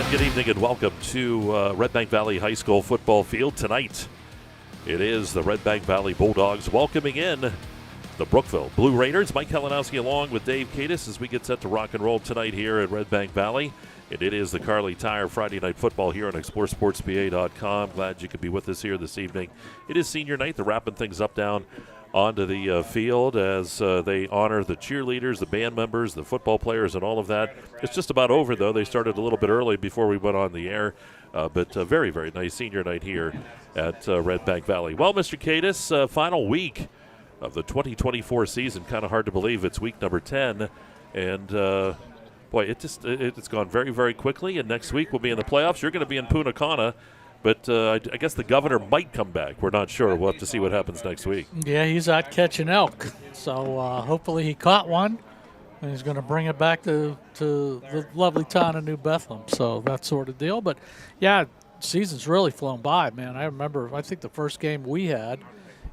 good evening and welcome to Redbank Valley High School football field. Tonight, it is the Redbank Valley Bulldogs welcoming in the Brookville Blue Raiders. Mike Kalinowski along with Dave Katis as we get set to rock and roll tonight here at Redbank Valley. And it is the Kerle Tire Friday Night Football here on exploreClarion.com. Glad you could be with us here this evening. It is senior night. They're wrapping things up down onto the field as they honor the cheerleaders, the band members, the football players, and all of that. It's just about over, though. They started a little bit early before we went on the air, but very, very nice senior night here at Redbank Valley. Well, Mr. Katis, final week of the 2024 season. Kind of hard to believe it's week number 10, and boy, it's gone very, very quickly, and next week we'll be in the playoffs. You're going to be in Punta Cana. But I guess the governor might come back. We're not sure. We'll have to see what happens next week. Yeah, he's out catching elk. So hopefully he caught one, and he's going to bring it back to the lovely town of New Bethlehem. So that sort of deal. But, yeah, season's really flown by, man. I remember, I think the first game we had,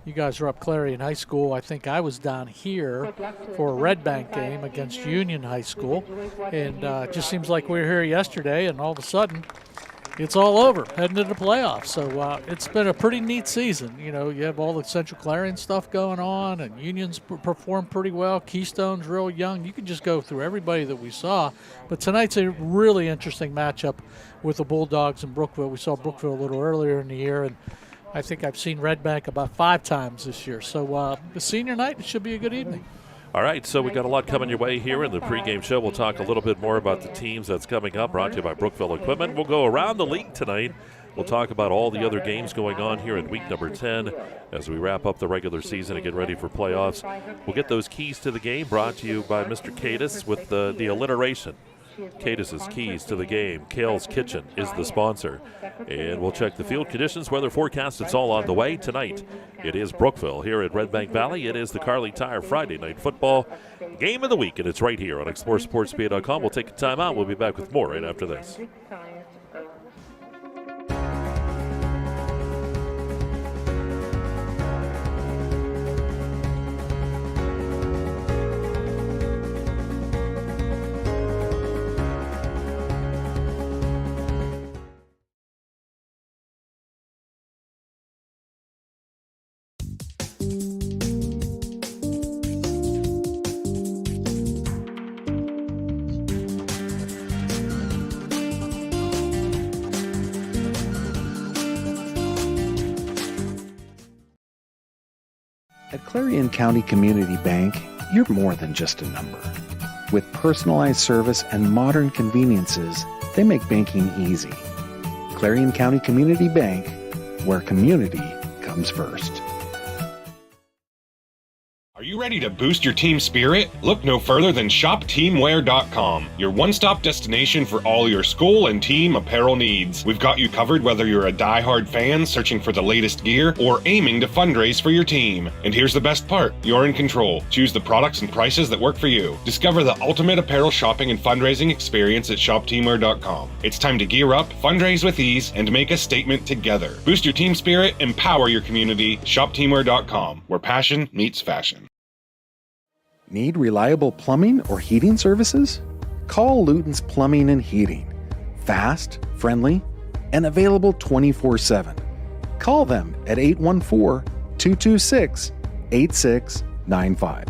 you guys were up Clarion High School. I think I was down here for a Redbank game against Union High School. And it just seems like we were here yesterday, and all of a sudden – it's all over, heading to the playoffs. So it's been a pretty neat season. You know, you have all the Central Clarion stuff going on, and Union's performed pretty well. Keystone's real young. You can just go through everybody that we saw. But tonight's a really interesting matchup with the Bulldogs and Brookville. We saw Brookville a little earlier in the year, and I think I've seen Redbank about 5 times this year. So the senior night, it should be a good evening. All right, so we got a lot coming your way here in the pregame show. We'll talk a little bit more about the teams that's coming up, brought to you by Brookville Equipment. We'll go around the league tonight. We'll talk about all the other games going on here in week number 10 as we wrap up the regular season and get ready for playoffs. We'll get those keys to the game brought to you by Mr. Katis with the alliteration. Katis' Keys to the Game. Kale's Kitchen is the sponsor. And we'll check the field conditions, weather forecast. It's all on the way tonight. It is Brookville here at Redbank Valley. It is the Kerle Tire Friday Night Football Game of the Week, and it's right here on exploreClarion.com. We'll take a time out. We'll be back with more right after this. At Clarion County Community Bank, you're more than just a number. With personalized service and modern conveniences, they make banking easy. Clarion County Community Bank, where community comes first. Are you ready to boost your team spirit? Look no further than shopteamwear.com, your one-stop destination for all your school and team apparel needs. We've got you covered whether you're a die-hard fan searching for the latest gear or aiming to fundraise for your team. And here's the best part, you're in control. Choose the products and prices that work for you. Discover the ultimate apparel shopping and fundraising experience at shopteamwear.com. It's time to gear up, fundraise with ease, and make a statement together. Boost your team spirit, empower your community. Shopteamwear.com, where passion meets fashion. Need reliable plumbing or heating services? Call Luton's Plumbing and Heating. Fast, friendly, and available 24/7. Call them at 814-226-8695.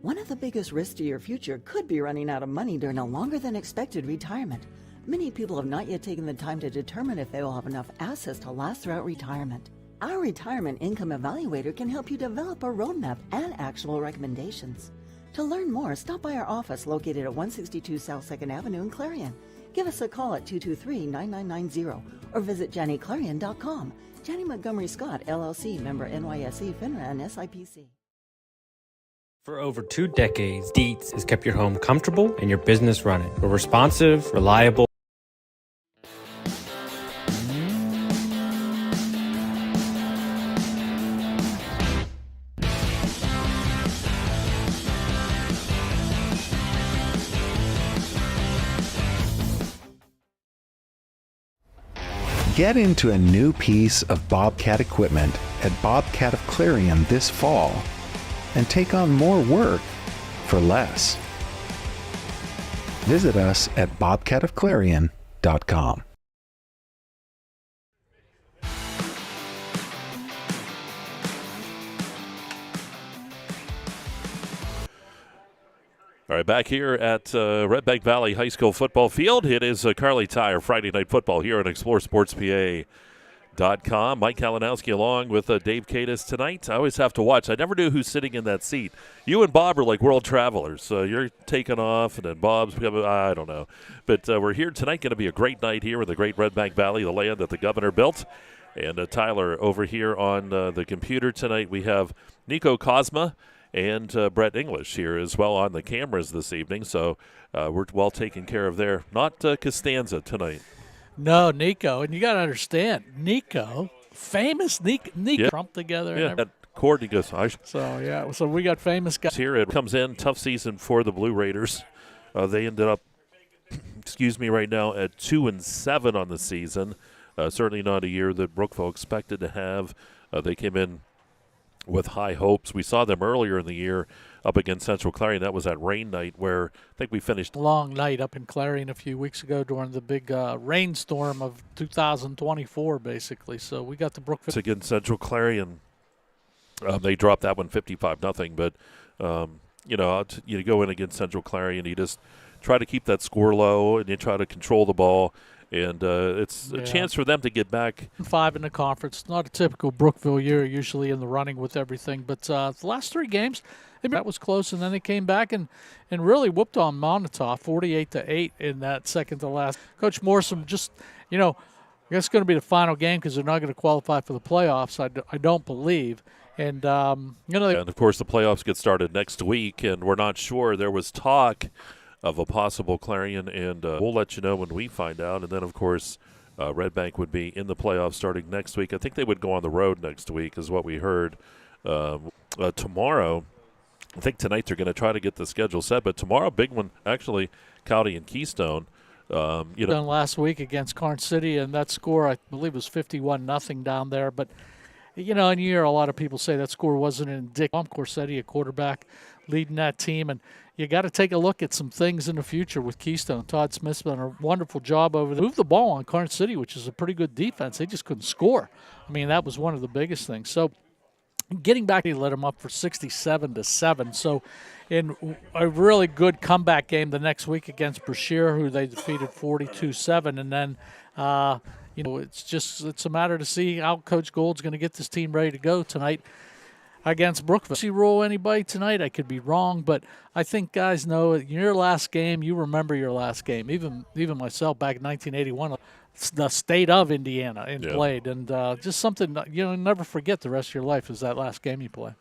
One of the biggest risks to your future could be running out of money during a longer than expected retirement. Many people have not yet taken the time to determine if they will have enough assets to last throughout retirement. Our Retirement Income Evaluator can help you develop a roadmap and actionable recommendations. To learn more, stop by our office located at 162 South 2nd Avenue in Clarion. Give us a call at 223-9990 or visit JannyClarion.com. Janney Montgomery Scott, LLC, member NYSE, FINRA, and SIPC. For over 2 decades, Dietz has kept your home comfortable and your business running. We're responsive, reliable. Get into a new piece of Bobcat equipment at Bobcat of Clarion this fall and take on more work for less. Visit us at bobcatofclarion.com. All right, back here at Redbank Valley High School football field. It is Kerle Tire Friday Night Football here on exploreSportsPA.com. Mike Kalinowski along with Dave Katis tonight. I always have to watch. I never knew who's sitting in that seat. You and Bob are like world travelers. You're taking off, and then Bob's coming. I don't know. But we're here tonight. Going to be a great night here in the great Redbank Valley, the land that the governor built. And Tyler over here on the computer tonight. We have Nico Cosma and Brett English here as well on the cameras this evening. So we're well taken care of there. Not Costanza tonight. No, Nico. And you got to understand, Nico, famous Nico, yeah. Trump together. Yeah, that Courtney goes. So we got famous guys. Here it comes in. Tough season for the Blue Raiders. They ended up, right now at 2-7 on the season. Certainly not a year that Brookville expected to have. They came in with high hopes. We saw them earlier in the year up against Central Clarion. That was that rain night where I think we finished. Long night up in Clarion a few weeks ago during the big rainstorm of 2024, basically. So we got the Brookville. Against Central Clarion. They dropped that one 55-0. But, you go in against Central Clarion, you just try to keep that score low and you try to control the ball. And it's a chance for them to get back. 5 in the conference. Not a typical Brookville year, usually in the running with everything. But the last 3 games, that was close, and then they came back and really whooped on Montauk 48-8 in that second to last. Coach Morrison just, I guess it's going to be the final game because they're not going to qualify for the playoffs, I don't believe. And, and, of course, the playoffs get started next week, and we're not sure. There was talk of a possible Clarion, and we'll let you know when we find out. And then, of course, Redbank would be in the playoffs starting next week. I think they would go on the road next week is what we heard. Tomorrow, I think tonight they're going to try to get the schedule set, but tomorrow, big one, actually, Cowdy and Keystone. Done last week against Karn City, and that score, I believe, was 51-0 down there. But, and you hear a lot of people say that score wasn't indicative. Corsetti, a quarterback, leading that team, and you got to take a look at some things in the future with Keystone. Todd Smith's done a wonderful job over there. Moved the ball on Karn City, which is a pretty good defense. They just couldn't score. I mean, that was one of the biggest things. So getting back, he let them up for 67-7. So in a really good comeback game the next week against Brashear, who they defeated 42-7. And then, it's a matter to see how Coach Gold's going to get this team ready to go tonight against Brookville. See roll anybody tonight? I could be wrong, but I think guys know your last game. You remember your last game. Even myself back in 1981, the state of Indiana played, and just something you'll never forget the rest of your life is that last game you play.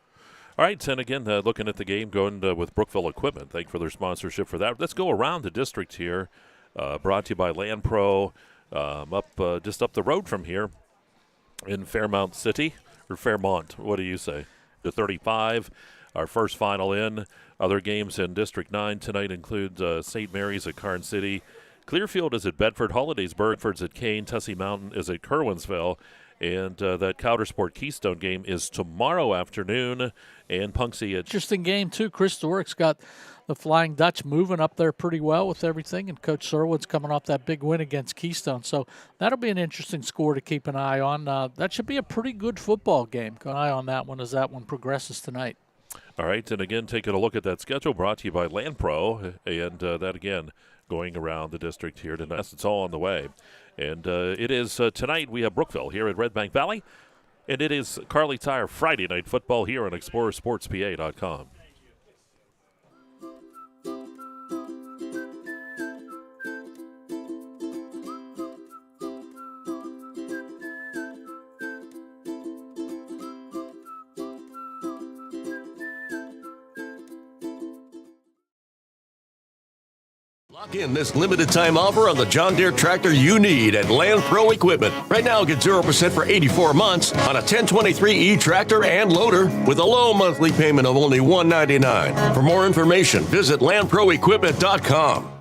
All right, and again, looking at the game, going with Brookville Equipment. Thank you for their sponsorship for that. Let's go around the district here. Brought to you by Land Pro, just up the road from here in Fairmont City or Fairmont. What do you say? To 35, our first final in. Other games in District 9 tonight include St. Mary's at Karn City. Clearfield is at Bedford. Hollidaysburg, Bedford's at Kane. Tessie Mountain is at Kerwinsville. And that Coudersport Keystone game is tomorrow afternoon. And Punxsutawney at... Interesting game, too. Chris Doric's got the Flying Dutch moving up there pretty well with everything. And Coach Sirwood's coming off that big win against Keystone. So that'll be an interesting score to keep an eye on. That should be a pretty good football game. Keep an eye on that one as that one progresses tonight. All right, and again, taking a look at that schedule brought to you by Land Pro. And that, again, going around the district here tonight. It's all on the way. And it is tonight we have Brookville here at Redbank Valley. And it is Kerle Tire Friday Night Football here on exploreSportsPA.com. Lock in this limited time offer on the John Deere tractor you need at Land Pro Equipment. Right now, get 0% for 84 months on a 1023E tractor and loader with a low monthly payment of only $199. For more information, visit LandProEquipment.com.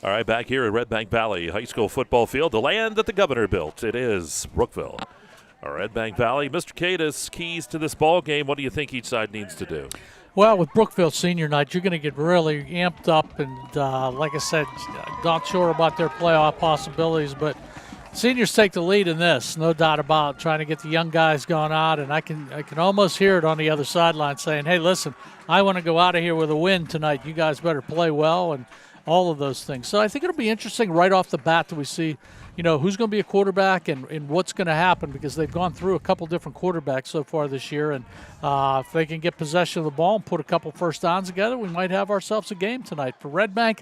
All right, back here at Redbank Valley High School football field, the land that the governor built. It is Brookville. Redbank Valley, Mr. Katis, keys to this ball game. What do you think each side needs to do? Well, with Brookville senior night, you're going to get really amped up, and like I said, not sure about their playoff possibilities, but seniors take the lead in this, no doubt about trying to get the young guys going out, and I can almost hear it on the other sideline saying, hey, listen, I want to go out of here with a win tonight. You guys better play well and all of those things. So I think it'll be interesting right off the bat that we see, who's going to be a quarterback and what's going to happen, because they've gone through a couple different quarterbacks so far this year. And if they can get possession of the ball and put a couple first downs together, we might have ourselves a game tonight. For Redbank,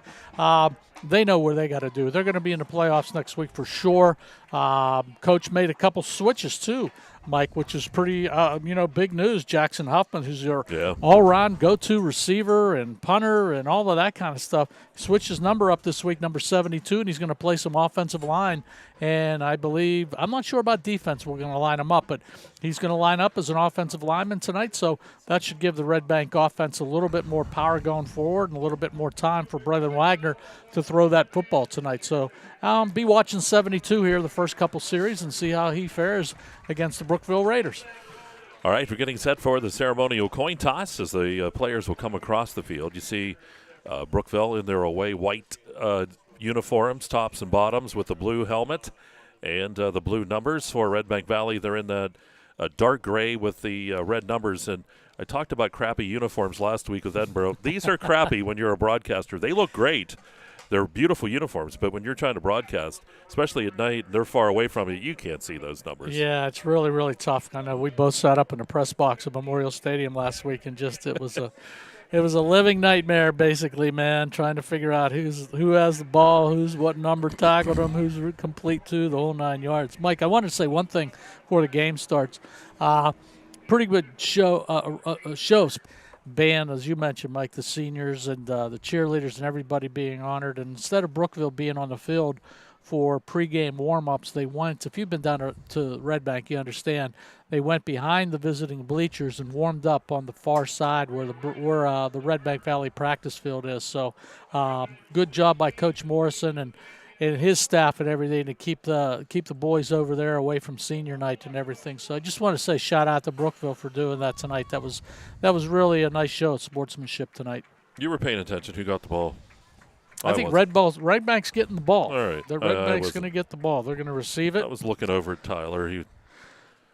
they know where they got to do. They're going to be in the playoffs next week for sure. Coach made a couple switches too, Mike, which is pretty, big news. Jackson Huffman, who's your all-around go-to receiver and punter and all of that kind of stuff, switched his number up this week, number 72, and he's going to play some offensive line. And I believe, I'm not sure about defense, we're going to line him up, but he's going to line up as an offensive lineman tonight, so that should give the Redbank offense a little bit more power going forward and a little bit more time for Brendan Wagner to throw that football tonight. So be watching 72 here the first couple series and see how he fares against the Brookville Raiders. All right, we're getting set for the ceremonial coin toss as the players will come across the field. You see Brookville in their away white uniforms, tops and bottoms, with the blue helmet and the blue numbers. For Redbank Valley, they're in that dark gray with the red numbers. And I talked about crappy uniforms last week with Edinburgh. These are crappy when you're a broadcaster. They look great. They're beautiful uniforms, but when you're trying to broadcast, especially at night, they're far away from you, you can't see those numbers. Yeah, it's really, really tough. I know we both sat up in the press box at Memorial Stadium last week, and just it was a living nightmare, basically, man, trying to figure out who has the ball, who's what number tackled them, who's complete to, the whole 9 yards. Mike, I wanted to say one thing before the game starts. Pretty good shows. Band, as you mentioned, Mike, the seniors and the cheerleaders and everybody being honored. And instead of Brookville being on the field for pregame warm-ups, they went, if you've been down to Redbank, you understand, they went behind the visiting bleachers and warmed up on the far side where the Redbank Valley practice field is. So good job by Coach Morrison and his staff and everything to keep the boys over there away from senior night and everything. So I just want to say shout out to Brookville for doing that tonight. That was really a nice show of sportsmanship tonight. You were paying attention. Who got the ball? I think Redbank's getting the ball. All right. Redbank's going to get the ball. They're going to receive it. I was looking over at Tyler.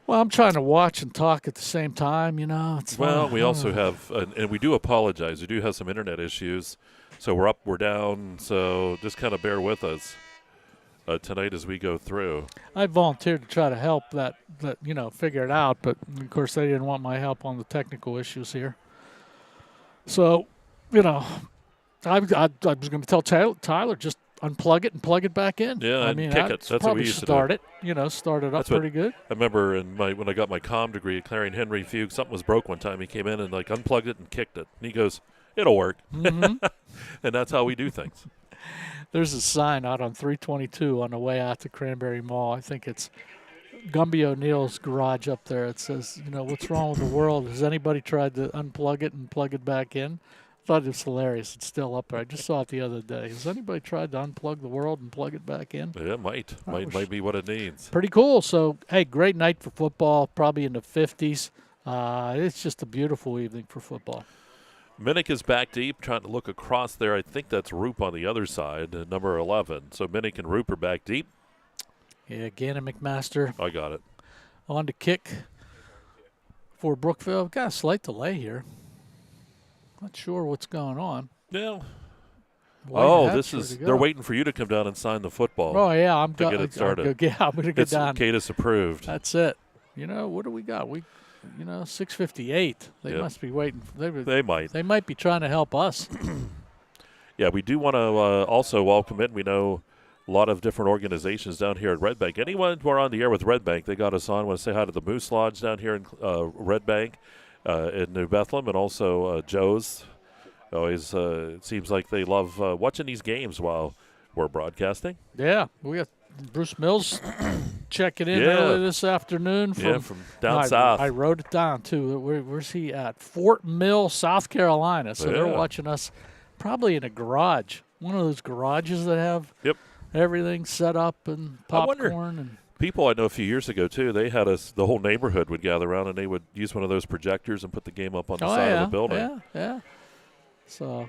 Well, I'm trying to watch and talk at the same time, We also have, and we do apologize, we do have some internet issues. So we're up, we're down, so just kind of bear with us tonight as we go through. I volunteered to try to help that figure it out, but, of course, they didn't want my help on the technical issues here. So, I was going to tell Tyler, just unplug it and plug it back in. Yeah, kick it. That's what we used to do. Start it up pretty good. I remember when I got my comm degree at Clarion Henry Fugue, something was broke one time. He came in and unplugged it and kicked it. And he goes, it'll work. Mm-hmm. And that's how we do things. There's a sign out on 322 on the way out to Cranberry Mall. I think it's Gumby O'Neill's garage up there. It says, what's wrong with the world? Has anybody tried to unplug it and plug it back in? I thought it was hilarious. It's still up there. I just saw it the other day. Has anybody tried to unplug the world and plug it back in? Yeah, it might be what it needs. Pretty cool. So, hey, great night for football, probably in the 50s. It's just a beautiful evening for football. Minnick is back deep, trying to look across there. I think that's Roop on the other side, number 11. So Minnick and Roop are back deep. Yeah, Gannon McMaster. I got it. On to kick for Brookville. We've got a slight delay here. Not sure what's going on. Yeah. They're they're waiting for you to come down and sign the football. Oh, yeah. I'm going to get it started. I'm going to get down. Katis approved. That's it. What do we got? 6:58. They must be waiting. They might. They might be trying to help us. Yeah, we do want to also welcome in. We know a lot of different organizations down here at Redbank. Anyone who are on the air with Redbank, they got us on. I want to say hi to the Moose Lodge down here in Redbank, in New Bethlehem, and also Joe's. Always, it seems like they love watching these games while we're broadcasting. Yeah, we got Bruce Mills checking in early this afternoon from down south. I wrote it down, too. Where's he at? Fort Mill, South Carolina. So they're watching us probably in a garage. one of those garages that have everything set up and popcorn and. People I know a few years ago, too, they had the whole neighborhood would gather around, and they would use one of those projectors and put the game up on the side of the building. Yeah. So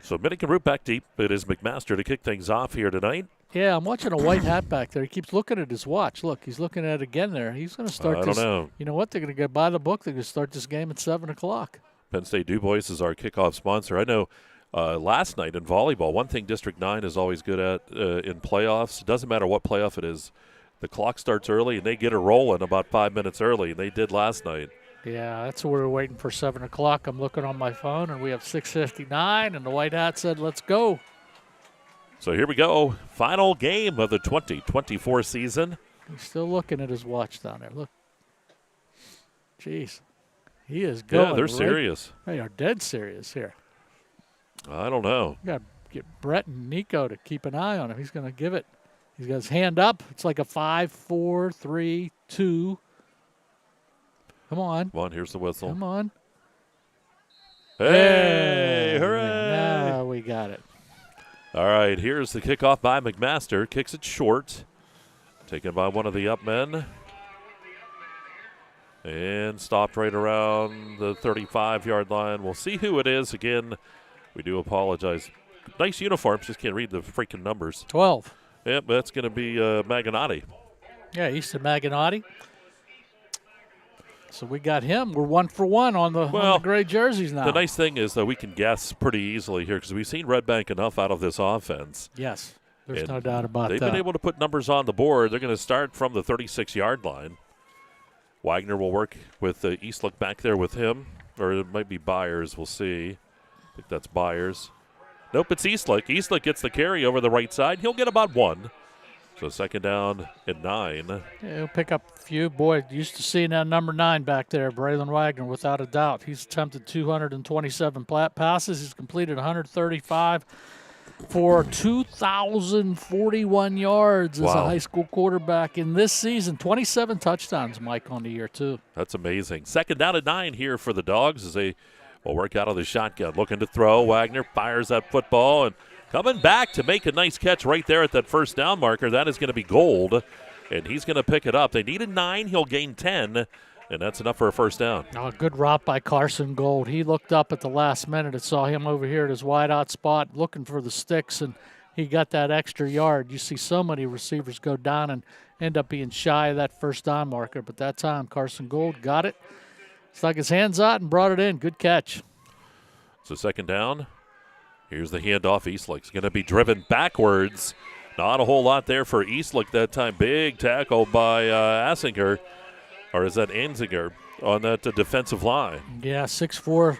Minikin Root back deep. It is McMaster to kick things off here tonight. Yeah, I'm watching a white hat back there. He keeps looking at his watch. Look, he's looking at it again there. He's going to start I don't know. You know what? They're going to go by the book. They're going to start this game at 7 o'clock. Penn State Du Bois is our kickoff sponsor. I know last night in volleyball, one thing District 9 is always good at in playoffs, it doesn't matter what playoff it is, the clock starts early, and they get it rolling about 5 minutes early, and they did last night. Yeah, that's what we're waiting for, 7 o'clock. I'm looking on my phone, and we have 6:59, and the white hat said, let's go. So here we go. Final game of the 2024 season. He's still looking at his watch down there. Look. Jeez. He is going. Yeah, they're serious. They are dead serious here. I don't know. You got to get Brett and Nico to keep an eye on him. He's going to give it. He's got his hand up. It's like a 5, 4, 3, 2. Come on. Come on, here's the whistle. Come on. Hey, hooray. Now we got it. All right, here's the kickoff by McMaster. Kicks it short. Taken by one of the up men. And stopped right around the 35-yard line. We'll see who it is. Again, we do apologize. Nice uniforms, just can't read the freaking numbers. 12. Yep, that's going to be Maganotti. Yeah, Easton Maganotti. So we got him. We're 1 for 1 on the gray jerseys now. The nice thing is that we can guess pretty easily here because we've seen Redbank enough out of this offense. Yes, there's no doubt about they've that. They've been able to put numbers on the board. They're going to start from the 36-yard line. Wagner will work with Eastlick back there with him. Or it might be Byers. We'll see. I think that's Byers. Nope, it's Eastlick. Eastlick gets the carry over the right side. He'll get about 1. So 2nd down and 9. Yeah, he'll pick up a few. Boy, used to seeing that number 9 back there, Braylon Wagner, without a doubt. He's attempted 227 passes. He's completed 135 for 2,041 yards as a high school quarterback in this season. 27 touchdowns, Mike, on the year, too. That's amazing. 2nd down and 9 here for the Dogs as they will work out of the shotgun. Looking to throw. Wagner fires that football and coming back to make a nice catch right there at that first down marker. That is going to be Gold, and he's going to pick it up. They needed 9. He'll gain 10, and that's enough for a first down. Oh, good route by Carson Gold. He looked up at the last minute and saw him over here at his wideout spot looking for the sticks, and he got that extra yard. You see so many receivers go down and end up being shy of that first down marker, but that time Carson Gold got it, stuck his hands out, and brought it in. Good catch. So 2nd down. Here's the handoff. Eastlick's going to be driven backwards. Not a whole lot there for Eastlick that time. Big tackle by Assinger, or is that Anzinger, on that defensive line. Yeah, 6'4",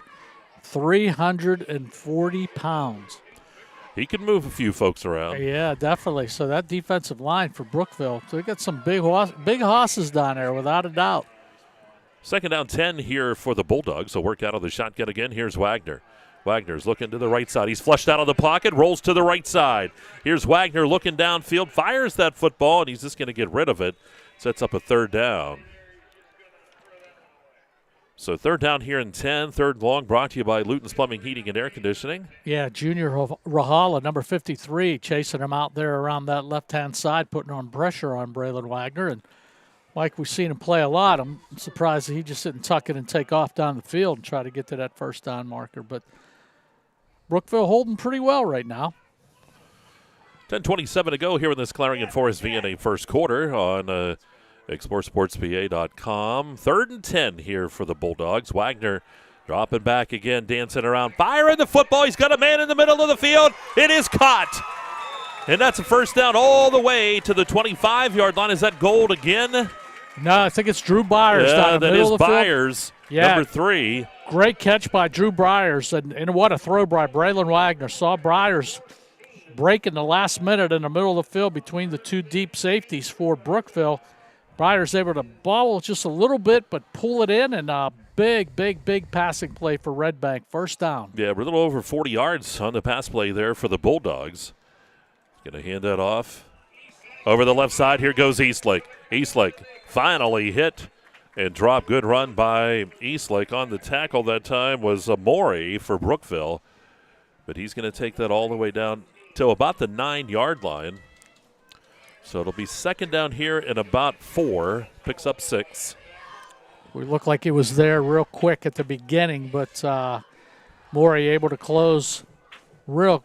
340 pounds. He can move a few folks around. Yeah, definitely. So that defensive line for Brookville, they got some big hosses down there, without a doubt. 2nd down 10 here for the Bulldogs. So work out of the shotgun again. Here's Wagner. Wagner's looking to the right side. He's flushed out of the pocket, rolls to the right side. Here's Wagner looking downfield, fires that football, and he's just going to get rid of it. Sets up a 3rd down. So 3rd down here in 10, 3rd and long, brought to you by Luton's Plumbing, Heating, and Air Conditioning. Yeah, Junior Rahala, number 53, chasing him out there around that left-hand side, putting on pressure on Braylon Wagner. And Mike, we've seen him play a lot. I'm surprised that he just didn't tuck it and take off down the field and try to get to that first down marker. But Brookville holding pretty well right now. 10:27 to go here in this Clarion Forest VNA first quarter on exploreSportsPA.com. 3rd and 10 here for the Bulldogs. Wagner dropping back again, dancing around, firing the football. He's got a man in the middle of the field. It is caught. And that's a first down all the way to the 25-yard line. Is that Gold again? No, I think it's Drew Byers. Yeah, that is Byers, number 3. Great catch by Drew Byers, and what a throw by Braylon Wagner. Saw Byers break in the last minute in the middle of the field between the 2 deep safeties for Brookville. Byers able to bobble just a little bit, but pull it in, and a big passing play for Redbank. First down. Yeah, we're a little over 40 yards on the pass play there for the Bulldogs. Going to hand that off. Over the left side, here goes Eastlick. Eastlick finally hit and dropped. Good run by Eastlick. On the tackle that time was Maury for Brookville. But he's going to take that all the way down to about the 9-yard line. So it'll be second down here in about 4. Picks up 6. We looked like it was there real quick at the beginning, but Morey able to close real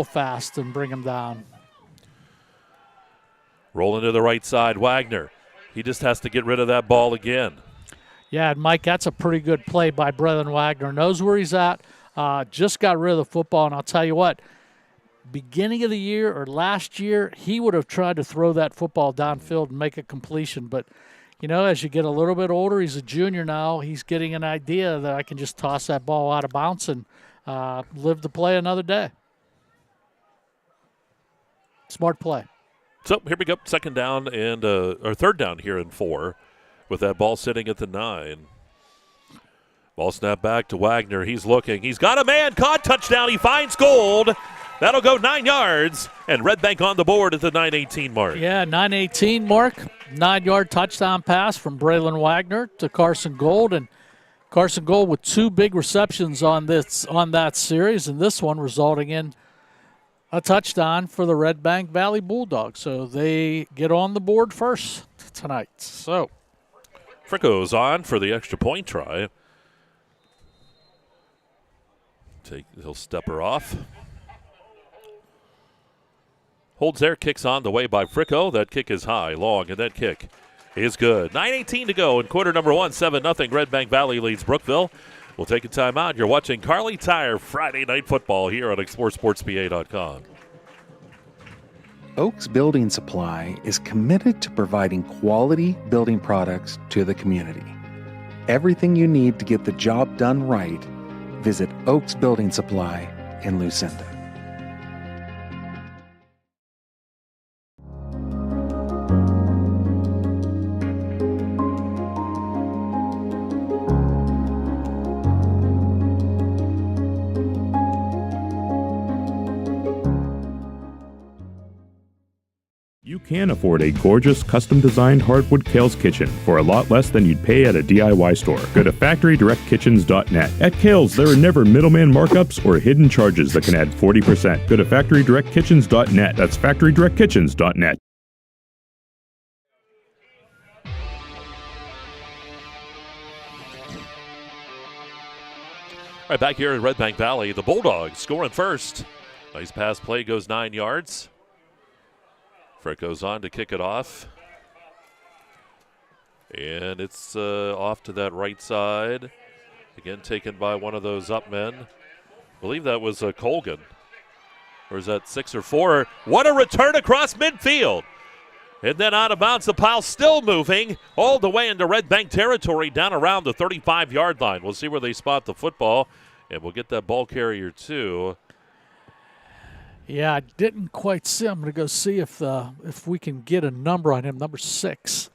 fast and bring him down. Rolling to the right side, Wagner. He just has to get rid of that ball again. Yeah, and Mike, that's a pretty good play by Brethren Wagner. Knows where he's at, just got rid of the football, and I'll tell you what, beginning of the year or last year, he would have tried to throw that football downfield and make a completion. But, you know, as you get a little bit older, he's a junior now, he's getting an idea that I can just toss that ball out of bounds and live to play another day. Smart play. So here we go, second down and or third down here in 4 with that ball sitting at the 9. Ball snap back to Wagner. He's looking. He's got a man. Caught. Touchdown. He finds Gold. That'll go 9 yards. And Redbank on the board at the 9:18 mark. Yeah, 9:18 mark. 9-yard touchdown pass from Braylon Wagner to Carson Gold. And Carson Gold with 2 big receptions on that series, and this one resulting in a touchdown for the Redbank Valley Bulldogs. So they get on the board first tonight. So Fricko's on for the extra point try. He'll step her off. Holds there, kicks on the way by Fricko. That kick is high, long, and that kick is good. 9:18 to go in quarter number 1, 7-0. Redbank Valley leads Brookville. We'll take a timeout. You're watching Kerle Tire Friday Night Football here on exploreClarion.com. Oaks Building Supply is committed to providing quality building products to the community. Everything you need to get the job done right, visit Oaks Building Supply in Lucinda. You can afford a gorgeous, custom-designed hardwood Kale's Kitchen for a lot less than you'd pay at a DIY store. Go to FactoryDirectKitchens.net. At Kale's, there are never middleman markups or hidden charges that can add 40%. Go to FactoryDirectKitchens.net. That's FactoryDirectKitchens.net. All right, back here in Redbank Valley, the Bulldogs scoring first. Nice pass play, goes 9 yards. Frick goes on to kick it off. And it's off to that right side. Again, taken by one of those up men. I believe that was Colgan. Or is that 6 or 4? What a return across midfield. And then out of bounds, the pile still moving all the way into Redbank territory down around the 35-yard line. We'll see where they spot the football, and we'll get that ball carrier too. yeah, I didn't quite see. I'm going to go see if we can get a number on him, number 6.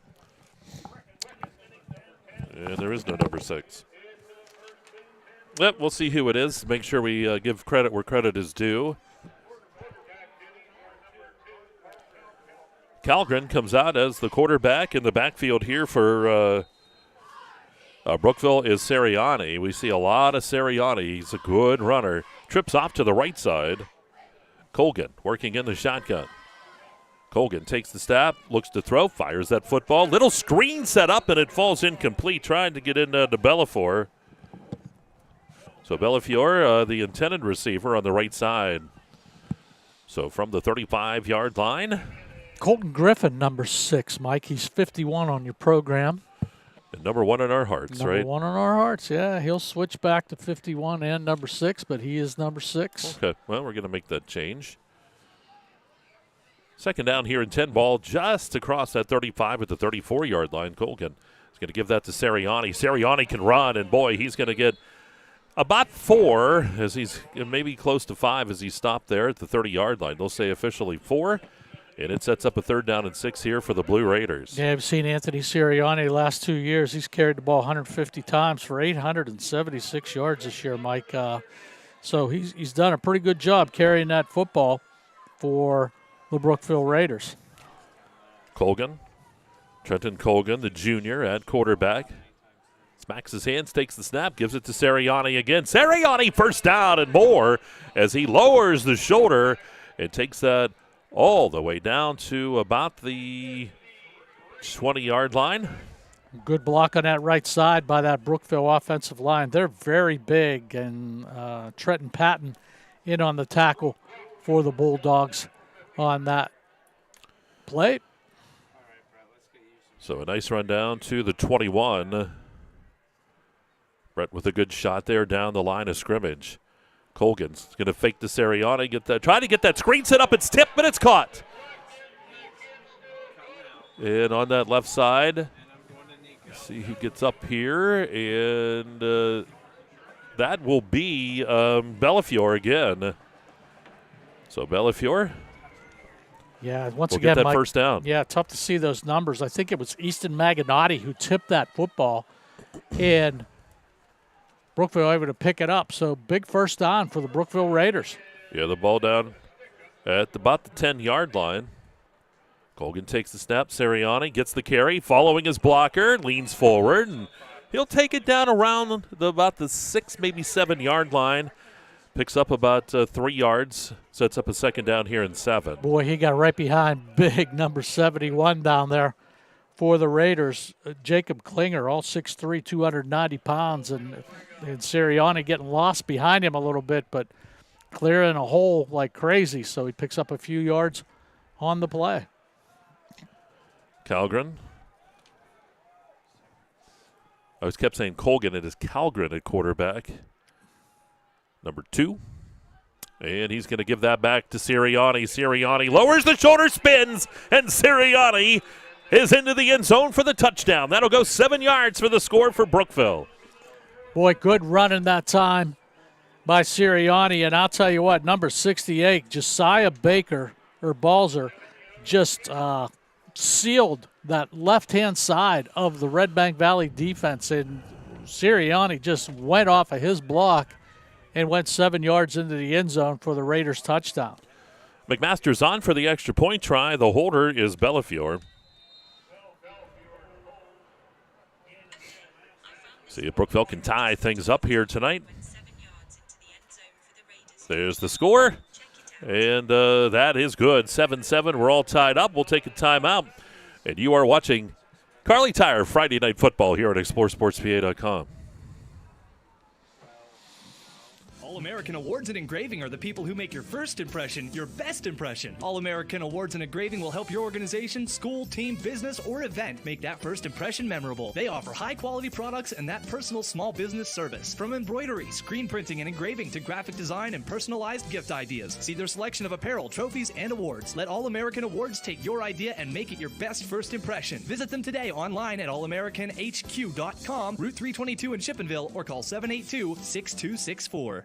And there is no number 6. Yep, we'll see who it is. Make sure we give credit where credit is due. Calgren comes out as the quarterback in the backfield here for Brookville is Seriani. We see a lot of Seriani. He's a good runner. Trips off to the right side. Colgan working in the shotgun. Colgan takes the snap, looks to throw, fires that football. Little screen set up, and it falls incomplete, trying to get into Bellafiore. So Bellafiore, the intended receiver on the right side. So from the 35-yard line. Colton Griffin, number 6, Mike. He's 51 on your program. And number 1 in our hearts, right? Number 1 in our hearts, yeah. He'll switch back to 51 and number 6, but he is number 6. Okay, well, we're going to make that change. Second down here in 10 ball, just across that 35 at the 34-yard line. Colgan is going to give that to Seriani. Seriani can run, and boy, he's going to get about 4, as he's maybe close to 5 as he stopped there at the 30-yard line. They'll say officially 4. And it sets up a 3rd down and 6 here for the Blue Raiders. Yeah, I've seen Anthony Seriani the last 2 years. He's carried the ball 150 times for 876 yards this year, Mike. So he's done a pretty good job carrying that football for the Brookville Raiders. Colgan, Trenton Colgan, the junior at quarterback. Smacks his hands, takes the snap, gives it to Seriani again. Seriani first down and more as he lowers the shoulder and takes that all the way down to about the 20-yard line. Good block on that right side by that Brookville offensive line. They're very big, and Trenton Patton in on the tackle for the Bulldogs on that play. So a nice run down to the 21. Brett with a good shot there down the line of scrimmage. Colgan's going to fake to Sirianni, try to get that screen set up. It's tipped, but it's caught. And on that left side, see who gets up here, and that will be Bellafiore again. So Bellafiore, yeah, once will again, get that Mike, first down. Yeah, tough to see those numbers. I think it was Easton Maganotti who tipped that football, and Brookville able to pick it up. So big first down for the Brookville Raiders. Yeah, the ball down at about the 10-yard line. Colgan takes the snap. Sirianni gets the carry, following his blocker, leans forward, and he'll take it down around about the 6, maybe 7-yard line. Picks up about 3 yards, sets up a second down here in 7. Boy, he got right behind big number 71 down there for the Raiders. Jacob Klinger, all 6'3", 290 pounds, and Sirianni getting lost behind him a little bit, but clearing a hole like crazy, so he picks up a few yards on the play. Calgren. I was kept saying Colgan. It is Calgren at quarterback. Number 2. And he's going to give that back to Sirianni. Sirianni lowers the shoulder, spins, and Sirianni is into the end zone for the touchdown. That'll go 7 yards for the score for Brookville. Boy, good running that time by Sirianni. And I'll tell you what, number 68, Josiah Balzer, just sealed that left-hand side of the Redbank Valley defense. And Sirianni just went off of his block and went 7 yards into the end zone for the Raiders' touchdown. McMaster's on for the extra point try. The holder is Bellafiore. See if Brookville can tie things up here tonight. There's the score, and that is good. 7-7, we're all tied up. We'll take a timeout, and you are watching Kerle Tire Friday Night Football here at exploreSportsPA.com. All-American Awards and Engraving are the people who make your first impression your best impression. All-American Awards and Engraving will help your organization, school, team, business, or event make that first impression memorable. They offer high-quality products and that personal small business service. From embroidery, screen printing, and engraving to graphic design and personalized gift ideas. See their selection of apparel, trophies, and awards. Let All-American Awards take your idea and make it your best first impression. Visit them today online at allamericanhq.com, Route 322 in Chippenville, or call 782-6264.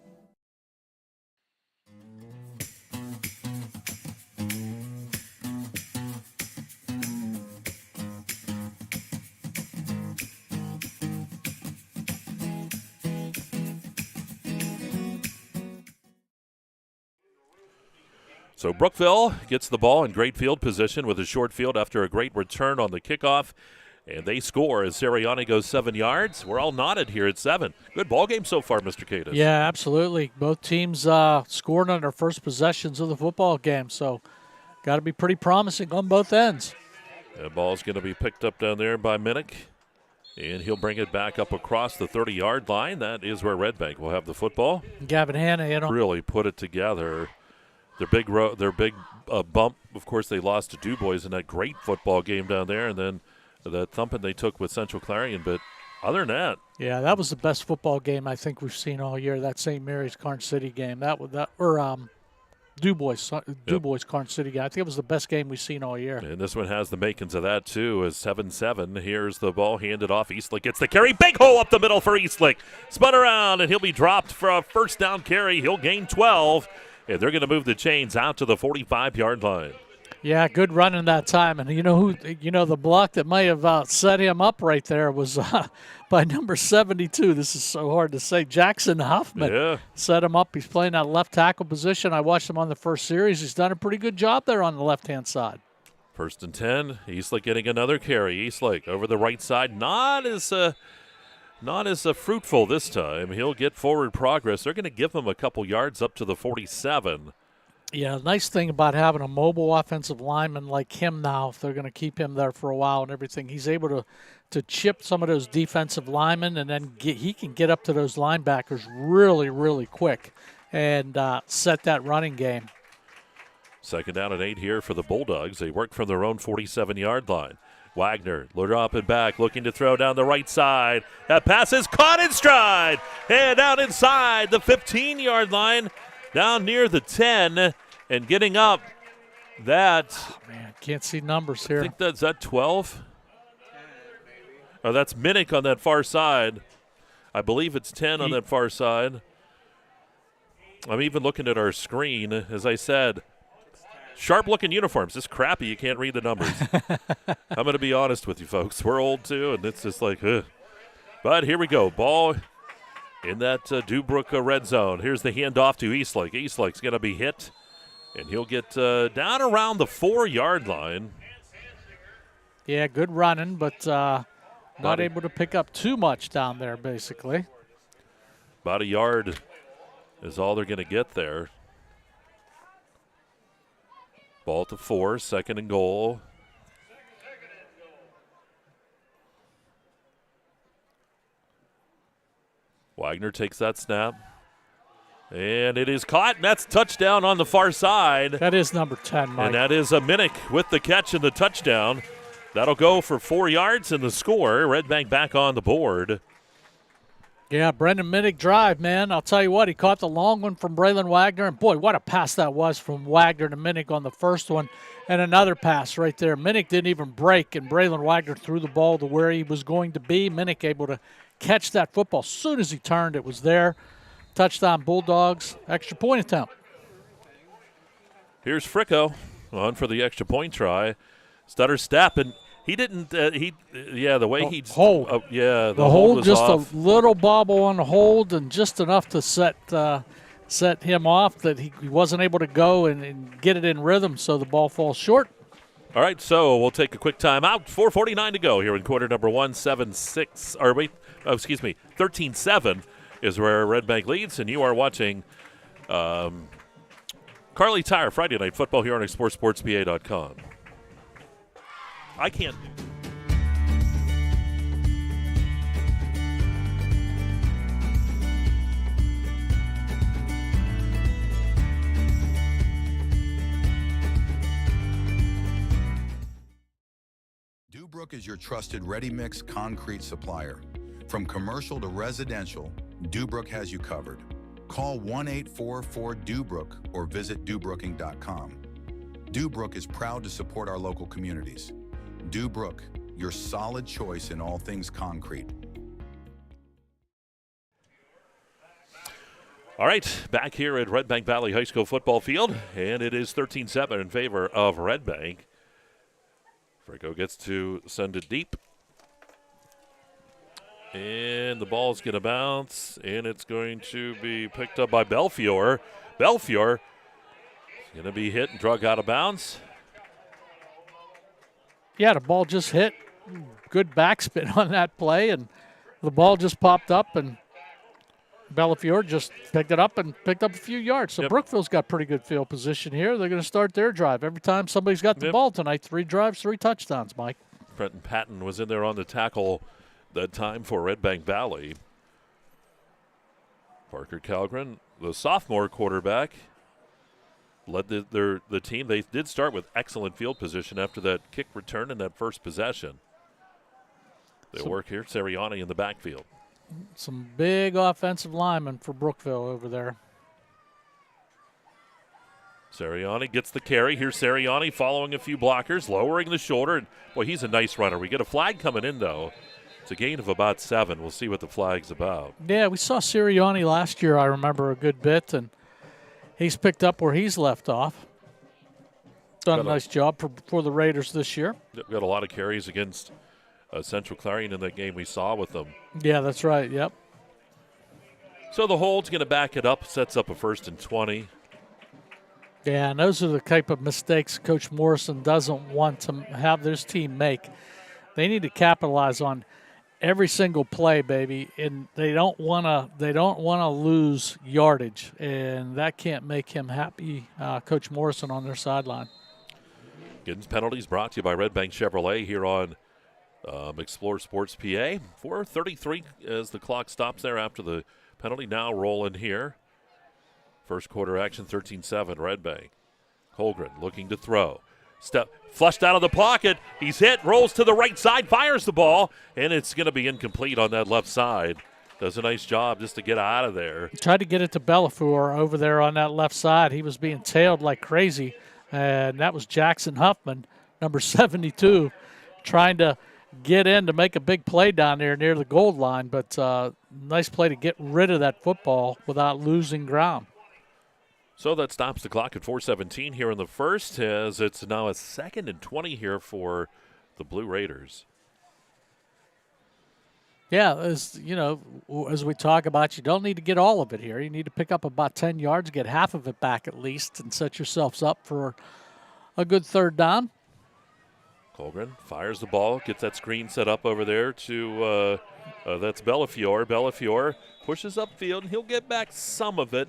So Brookville gets the ball in great field position with a short field after a great return on the kickoff. And they score as Sirianni goes 7 yards. We're all knotted here at 7. Good ball game so far, Mr. Katis. Yeah, absolutely. Both teams scored on their first possessions of the football game, so got to be pretty promising on both ends. The ball's going to be picked up down there by Minnick, and he'll bring it back up across the 30-yard line. That is where Redbank will have the football. Gavin Hanna, really put it together. Their big bump, of course, they lost to DuBois in that great football game down there, and then the thumping they took with Central Clarion. But other than that, yeah, that was the best football game I think we've seen all year. That St. Mary's Carn City game, DuBois Carn City game. I think it was the best game we've seen all year. And this one has the makings of that too. As 7-7, here's the ball handed off. Eastlick gets the carry, big hole up the middle for Eastlick. Spun around, and he'll be dropped for a first down carry. He'll gain 12. And they're going to move the chains out to the 45-yard line. Yeah, good running that time. And the block that may have set him up right there was by number 72. This is so hard to say. Jackson Huffman set him up. He's playing that left tackle position. I watched him on the first series. He's done a pretty good job there on the left-hand side. 1st and 10. Eastlick getting another carry. Eastlick over the right side. Not as fruitful this time. He'll get forward progress. They're going to give him a couple yards up to the 47. Yeah, the nice thing about having a mobile offensive lineman like him now, if they're going to keep him there for a while and everything, he's able to chip some of those defensive linemen, and then he can get up to those linebackers really, really quick and set that running game. 2nd down and 8 here for the Bulldogs. They work from their own 47-yard line. Wagner dropping back, looking to throw down the right side. That pass is caught in stride. And down inside the 15-yard line, down near the 10, and getting up that. Oh, man, can't see numbers here. I think that's at 12. Oh, that's Minnick on that far side. I believe it's 10 on that far side. I'm even looking at our screen. As I said, sharp-looking uniforms. It's crappy. You can't read the numbers. I'm going to be honest with you, folks. We're old, too, and it's just like, ugh. But here we go. Ball in that Dubrook red zone. Here's the handoff to Eastlake. Eastlake's going to be hit, and he'll get down around the 4-yard line. Yeah, good running, but not able to pick up too much down there, basically. About a yard is all they're going to get there. Ball to 4, 2nd and goal. Wagner takes that snap. And it is caught, and that's touchdown on the far side. That is number 10, Mike. And that is a Minnick with the catch and the touchdown. That'll go for 4 yards in the score. Redbank back on the board. Yeah, Brendan Minnick drive, man. I'll tell you what, he caught the long one from Braylon Wagner. And, boy, what a pass that was from Wagner to Minnick on the first one. And another pass right there. Minnick didn't even break, and Braylon Wagner threw the ball to where he was going to be. Minnick able to catch that football. As soon as he turned, it was there. Touchdown Bulldogs, extra point attempt. Here's Fricko on for the extra point try. Stutter step, and he didn't, the way he hold. The hold was just off. A little bobble on the hold, and just enough to set him off that he wasn't able to go and get it in rhythm, so the ball falls short. All right, so we'll take a quick timeout. 4:49 to go here in quarter number 1, 13-7 is where Redbank leads, and you are watching Kerle Tire Friday Night Football here on exploreSportsPA.com. I can't. Dubrook is your trusted ready-mix concrete supplier. From commercial to residential, Dubrook has you covered. Call 1-844-DUBROOK or visit dubrooking.com. Dubrook is proud to support our local communities. Dubrook, your solid choice in all things concrete. All right, back here at Redbank Valley High School football field, and it is 13-7 in favor of Redbank. Fricko gets to send it deep. And the ball's going to bounce, and it's going to be picked up by Belfiore. Belfiore is going to be hit and drug out of bounds. Yeah, the ball just hit. Good backspin on that play, and the ball just popped up, and Belfiore just picked it up and picked up a few yards. So Brookville's got pretty good field position here. They're going to start their drive. Every time somebody's got the ball tonight, 3 drives, 3 touchdowns, Mike. Brenton Patton was in there on the tackle that time for Redbank Valley. Parker Calgren, the sophomore quarterback, led the team. They did start with excellent field position after that kick return in that first possession. They work here. Seriani in the backfield. Some big offensive linemen for Brookville over there. Seriani gets the carry. Here's Seriani following a few blockers, lowering the shoulder. And boy, he's a nice runner. We get a flag coming in, though. It's a gain of about 7. We'll see what the flag's about. Yeah, we saw Sirianni last year, I remember, a good bit, and he's picked up where he's left off. Done a nice job for the Raiders this year. Got a lot of carries against Central Clarion in that game we saw with them. Yeah, that's right, yep. So the hold's going to back it up, sets up a 1st and 20. Yeah, and those are the type of mistakes Coach Morrison doesn't want to have this team make. They need to capitalize on every single play, baby, and they don't want to lose yardage, and that can't make him happy. Coach Morrison on their sideline. Giddens penalties brought to you by Redbank Chevrolet here on Explore Sports PA. 4:33 as the clock stops there after the penalty. Now rolling here. First quarter action, 13-7, Redbank. Holgren looking to throw. Step flushed out of the pocket. He's hit, rolls to the right side, fires the ball, and it's going to be incomplete on that left side. Does a nice job just to get out of there. Tried to get it to Bellafour over there on that left side. He was being tailed like crazy, and that was Jackson Huffman, number 72, trying to get in to make a big play down there near the goal line, but nice play to get rid of that football without losing ground. So that stops the clock at 4:17 here in the first, as it's now a 2nd and 20 here for the Blue Raiders. Yeah, as we talk about, you don't need to get all of it here. You need to pick up about 10 yards, get half of it back at least, and set yourselves up for a good third down. Holgren fires the ball, gets that screen set up over there to that's Bellafiore. Bellafiore pushes upfield, and he'll get back some of it.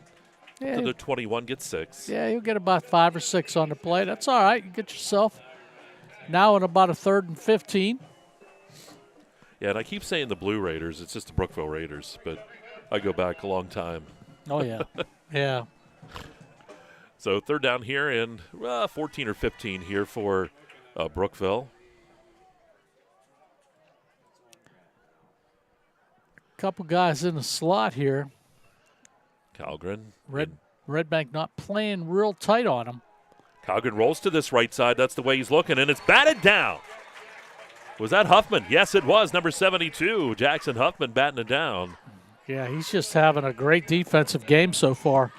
To the 21, gets 6. Yeah, you'll get about 5 or 6 on the play. That's all right. You get yourself now in about a 3rd and 15. Yeah, and I keep saying the Blue Raiders. It's just the Brookville Raiders, but I go back a long time. Oh, yeah. Yeah. So third down here and 14 or 15 here for Brookville. Couple guys in the slot here. Calgren. Redbank not playing real tight on him. Calgren rolls to this right side. That's the way he's looking, and it's batted down. Was that Huffman? Yes, it was. Number 72, Jackson Huffman batting it down. Yeah, he's just having a great defensive game so far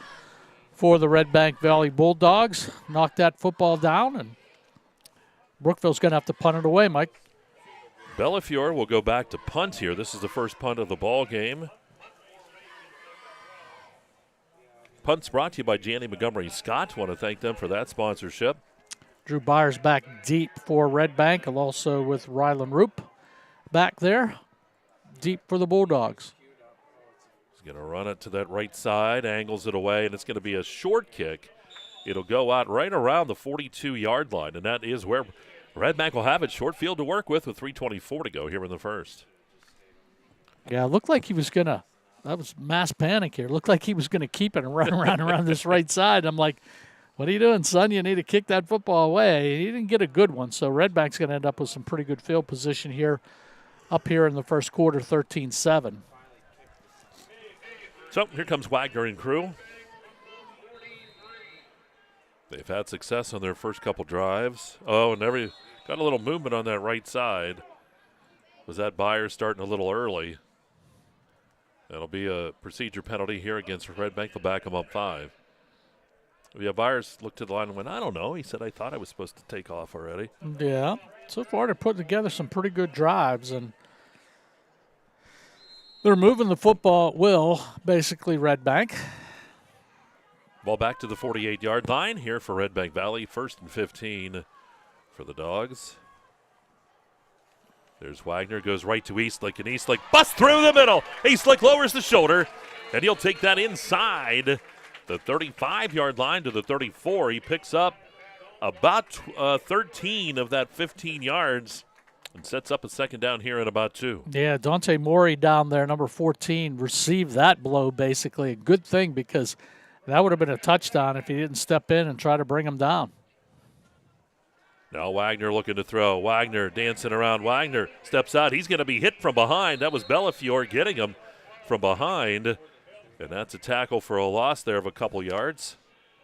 for the Redbank Valley Bulldogs. Knocked that football down, and Brookville's going to have to punt it away, Mike. Bellafiore will go back to punt here. This is the first punt of the ball game. Punts brought to you by Janney Montgomery Scott. Want to thank them for that sponsorship. Drew Byers back deep for Redbank, and also with Rylan Roop back there, deep for the Bulldogs. He's going to run it to that right side, angles it away, and it's going to be a short kick. It'll go out right around the 42-yard line, and that is where Redbank will have it. Short field to work with 3:24 to go here in the first. Yeah, it looked like he was going to. That was mass panic here. Looked like he was going to keep it and run around this right side. I'm like, what are you doing, son? You need to kick that football away. He didn't get a good one, so Redbank's going to end up with some pretty good field position here, up here in the first quarter, 13-7. So here comes Wagner and crew. They've had success on their first couple drives. Oh, and got a little movement on that right side. Was that Byers starting a little early? That'll be a procedure penalty here against Redbank. They'll back him up 5. Yeah, Byers looked to the line and went, I don't know. He said, I thought I was supposed to take off already. Yeah. So far, they're putting together some pretty good drives, and they're moving the football at will, basically, Redbank. Ball back to the 48-yard line here for Redbank Valley. 1st and 15 for the Dogs. There's Wagner, goes right to Eastlick, and Eastlick busts through the middle. Eastlick lowers the shoulder, and he'll take that inside the 35-yard line to the 34. He picks up about 13 of that 15 yards and sets up a second down here at about 2. Yeah, Dante Morey down there, number 14, received that blow basically. A good thing, because that would have been a touchdown if he didn't step in and try to bring him down. Now Wagner looking to throw. Wagner dancing around. Wagner steps out. He's going to be hit from behind. That was Bellafiore getting him from behind. And that's a tackle for a loss there of a couple yards.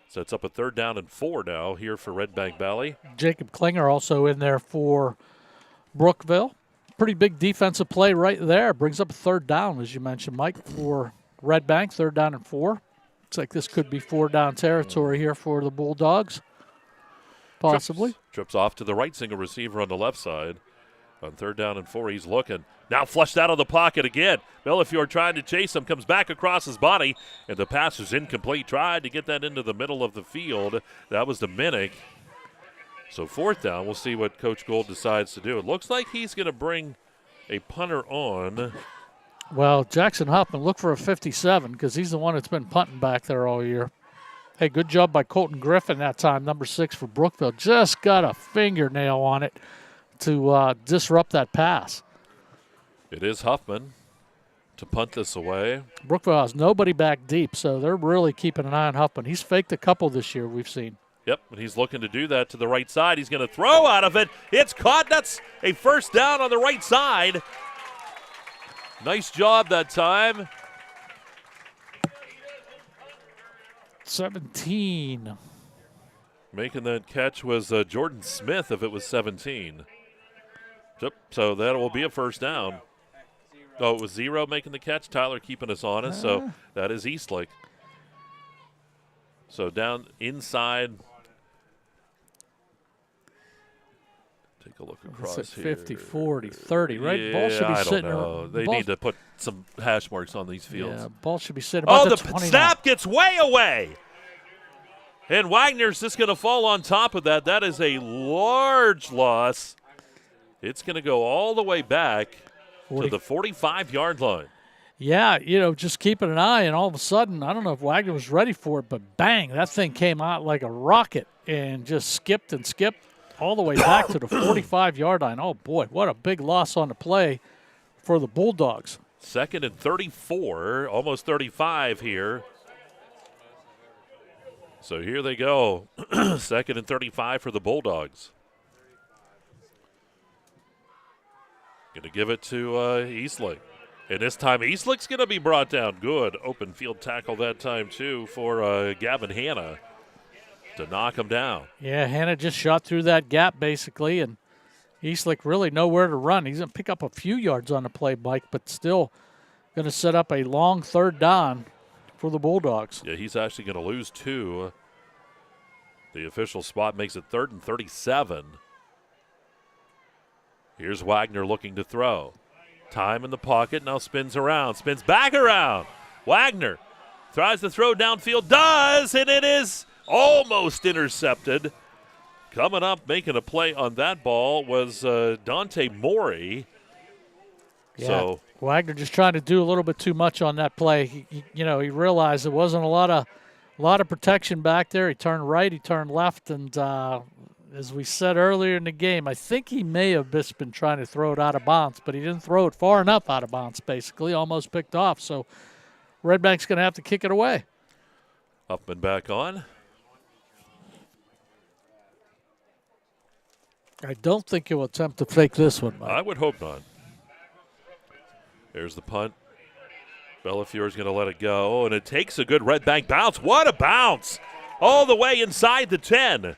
Sets up a 3rd down and 4 now here for Redbank Valley. Jacob Klinger also in there for Brookville. Pretty big defensive play right there. Brings up a 3rd down, as you mentioned, Mike, for Redbank. 3rd down and 4. Looks like this could be 4-down territory here for the Bulldogs. Possibly. Trips off to the right, single receiver on the left side. On 3rd down and 4, he's looking. Now flushed out of the pocket again. Bellafiore trying to chase him, comes back across his body, and the pass is incomplete. Tried to get that into the middle of the field. That was Dominic. So 4th down, we'll see what Coach Gold decides to do. It looks like he's going to bring a punter on. Well, Jackson Huffman, look for a 57 because he's the one that's been punting back there all year. Hey, good job by Colton Griffin that time, number 6 for Brookville. Just got a fingernail on it to disrupt that pass. It is Huffman to punt this away. Brookville has nobody back deep, so they're really keeping an eye on Huffman. He's faked a couple this year we've seen. Yep, and he's looking to do that to the right side. He's going to throw out of it. It's caught. That's a first down on the right side. Nice job that time. 17. Making that catch was Jordan Smith if it was 17. Yep, so that will be a first down. Oh, it was 0 making the catch. Tyler keeping us honest, so that is Eastlick. So down inside. Take a look across it's at here. 50, 40, 30, right? Yeah, Ball should be I sitting don't know. They ball, need to put some hash marks on these fields. Yeah, ball should be sitting Oh, about the 29. snap gets way away. And Wagner's just going to fall on top of that. That is a large loss. It's going to go all the way back to the 45-yard line. Yeah, just keeping an eye, and all of a sudden, I don't know if Wagner was ready for it, but bang, that thing came out like a rocket and just skipped and skipped all the way back to the 45-yard line. Oh, boy, what a big loss on the play for the Bulldogs. 2nd and 34, almost 35 here. So here they go. 2nd and 35 for the Bulldogs. Going to give it to Eastlick. And this time Eastlick's going to be brought down. Good open field tackle that time, too, for Gavin Hanna to knock him down. Yeah, Hanna just shot through that gap, basically, and Eastlick really nowhere to run. He's going to pick up a few yards on the play, Mike, but still going to set up a long third down for the Bulldogs. Yeah, he's actually going to lose 2. The official spot makes it 3rd and 37. Here's Wagner looking to throw. Time in the pocket, now spins around, spins back around. Wagner tries to throw downfield, does, and it is almost intercepted. Coming up, making a play on that ball was Dante Morey. Yeah, So Wagner just trying to do a little bit too much on that play. He realized there wasn't a lot of protection back there. He turned right, he turned left, and as we said earlier in the game, I think he may have just been trying to throw it out of bounds, but he didn't throw it far enough out of bounds, basically, almost picked off. So Redbank's going to have to kick it away. Huffman back on. I don't think he'll attempt to fake this one, Mike. I would hope not. There's the punt. Bellafior's going to let it go, and it takes a good Redbank bounce. What a bounce! All the way inside the 10.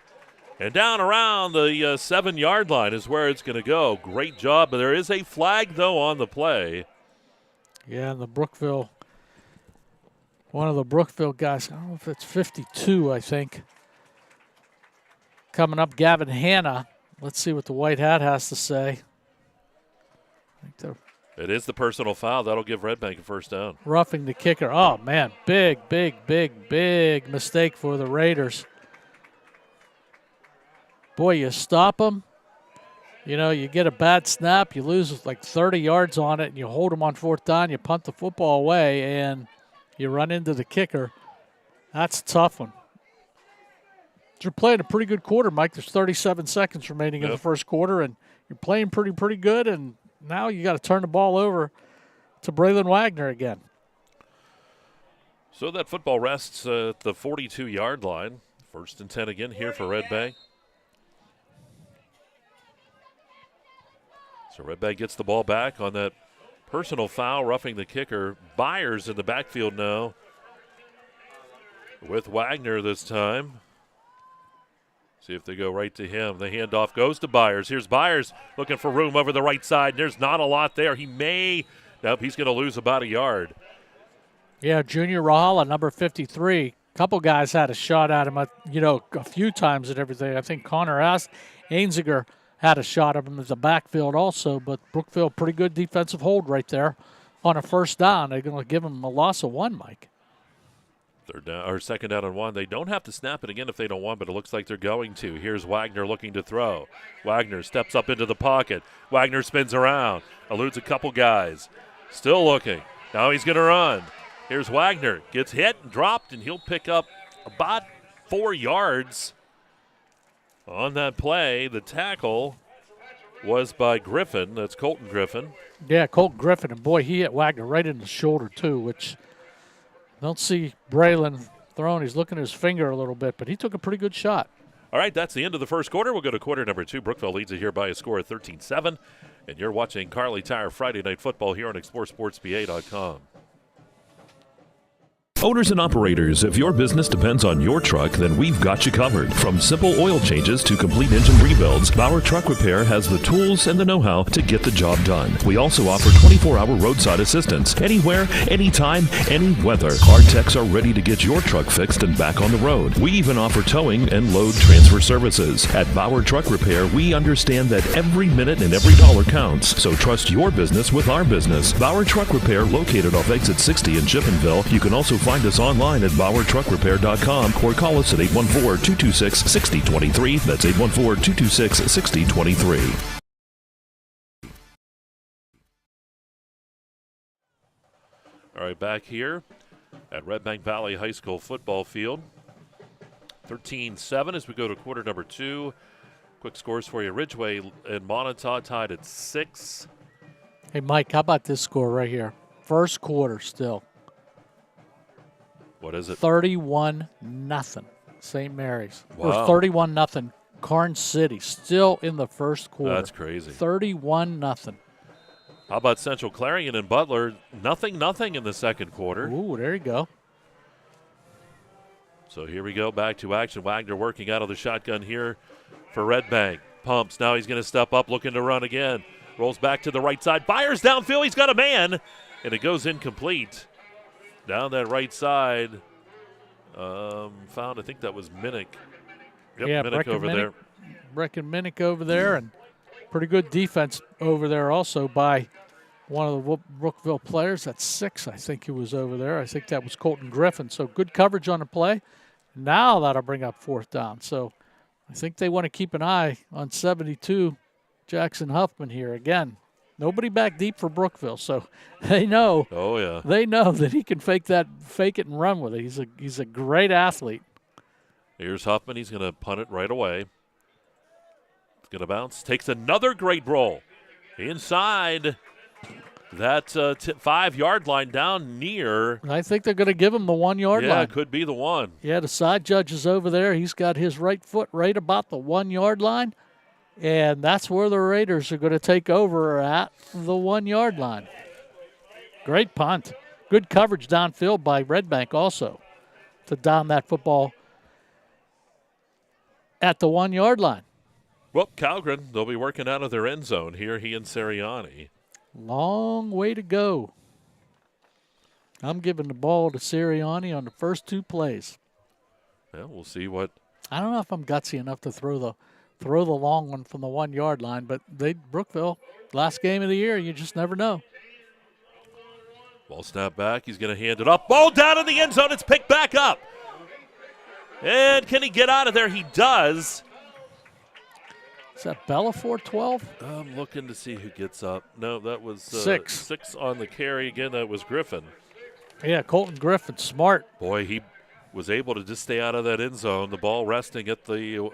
And down around the 7-yard line is where it's going to go. Great job. But there is a flag, though, on the play. Yeah, and one of the Brookville guys, I don't know if it's 52, I think. Coming up, Gavin Hanna. Let's see what the white hat has to say. It is the personal foul. That'll give Redbank a first down. Roughing the kicker. Oh, man, big mistake for the Raiders. Boy, you stop them. You get a bad snap, you lose like 30 yards on it, and you hold them on 4th down, you punt the football away, and you run into the kicker. That's a tough one. You're playing a pretty good quarter, Mike. There's 37 seconds remaining in the first quarter, and you're playing pretty good, and now you got to turn the ball over to Braylon Wagner again. So that football rests at the 42-yard line. 1st and 10 again here for Redbank. So Redbank gets the ball back on that personal foul, roughing the kicker. Byers in the backfield now with Wagner this time. See if they go right to him. The handoff goes to Byers. Here's Byers looking for room over the right side. There's not a lot there. Nope, he's going to lose about a yard. Yeah, Junior Rahala, number 53. A couple guys had a shot at him, a few times and everything. I think Connor Ainziger had a shot at him as a backfield also, but Brookville, pretty good defensive hold right there on a first down. They're going to give him a loss of 1, Mike. Third down, or second down and 1. They don't have to snap it again if they don't want, but it looks like they're going to. Here's Wagner looking to throw. Wagner steps up into the pocket. Wagner spins around, eludes a couple guys. Still looking. Now he's going to run. Here's Wagner. Gets hit and dropped, and he'll pick up about 4 yards on that play. The tackle was by Griffin. That's Colton Griffin. Yeah, Colton Griffin. And, boy, he hit Wagner right in the shoulder, too, which don't see Braylon throwing. He's looking at his finger a little bit, but he took a pretty good shot. All right, that's the end of the first quarter. We'll go to quarter number 2. Brookville leads it here by a score of 13-7. And you're watching Kerle Tire Friday Night Football here on exploreSportsBA.com. Owners and operators, if your business depends on your truck, then we've got you covered. From simple oil changes to complete engine rebuilds, Bauer Truck Repair has the tools and the know-how to get the job done. We also offer 24-hour roadside assistance. Anywhere, anytime, any weather. Our techs are ready to get your truck fixed and back on the road. We even offer towing and load transfer services. At Bauer Truck Repair, we understand that every minute and every dollar counts. So trust your business with our business. Bauer Truck Repair, located off exit 60 in Chippenville. You can also find us online at exploreClarion.com or call us at 814-226-6023. That's 814-226-6023. All right, back here at Redbank Valley High School football field. 13-7 as we go to quarter number 2. Quick scores for you. Ridgeway and Montauk tied at 6. Hey, Mike, how about this score right here? First quarter still. What is it? 31-0. St. Mary's. Wow. Or 31-0. Karn City still in the first quarter. That's crazy. 31-0. How about Central Clarion and Butler? Nothing in the second quarter. Ooh, there you go. So here we go, back to action. Wagner working out of the shotgun here for Redbank. Pumps. Now he's going to step up, looking to run again. Rolls back to the right side. Fires downfield. He's got a man. And it goes incomplete. Down that right side. Found, I think that was Minnick. Yep, yeah, Minnick over there. Brecken Minnick over there. And pretty good defense over there also by one of the Brookville players. That's 6, I think he was over there. I think that was Colton Griffin. So good coverage on the play. Now that'll bring up 4th down. So I think they want to keep an eye on 72, Jackson Huffman here. Again, nobody back deep for Brookville, so they know. Oh, yeah. They know that he can fake it and run with it. He's a great athlete. Here's Huffman. He's going to punt it right away. It's going to bounce. Takes another great roll. Inside that 5-yard line down near. I think they're going to give him the 1-yard line. Yeah, it could be the one. Yeah, the side judge is over there. He's got his right foot right about the 1-yard line. And that's where the Raiders are going to take over at the 1-yard line. Great punt. Good coverage downfield by Redbank also to down that football at the 1-yard line. Well, Calgren, they'll be working out of their end zone here, he and Sirianni. Long way to go. I'm giving the ball to Sirianni on the first 2 plays. Yeah, we'll see what. I don't know if I'm gutsy enough to throw the long one from the 1-yard line, but Brookville, last game of the year, you just never know. Ball snap back. He's going to hand it up. Ball down in the end zone. It's picked back up. And can he get out of there? He does. Is that Bellafor 12? I'm looking to see who gets up. No, that was 6. 6 on the carry. Again, that was Griffin. Yeah, Colton Griffin, smart. Boy, he was able to just stay out of that end zone. The ball resting at the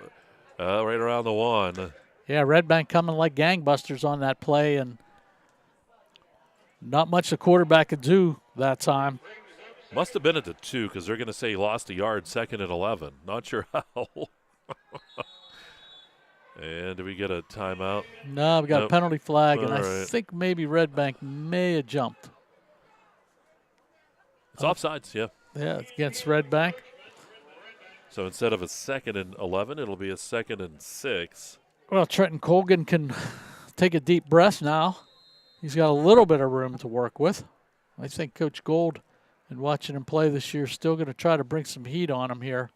right around the 1. Yeah, Redbank coming like gangbusters on that play, and not much the quarterback could do that time. Must have been at the 2 because they're going to say he lost a yard, 2nd and 11. Not sure how. And do we get a timeout? No, we got a penalty flag, and I think maybe Redbank may have jumped. It's offsides, yeah. Yeah, against Redbank. So instead of a 2nd and 11, it'll be a 2nd and 6. Well, Trenton Colgan can take a deep breath now. He's got a little bit of room to work with. I think Coach Gold, and watching him play this year, is still going to try to bring some heat on him here.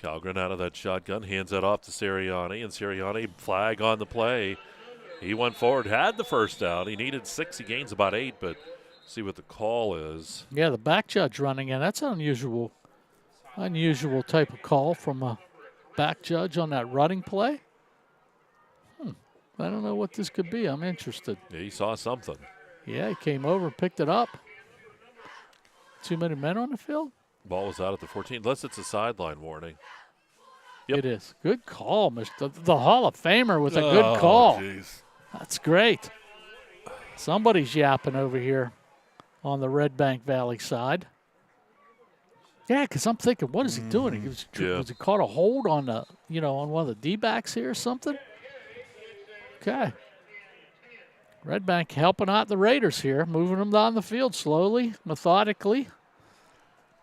Calgren out of that shotgun, hands that off to Sirianni, and Sirianni, flag on the play. He went forward, had the first down. He needed 6. He gains about 8, but See what the call is. Yeah, the back judge running in. That's an unusual type of call from a back judge on that running play. I don't know what this could be. I'm interested. Yeah, he saw something. Yeah, he came over and picked it up. Too many men on the field? Ball was out at the 14, unless it's a sideline warning. Yep. It is. Good call, Mr. The Hall of Famer with a good call. Geez. That's great. Somebody's yapping over here on the Redbank Valley side. Yeah, because I'm thinking, what is he doing? Was he caught a hold on the, on one of the D-backs here or something? Okay. Redbank helping out the Raiders here, moving them down the field slowly, methodically.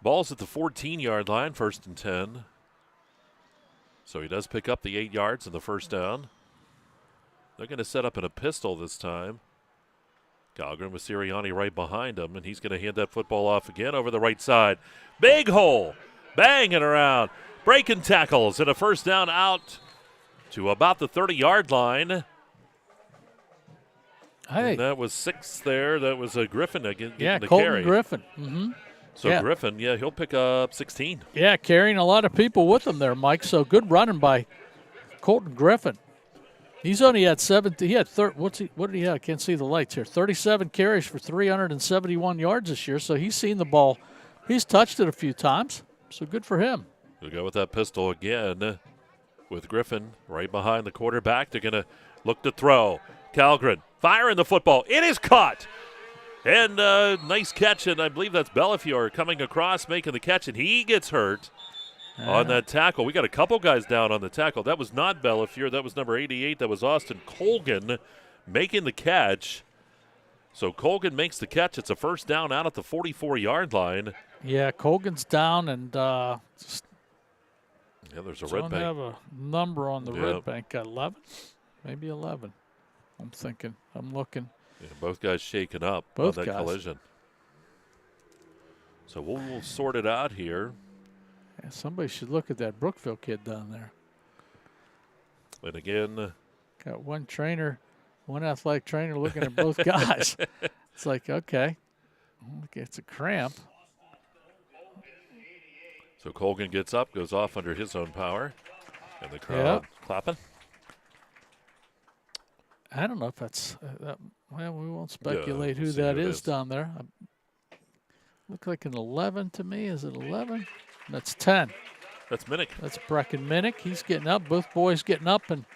Ball's at the 14-yard line, 1st and 10. So he does pick up the 8 yards and the first down. They're going to set up in a pistol this time. Calgren with Sirianni right behind him, and he's going to hand that football off again over the right side. Big hole, banging around, breaking tackles, and a first down out to about the 30-yard line. Hey. And that was 6 there. That was a Griffin again. Yeah, the Colton carry. Griffin. Mm-hmm. So yeah. Griffin, he'll pick up 16. Yeah, carrying a lot of people with him there, Mike. So good running by Colton Griffin. He's only had 7. He had what did he have? I can't see the lights here. 37 carries for 371 yards this year. So he's seen the ball. He's touched it a few times. So good for him. We'll go with that pistol again with Griffin right behind the quarterback. They're going to look to throw. Calgren firing the football. It is caught. And nice catch, and I believe that's Bellafiore coming across, making the catch, and he gets hurt on that tackle. We got a couple guys down on the tackle. That was not Bellafiore. That was number 88. That was Austin Colgan making the catch. So Colgan makes the catch. It's a first down out at the 44-yard line. Yeah, Colgan's down, and there's a Redbank. Redbank. Have a number on the Redbank. 11? Maybe 11. I'm thinking. I'm looking. Yeah, both guys shaken up both on that guys. collision. So we'll sort it out here. Yeah, somebody should look at that Brookville kid down there. And again, got one athletic trainer looking at both guys. It's like, okay, it's a cramp. So Colgan gets up, goes off under his own power, and the crowd clapping. I don't know if that's well, we won't speculate we'll who see that who it is down there. Look like an 11 to me. Is it 11? That's 10. That's Minnick. That's Brecken Minnick. He's getting up. Both boys getting up and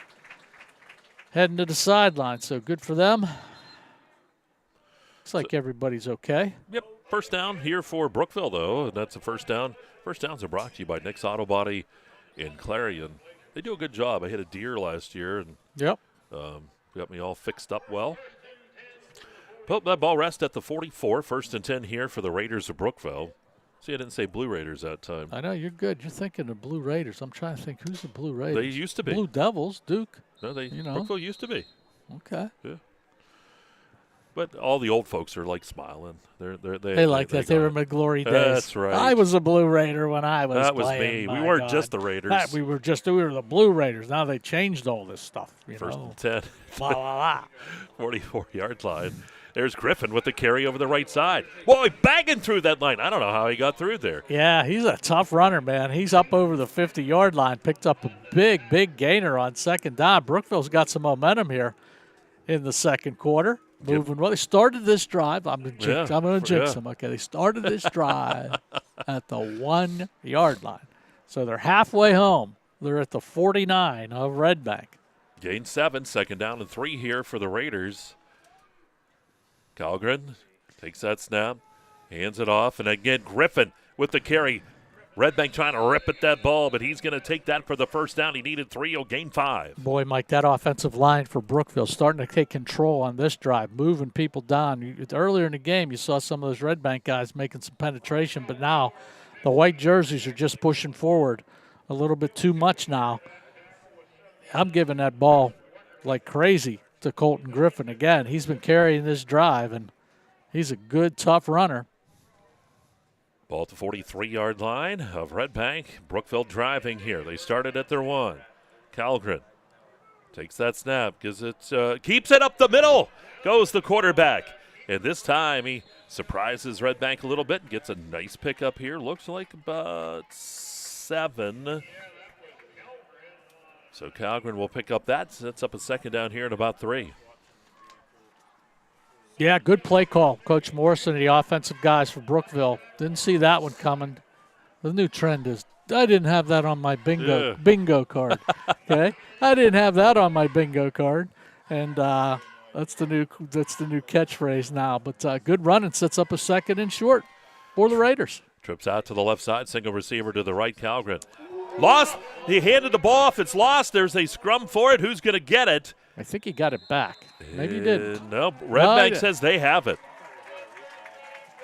heading to the sideline. So good for them. Looks like everybody's okay. Yep. First down here for Brookville, though. And that's a first down. First downs are brought to you by Nick's Auto Body in Clarion. They do a good job. I hit a deer last year, and got me all fixed up well. But that ball rests at the 44. 1st and 10 here for the Raiders of Brookville. See, I didn't say Blue Raiders that time. I know, you're good. You're thinking of Blue Raiders. I'm trying to think, who's the Blue Raiders? They used to be. Blue Devils, Duke. No, Brookville used to be. Okay. Yeah. But all the old folks are like smiling. They like that. They were in my glory days. That's right. I was a Blue Raider when I was That was playing. me. We weren't just the Raiders. We were the Blue Raiders. Now they changed all this stuff. First and 10. La, la, la. 44-yard line. There's Griffin with the carry over the right side. Boy, banging through that line. I don't know how he got through there. Yeah, he's a tough runner, man. He's up over the 50-yard line. Picked up a big gainer on second down. Brookville's got some momentum here in the second quarter. Moving well. They started this drive. I'm going to jinx them. Okay, they started this drive at the 1-yard line. So they're halfway home. They're at the 49 of Redbank. Gain 7, 2nd down and 3 here for the Raiders. Calgren takes that snap, hands it off, and again Griffin with the carry. Redbank trying to rip at that ball, but he's going to take that for the first down. He needed 3. He'll gain 5. Boy, Mike, that offensive line for Brookville starting to take control on this drive, moving people down. Earlier in the game, you saw some of those Redbank guys making some penetration, but now the white jerseys are just pushing forward a little bit too much now. I'm giving that ball like crazy to Colton Griffin again. He's been carrying this drive, and he's a good, tough runner. Ball at the 43-yard line of Redbank. Brookville driving here. They started at their 1. Calgren takes that snap, gives it, keeps it up the middle. Goes the quarterback. And this time he surprises Redbank a little bit and gets a nice pickup here. Looks like about 7. So Calgren will pick up that. Sets up a second down here in about 3. Yeah, good play call. Coach Morrison and the offensive guys for Brookville. Didn't see that one coming. The new trend is, I didn't have that on my bingo card. Okay, I didn't have that on my bingo card, and that's the new catchphrase now. But good run and sets up a second and short for the Raiders. Trips out to the left side, single receiver to the right. Calgren lost. He handed the ball off. It's lost. There's a scrum for it. Who's going to get it? I think he got it back. Maybe he didn't. No, Redbank says they have it.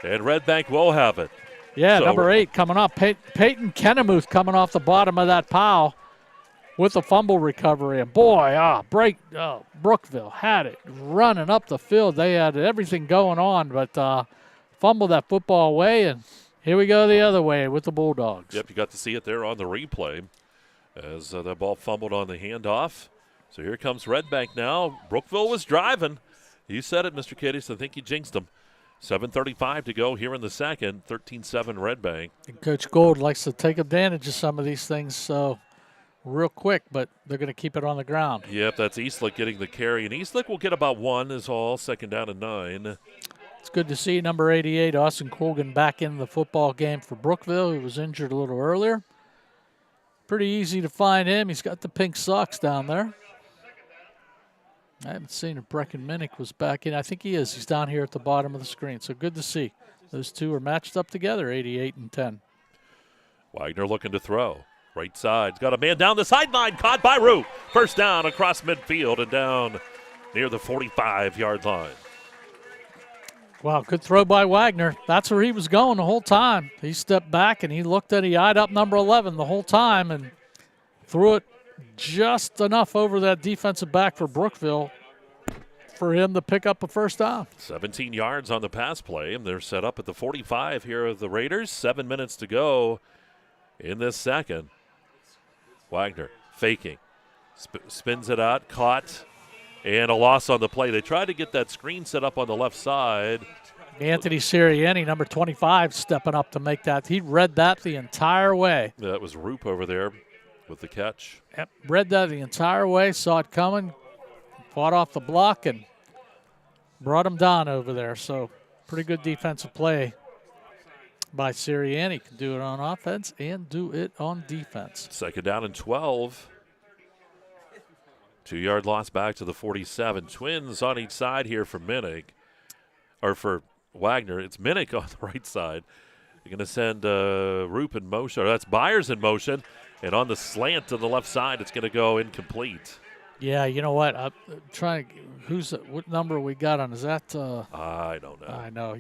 And Redbank will have it. Yeah, so, number 8 coming up. Peyton Kennemuth coming off the bottom of that pile with the fumble recovery. And boy, Brookville had it running up the field. They had everything going on, but fumbled that football away, and here we go the other way with the Bulldogs. Yep, you got to see it there on the replay as the ball fumbled on the handoff. So here comes Redbank now. Brookville was driving. You said it, Mr. Katis. I think you jinxed them. 7:35 to go here in the second. 13-7 Redbank. And Coach Gold likes to take advantage of some of these things real quick, but they're going to keep it on the ground. Yep, that's Eastlick getting the carry. And Eastlick will get about 1 is all. Second down and 9. It's good to see number 88, Austin Colgan, back in the football game for Brookville. He was injured a little earlier. Pretty easy to find him. He's got the pink socks down there. I haven't seen if Brecken Minnick was back in. I think he is. He's down here at the bottom of the screen. So good to see. Those two are matched up together, 88 and 10. Wagner looking to throw. Right side. Got a man down the sideline. Caught by Root. First down across midfield and down near the 45-yard line. Wow, good throw by Wagner. That's where he was going the whole time. He stepped back and he eyed up number 11 the whole time and threw it just enough over that defensive back for Brookville for him to pick up a first down. 17 yards on the pass play, and they're set up at the 45 here of the Raiders. 7 minutes to go in this second. Wagner faking. Spins it out, caught, and a loss on the play. They tried to get that screen set up on the left side. Anthony Sirianni, number 25, stepping up to make that. He read that the entire way. That was Roop over there with the catch. Yep, read that the entire way, saw it coming, fought off the block, and brought him down over there. So pretty good defensive play by Sirianni. Can do it on offense and do it on defense. Second down and 12. 2-yard loss back to the 47. Twins on each side here for Minnick, or for Wagner. It's Minnick on the right side. You're going to send Roop in motion, or that's Byers in motion. And on the slant to the left side, it's going to go incomplete. Yeah, you know what? I'm trying. What number we got on? Is that? I don't know. I know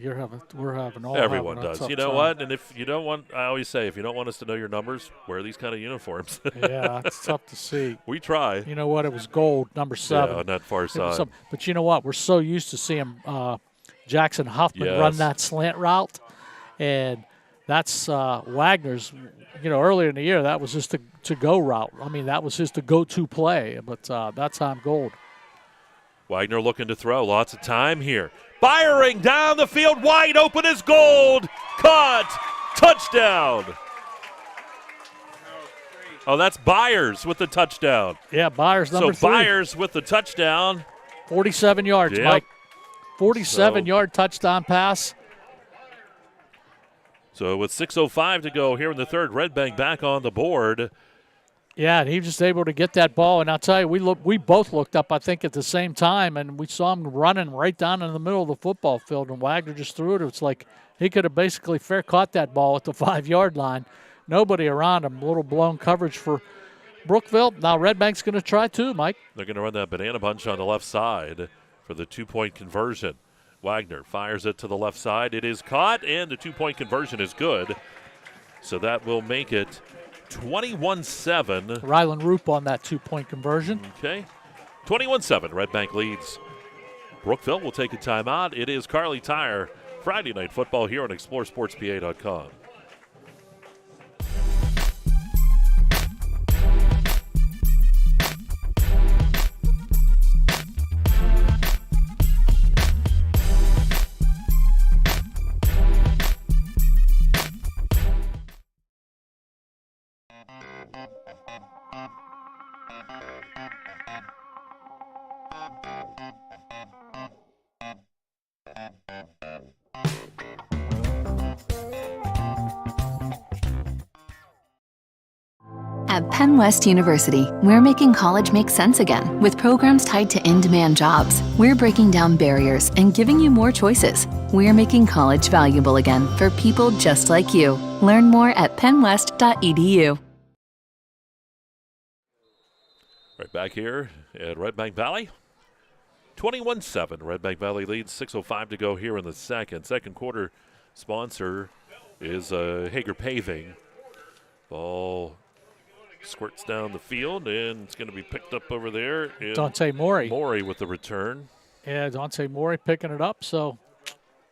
we're having all. Everyone having does. You know what? And if you don't want, I always say, if you don't want us to know your numbers, wear these kind of uniforms. Yeah, it's tough to see. We try. You know what? It was gold, number 7. Yeah, on that far side. But you know what? We're so used to seeing Jackson Huffman run that slant route, and that's Wagner's. Earlier in the year, that was just a to-go route. I mean, that was just a go-to play, but that time gold. Wagner looking to throw. Lots of time here. Firing down the field. Wide open is gold. Caught. Touchdown. Oh, that's Byers with the touchdown. Yeah, Byers, number 3. So Byers with the touchdown. 47 yards, yep. Mike. 47-yard touchdown pass. So with 6:05 to go here in the third, Redbank back on the board. Yeah, and he was just able to get that ball. And I'll tell you, we both looked up, I think, at the same time, and we saw him running right down in the middle of the football field, and Wagner just threw it. It's like he could have basically fair caught that ball at the 5-yard line. Nobody around him. A little blown coverage for Brookville. Now Redbank's going to try too, Mike. They're going to run that banana bunch on the left side for the 2-point conversion. Wagner fires it to the left side. It is caught, and the 2-point conversion is good. So that will make it 21-7. Rylan Roop on that 2-point conversion. Okay. 21-7. Redbank leads. Brookville will take a timeout. It is Kerle Tire Friday Night Football here on exploreSportsPA.com. At Penn West University, we're making college make sense again with programs tied to in-demand jobs. We're breaking down barriers and giving you more choices. We're making college valuable again for people just like you. Learn more at pennwest.edu. Right back here at Redbank Valley. 21-7. Redbank Valley leads. 6:05 to go here in the second. Second quarter sponsor is Hager Paving. Ball squirts down the field, and it's going to be picked up over there. Dante Morey. Morey with the return. Yeah, Dante Morey picking it up, so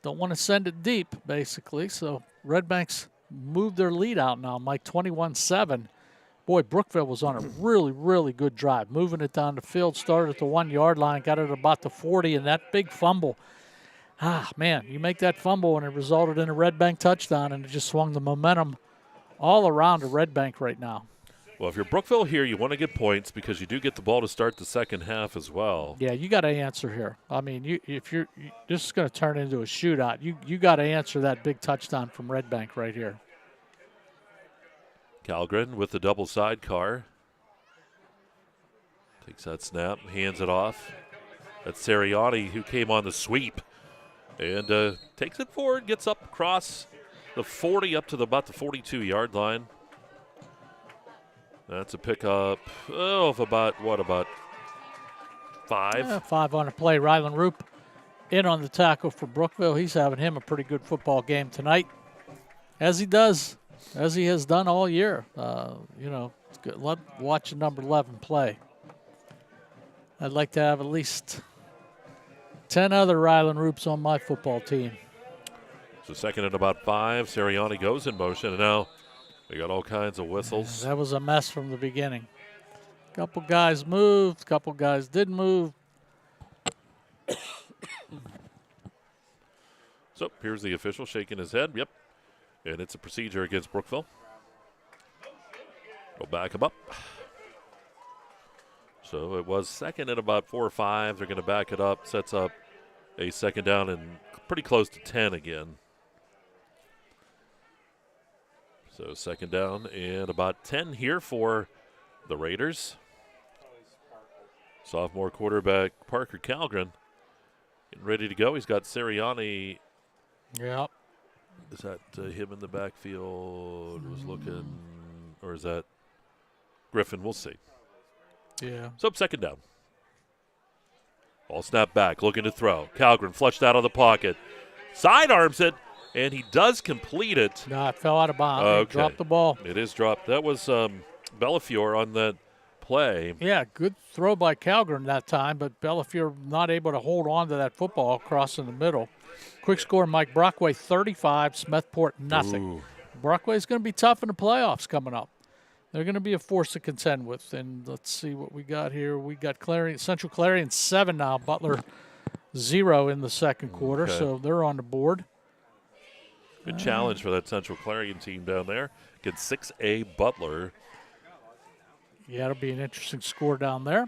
don't want to send it deep, basically. So Redbank's moved their lead out now, Mike, 21-7. Boy, Brookville was on a really, really good drive, moving it down the field, started at the 1-yard line, got it about the 40, and that big fumble. Man, you make that fumble, and it resulted in a Redbank touchdown, and it just swung the momentum all around to Redbank right now. Well, if you're Brookville here, you want to get points because you do get the ball to start the second half as well. Yeah, you got to answer here. I mean, this is going to turn into a shootout. You got to answer that big touchdown from Redbank right here. Calgren with the double sidecar. Takes that snap, hands it off. That's Sirianni who came on the sweep and takes it forward, gets up across the 40 up to about the 42-yard line. That's a pickup of about 5? Yeah, 5 on the play. Rylan Roop in on the tackle for Brookville. He's having him a pretty good football game tonight, as he has done all year. It's good. Watching number 11 play. I'd like to have at least 10 other Rylan Roops on my football team. So second and about 5. Sirianni goes in motion, and now we got all kinds of whistles. That was a mess from the beginning. A couple guys moved, a couple guys didn't move. So here's the official shaking his head. Yep. And it's a procedure against Brookville. We'll back him up. So it was second and about 4 or 5. They're going to back it up. Sets up a second down and pretty close to 10 again. So second down and about 10 here for the Raiders. Sophomore quarterback Parker Calgren getting ready to go. He's got Sirianni. Yep. Is that him in the backfield? Was looking, or is that Griffin? We'll see. Yeah. So second down. Ball snap back, looking to throw. Calgren flushed out of the pocket. Sidearms it, and he does complete it. No, it fell out of bounds. Okay. Dropped the ball. It is dropped. That was Bellafiore on that play. Yeah, good throw by Calgren that time, but Bellafiore not able to hold on to that football across in the middle. Quick score, Mike Brockway 35, Smethport nothing. Ooh. Brockway's going to be tough in the playoffs coming up. They're going to be a force to contend with. And let's see what we got here. We got Central Clarion 7 now, Butler 0 in the second quarter, so they're on the board. Good challenge for that Central Clarion team down there against 6A Butler. Yeah, it'll be an interesting score down there.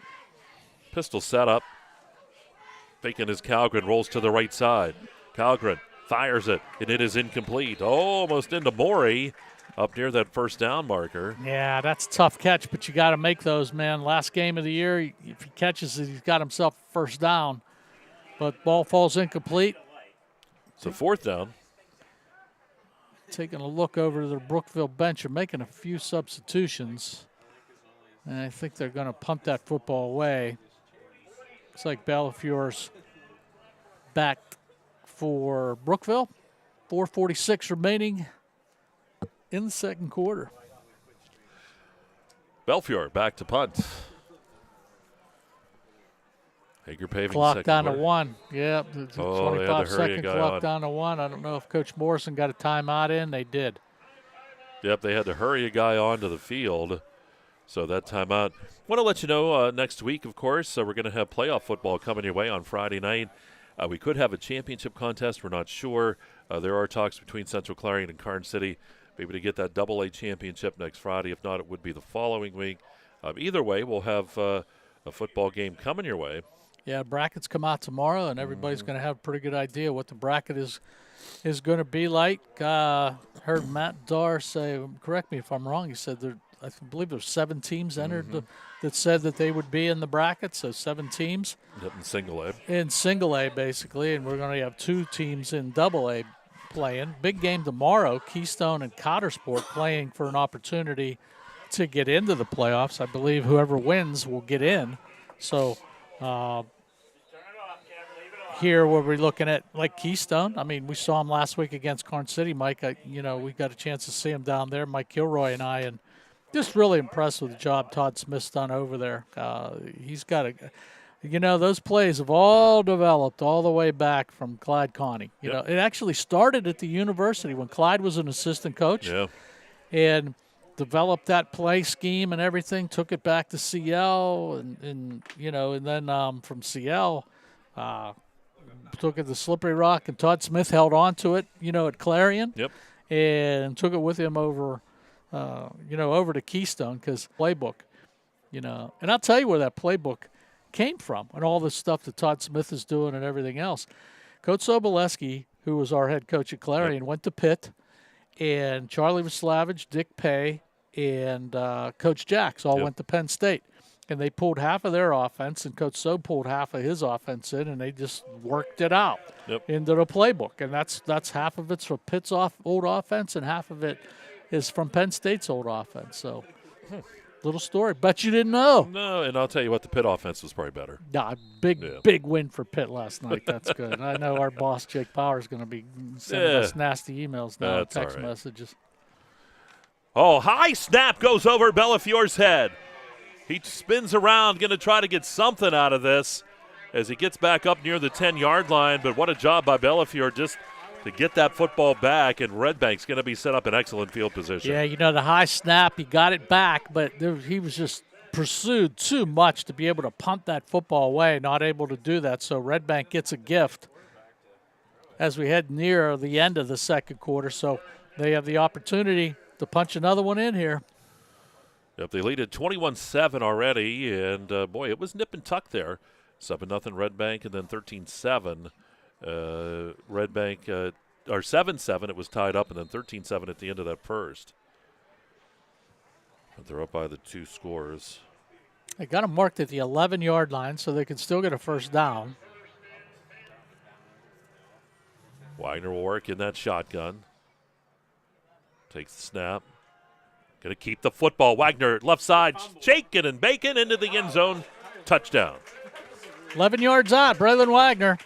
Pistol setup. Faking his Calgren, rolls to the right side. Calgren fires it, and it is incomplete. Almost into Morey up near that first down marker. Yeah, that's a tough catch, but you got to make those, man. Last game of the year, if he catches it, he's got himself first down. But ball falls incomplete. So fourth down. Taking a look over to the Brookville bench and making a few substitutions. And I think they're going to punt that football away. Looks like Bellafiore's back for Brookville. 4:46 remaining in the second quarter. Bellafiore back to punt. Hager Paving Clock down to quarter. 1. Yep. They had to 25-second hurry a guy clock on. down to 1. I don't know if Coach Morrison got a timeout in. They did. Yep, they had to hurry a guy onto the field. So that timeout. Want to let you know next week, of course, we're going to have playoff football coming your way on Friday night. We could have a championship contest. We're not sure. There are talks between Central Clarion and Karn City maybe to get that AA championship next Friday. If not, it would be the following week. Either way, we'll have a football game coming your way. Yeah, brackets come out tomorrow, and everybody's going to have a pretty good idea what the bracket is going to be like. Heard Matt Darr say, correct me if I'm wrong, he said I believe there's 7 teams entered that said that they would be in the bracket, so 7 teams. Yep, in single A. In single A, basically, and we're going to have 2 teams in double A playing. Big game tomorrow, Keystone and Cottersport playing for an opportunity to get into the playoffs. I believe whoever wins will get in. So here where we're looking at like Keystone, I mean, we saw them last week against Corn City, Mike. We got a chance to see him down there, Mike Kilroy and I, and just really impressed with the job Todd Smith's done over there. He's got those plays have all developed all the way back from Clyde Connie. You know, it actually started at the university when Clyde was an assistant coach. Yeah. And developed that play scheme and everything, took it back to CL, and then from CL, took it to Slippery Rock, and Todd Smith held on to it, at Clarion. Yep. And took it with him over to Keystone because playbook, and I'll tell you where that playbook came from and all the stuff that Todd Smith is doing and everything else. Coach Soboleski, who was our head coach at Clarion, went to Pitt, and Charlie Vaslavage, Dick Pay, and Coach Jacks all went to Penn State. And they pulled half of their offense, and Coach So pulled half of his offense in, and they just worked it out into the playbook. And that's half of it's from Pitt's old offense, and half of it is from Penn State's old offense. So, little story. Bet you didn't know. No, and I'll tell you what, the Pitt offense was probably better. Nah, big win for Pitt last night. That's good. And I know our boss, Jake Power, is going to be sending us nasty emails now, text messages. Oh, high snap goes over Bellafiore's head. He spins around, going to try to get something out of this as he gets back up near the 10-yard line. But what a job by Bellafiore just to get that football back, and Redbank's going to be set up in excellent field position. Yeah, the high snap, he got it back, but he was just pursued too much to be able to punt that football away, not able to do that. So Redbank gets a gift as we head near the end of the second quarter. So they have the opportunity to punch another one in here. Yep, they lead at 21-7 already, and, boy, it was nip and tuck there. 7-0 Redbank, and then 13-7 Redbank, or 7-7, it was tied up, and then 13-7 at the end of that first. But they're up by the 2 scores. They got them marked at the 11-yard line, so they can still get a first down. Wagner will work in that shotgun. Takes the snap. Going to keep the football. Wagner, left side, shaking and baking into the end zone. Touchdown. 11 yards out, Braylon Wagner.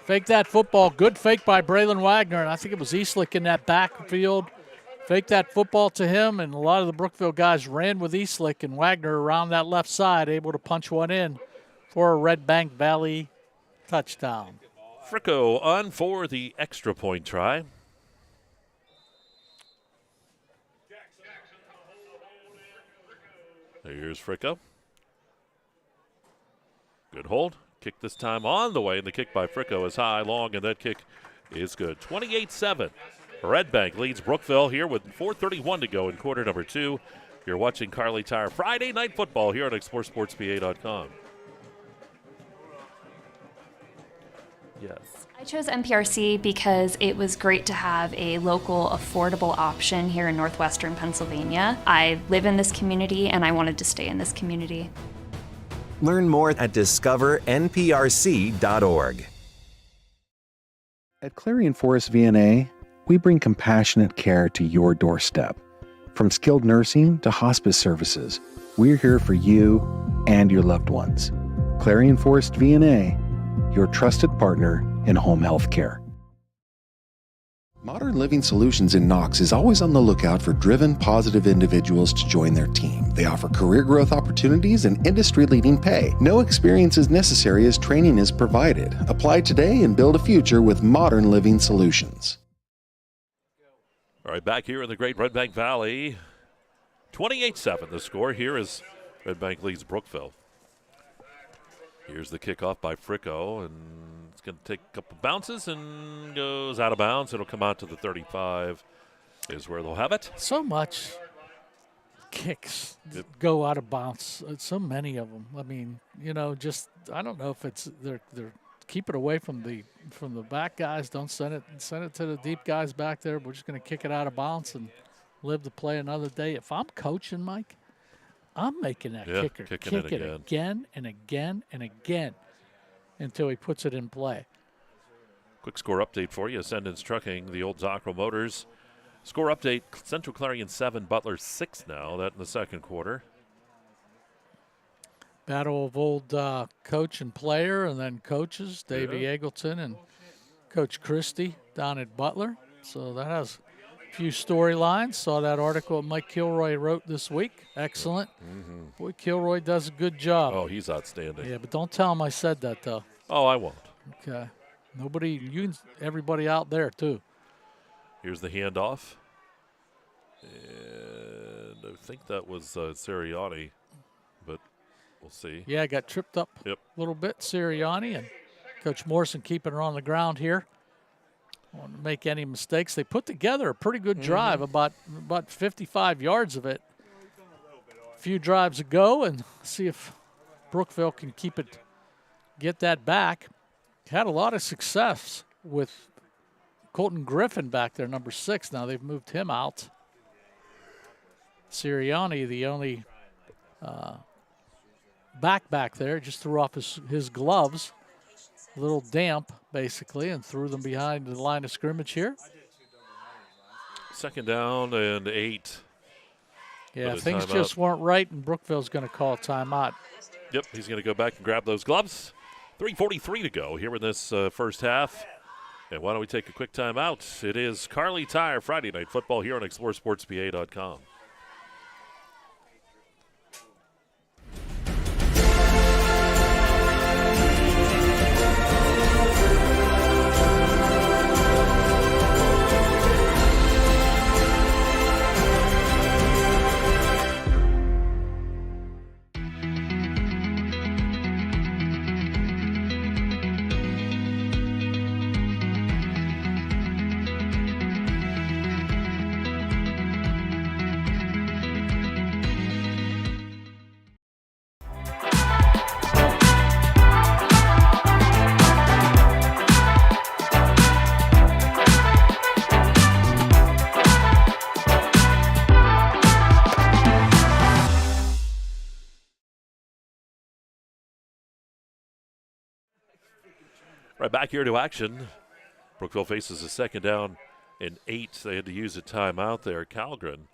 Fake that football. Good fake by Braylon Wagner, and I think it was Eastlick in that backfield. Fake that football to him, and a lot of the Brookville guys ran with Eastlick, and Wagner around that left side, able to punch one in for a Redbank Valley touchdown. Fricko on for the extra point try. Here's Fricko. Good hold. Kick this time on the way, and the kick by Fricko is high, long, and that kick is good. 28-7. Redbank leads Brookville here with 4:31 to go in quarter number 2. You're watching Kerle Tire Friday Night Football here on exploreSportsPA.com. Yes. I chose MPRC because it was great to have a local, affordable option here in northwestern Pennsylvania. I live in this community, and I wanted to stay in this community. Learn more at discovernprc.org. At Clarion Forest VNA, we bring compassionate care to your doorstep. From skilled nursing to hospice services, we're here for you and your loved ones. Clarion Forest VNA, your trusted partner in home health care. Modern Living Solutions in Knox is always on the lookout for driven, positive individuals to join their team. They offer career growth opportunities and industry-leading pay. No experience is necessary as training is provided. Apply today and build a future with Modern Living Solutions. All right, back here in the great Redbank Valley, 28-7 the score. Here is Redbank leads Brookville. Here's the kickoff by Fricko, and it's going to take a couple bounces and goes out of bounds. It'll come out to the 35 is where they'll have it. So much kicks go out of bounds. So many of them. I mean, just I don't know if it's they're keep it away from the back guys. Don't send it to the deep guys back there. We're just going to kick it out of bounds and live to play another day. If I'm coaching, Mike, I'm making that kicker kick it again and again and again until he puts it in play. Quick score update for you. Ascendance Trucking, the old Zocro Motors. Score update, Central Clarion 7, Butler 6 now. That in the second quarter. Battle of old coach and player, and then coaches, Davey Eggleton and Coach Christie down at Butler. So that has a few storylines. Saw that article Mike Kilroy wrote this week. Excellent. Boy, Kilroy does a good job. Oh, he's outstanding. Yeah, but don't tell him I said that, though. Oh, I won't. Okay. Everybody out there, too. Here's the handoff. And I think that was Sirianni, but we'll see. Yeah, got tripped up a little bit, Sirianni, and Coach Morrison keeping her on the ground here. Don't want to make any mistakes. They put together a pretty good drive, about 55 yards of it. A few drives ago, and see if Brookville can get that back. Had a lot of success with Colton Griffin back there, number 6. Now they've moved him out. Sirianni, the only back there, just threw off his gloves. A little damp, basically, and threw them behind the line of scrimmage here. Second down and 8. Yeah, things just weren't right, and Brookville's going to call a timeout. Yep, he's going to go back and grab those gloves. 3:43 to go here in this first half. And why don't we take a quick timeout? It is Kerle Tire Friday Night Football here on exploreSportsPA.com. Right back here to action. Brookville faces a second down and 8. They had to use a timeout there. Calgren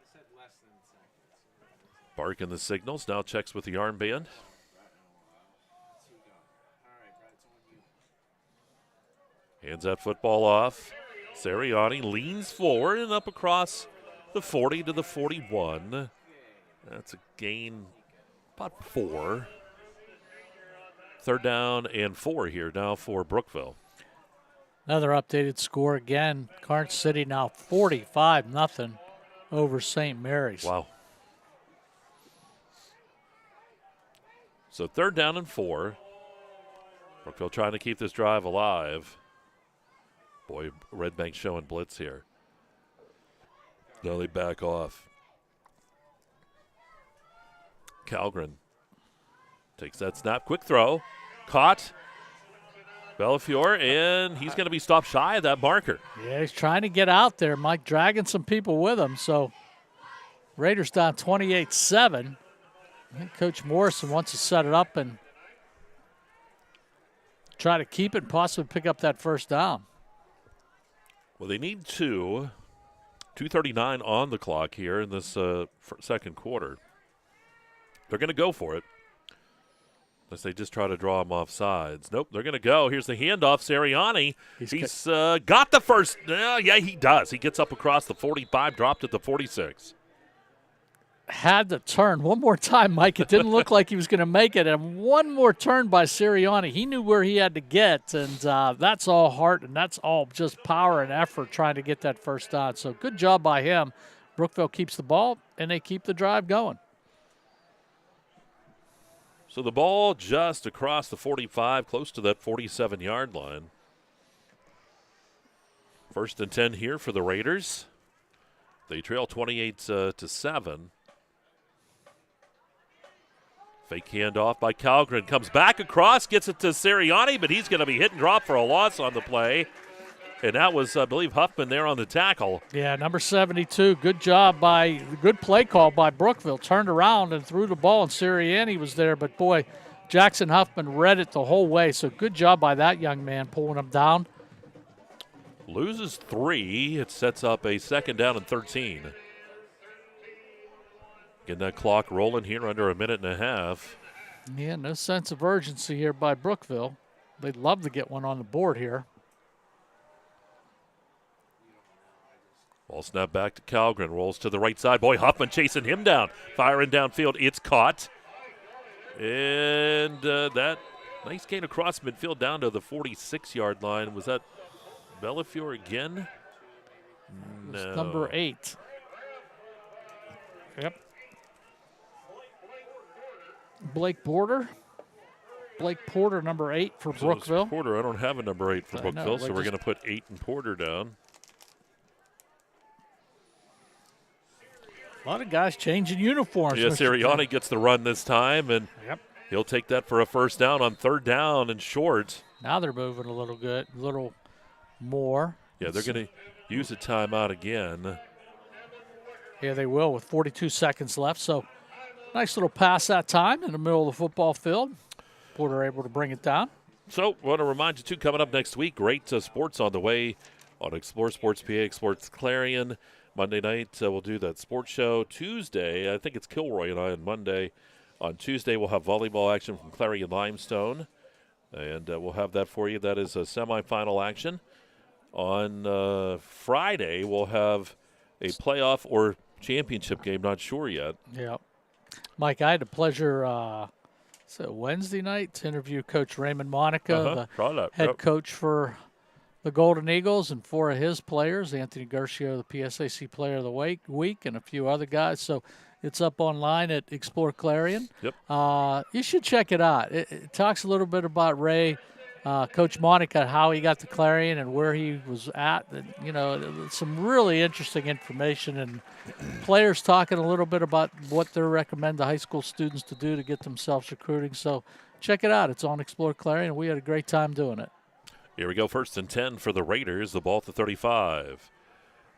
barking the signals. Now checks with the armband. Hands that football off. Sirianni leans forward and up across the 40 to the 41. That's a gain about 4. Third down and 4 here now for Brookville. Another updated score again. Carnes City now 45-0 over St. Mary's. Wow. So third down and 4. Brookville trying to keep this drive alive. Boy, Redbank showing blitz here. Now they back off. Calgren takes that snap. Quick throw. Caught. Bellafiore, and he's going to be stopped shy of that marker. Yeah, he's trying to get out there, Mike, dragging some people with him. So Raiders down 28-7. I think Coach Morrison wants to set it up and try to keep it and possibly pick up that first down. Well, they need 2:39 on the clock here in this second quarter. They're going to go for it. Unless they just try to draw him off sides. Nope, they're going to go. Here's the handoff. Sirianni. He's got the first. Yeah, he does. He gets up across the 45, dropped at the 46. Had to turn one more time, Mike. It didn't look like he was going to make it. And one more turn by Sirianni. He knew where he had to get, and that's all heart, and that's all just power and effort trying to get that first down. So good job by him. Brookville keeps the ball, and they keep the drive going. So the ball just across the 45, close to that 47-yard line. First and 10 here for the Raiders. They trail 28-7. Fake handoff by Calgren. Comes back across, gets it to Sirianni, but he's going to be hit and drop for a loss on the play. And that was, I believe, Huffman there on the tackle. Yeah, number 72. Good play call by Brookville. Turned around and threw the ball, and Sirianni was there. But, boy, Jackson Huffman read it the whole way. So good job by that young man pulling him down. Loses 3. It sets up a 2nd down and 13. Getting that clock rolling here under a minute and a half. Yeah, no sense of urgency here by Brookville. They'd love to get one on the board here. Ball snap back to Calgren. Rolls to the right side. Boy, Huffman chasing him down. Firing downfield. It's caught. And that nice gain across midfield down to the 46-yard line. Was that Bellafiore again? No. Number 8. Yep. Blake Porter, number 8 for Brookville. Porter, I don't have a number 8 for Brookville, so we're going to put 8 and Porter down. A lot of guys changing uniforms. Yes, Sirianni gets the run this time, and he'll take that for a 1st down on 3rd down and short. Now they're moving a little more. Yeah, they're going to use a timeout again. Yeah, they will with 42 seconds left. So nice little pass that time in the middle of the football field. Porter able to bring it down. So I want to remind you, too, coming up next week, great sports on the way on Explore Sports PA, Explore Clarion. Monday night, we'll do that sports show. Tuesday, I think it's Kilroy and I on Monday. On Tuesday, we'll have volleyball action from Clarion Limestone, and we'll have that for you. That is a semifinal action. On Friday, we'll have a playoff or championship game, not sure yet. Yeah. Mike, I had the pleasure Wednesday night to interview Coach Raymond Monica, the head coach for the Golden Eagles, and 4 of his players, Anthony Gershio, the PSAC Player of the Week, and a few other guys. So it's up online at Explore Clarion. Yep. You should check it out. It talks a little bit about Ray, Coach Monica, how he got to Clarion and where he was at. And, some really interesting information, and players talking a little bit about what they recommend the high school students to do to get themselves recruiting. So check it out. It's on Explore Clarion. We had a great time doing it. Here we go, 1st and 10 for the Raiders. The ball at the 35.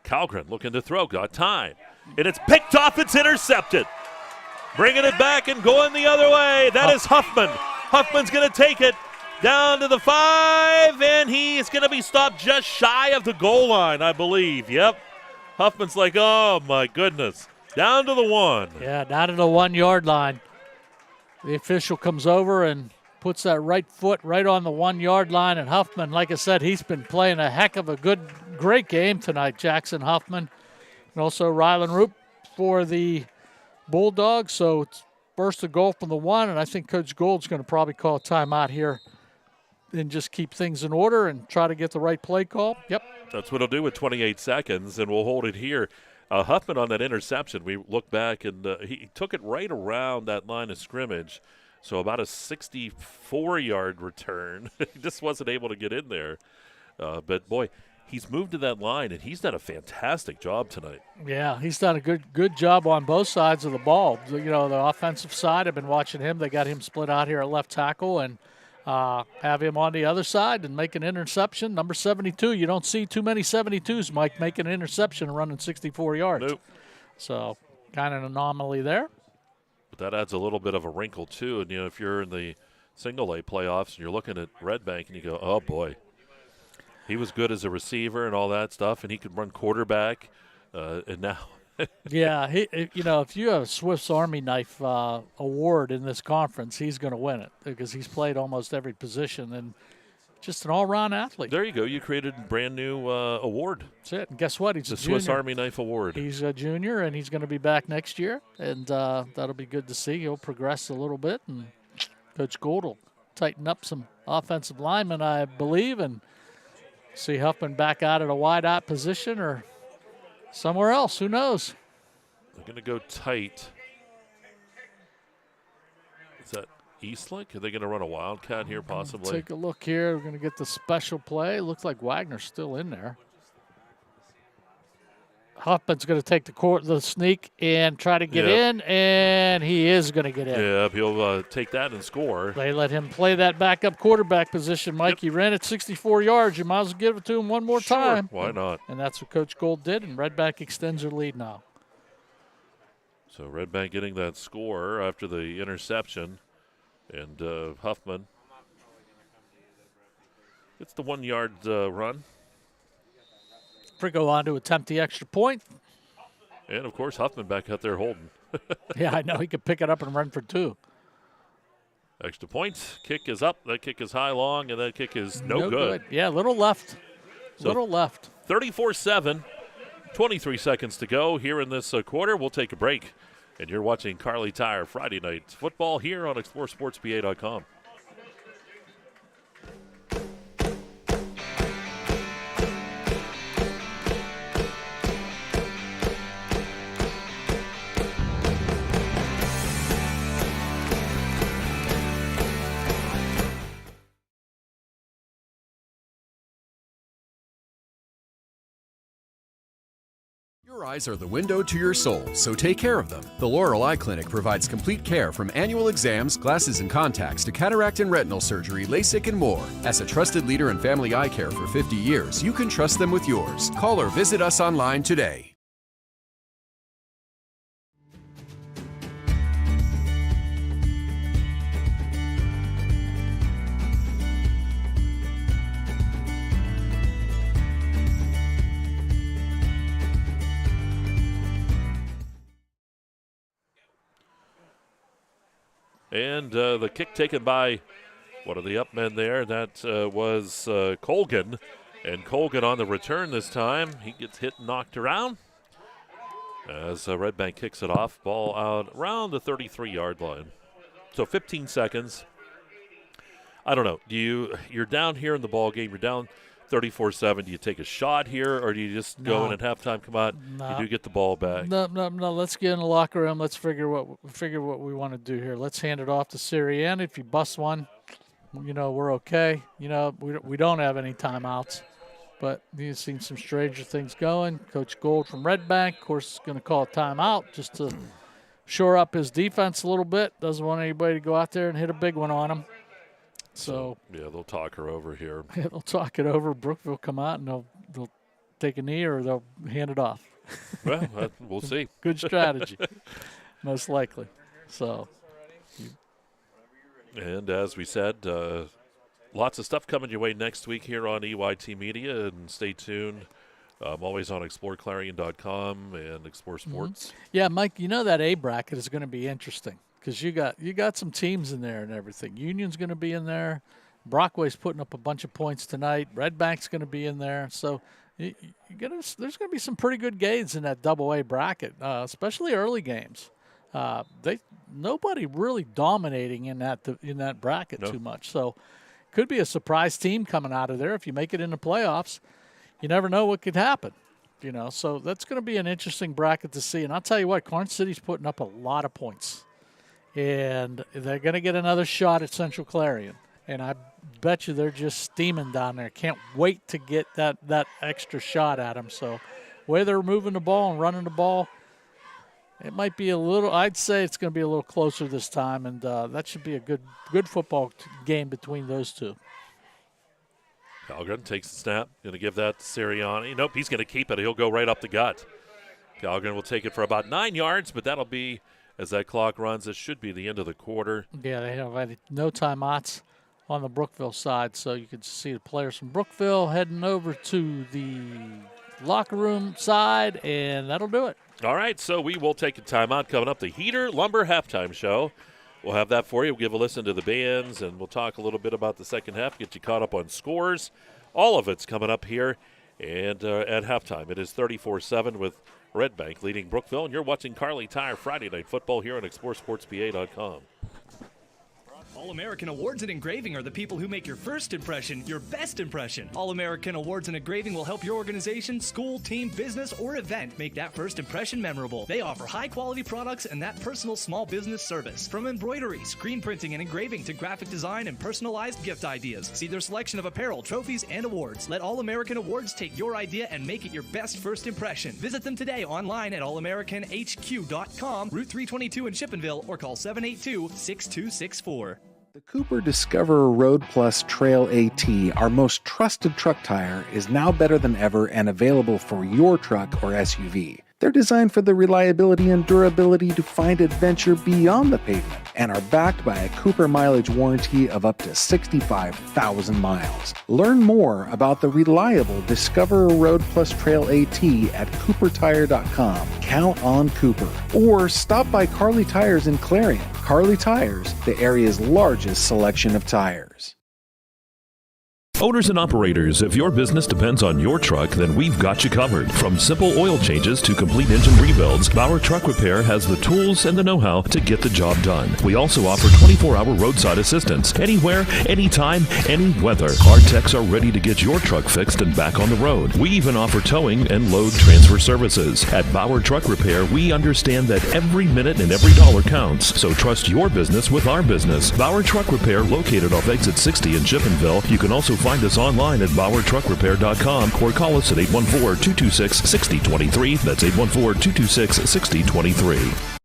Calgren looking to throw, got time. And it's picked off, it's intercepted. Bringing it back and going the other way. That is Huffman. Huffman's going to take it down to the 5, and he is going to be stopped just shy of the goal line, I believe. Yep. Huffman's like, oh, my goodness. Down to the 1. Yeah, down to the 1-yard line. The official comes over and puts that right foot right on the 1-yard line, and Huffman, like I said, he's been playing a heck of a great game tonight, Jackson Huffman. And also Rylan Roop for the Bulldogs. So it's burst of goal from the 1, and I think Coach Gould's going to probably call a timeout here and just keep things in order and try to get the right play call. Yep. That's what he'll do with 28 seconds, and we'll hold it here. Huffman on that interception, we look back, and he took it right around that line of scrimmage. So about a 64-yard return. He just wasn't able to get in there. But, boy, he's moved to that line, and he's done a fantastic job tonight. Yeah, he's done a good job on both sides of the ball. The offensive side, I've been watching him. They got him split out here at left tackle and have him on the other side and make an interception. Number 72, you don't see too many 72s, Mike, making an interception and running 64 yards. Nope. So kind of an anomaly there. But that adds a little bit of a wrinkle, too. And, if you're in the single-A playoffs and you're looking at Redbank and you go, oh, boy, he was good as a receiver and all that stuff, and he could run quarterback, and now. Yeah, if you have a Swiss Army knife award in this conference, he's going to win it because he's played almost every position and just an all-around athlete. There you go. You created a brand-new award. That's it. And guess what? He's the a junior. Swiss Army Knife Award. He's a junior, and he's going to be back next year, and that'll be good to see. He'll progress a little bit, and Coach Gould will tighten up some offensive linemen, I believe, and see Huffman back out at a wide-out position or somewhere else. Who knows? They're going to go tight. Is that Eastlick? Are they going to run a wildcat here possibly? Take a look here. We're going to get the special play. Looks like Wagner's still in there. Huffman's going to take the sneak and try to get in, and he is going to get in. Yeah, he'll take that and score. They let him play that backup quarterback position, Mike. He ran it 64 yards. You might as well give it to him one more time. Why not? And that's what Coach Gold did, and Redbank extends their lead now. So Redbank getting that score after the interception, and Huffman gets the 1 yard run. Go on to attempt the extra point. And, of course, Huffman back out there holding. Yeah, I know. He could pick it up and run for 2. Extra point. Kick is up. That kick is high, long, and that kick is no good. Yeah, little left. So little left. 34-7. 23 seconds to go here in this quarter. We'll take a break. And you're watching Kerle Tire Friday Night Football here on exploreClarion.com. Your eyes are the window to your soul, so take care of them. The Laurel Eye Clinic provides complete care from annual exams, glasses and contacts to cataract and retinal surgery, LASIK, and more. As a trusted leader in family eye care for 50 years, you can trust them with yours. Call or visit us online today. And the kick taken by one of the up men there. That was Colgan. And Colgan on the return this time. He gets hit and knocked around as Redbank kicks it off. Ball out around the 33-yard line. So 15 seconds. I don't know. You're down here in the ball game. You're down 34-7. Do you take a shot here, or do you just go in at halftime, come out, you do get the ball back? No. Let's get in the locker room. Let's figure what we want to do here. Let's hand it off to Sirianni. If you bust one, we're okay. We don't have any timeouts, but you've seen some stranger things going. Coach Gold from Redbank, of course, is going to call a timeout just to shore up his defense a little bit. Doesn't want anybody to go out there and hit a big one on him. So yeah, they'll talk her over here. Yeah, they'll talk it over. Brookville come out and they'll take a knee or they'll hand it off. Well, we'll see. Good strategy, most likely. So. And as we said, lots of stuff coming your way next week here on EYT Media, and stay tuned. I'm always on exploreClarion.com and Explore Sports. Mm-hmm. Yeah, Mike, that A bracket is going to be interesting. Because you got some teams in there and everything. Union's going to be in there. Brockway's putting up a bunch of points tonight. Redbank's going to be in there. So there's going to be some pretty good games in that double A bracket, especially early games. Nobody really dominating in that bracket too much. So could be a surprise team coming out of there. If you make it in the playoffs, you never know what could happen. So that's going to be an interesting bracket to see. And I'll tell you what, Corn City's putting up a lot of points. And they're going to get another shot at Central Clarion. And I bet you they're just steaming down there. Can't wait to get that extra shot at them. So the way they're moving the ball and running the ball, it might be I'd say it's going to be a little closer this time. And that should be a good football game between those two. Calgren takes the snap. Going to give that to Sirianni. Nope, he's going to keep it. He'll go right up the gut. Calgren will take it for about 9 yards, but that'll be, as that clock runs, it should be the end of the quarter. Yeah, they have had no timeouts on the Brookville side, so you can see the players from Brookville heading over to the locker room side, and that'll do it. All right, so we will take a timeout. Coming up, the Heater Lumber halftime show. We'll have that for you. We'll give a listen to the bands, and we'll talk a little bit about the second half, get you caught up on scores. All of it's coming up here and at halftime. It is 34-7 with Redbank leading Brookville, and you're watching Kerle Tire Friday Night Football here on exploreSportsPA.com. All-American Awards in Engraving are the people who make your first impression your best impression. All-American Awards in Engraving will help your organization, school, team, business, or event make that first impression memorable. They offer high-quality products and that personal small business service. From embroidery, screen printing, and engraving to graphic design and personalized gift ideas. See their selection of apparel, trophies, and awards. Let All-American Awards take your idea and make it your best first impression. Visit them today online at allamericanhq.com, Route 322 in Chippenville, or call 782-6264. The Cooper Discoverer Road Plus Trail AT, our most trusted truck tire, is now better than ever and available for your truck or SUV. They're designed for the reliability and durability to find adventure beyond the pavement and are backed by a Cooper mileage warranty of up to 65,000 miles. Learn more about the reliable Discoverer Road Plus Trail AT at exploreClarion.com. Count on Cooper. Or stop by Kerle Tires in Clarion. Kerle Tires, the area's largest selection of tires. Owners and operators, if your business depends on your truck, then we've got you covered. From simple oil changes to complete engine rebuilds, Bauer Truck Repair has the tools and the know-how to get the job done. We also offer 24-hour roadside assistance. Anywhere, anytime, any weather. Our techs are ready to get your truck fixed and back on the road. We even offer towing and load transfer services. At Bauer Truck Repair, we understand that every minute and every dollar counts. So trust your business with our business. Bauer Truck Repair, located off exit 60 in Chippenville. You can also find us online at exploreClarion.com or call us at 814-226-6023. That's 814-226-6023.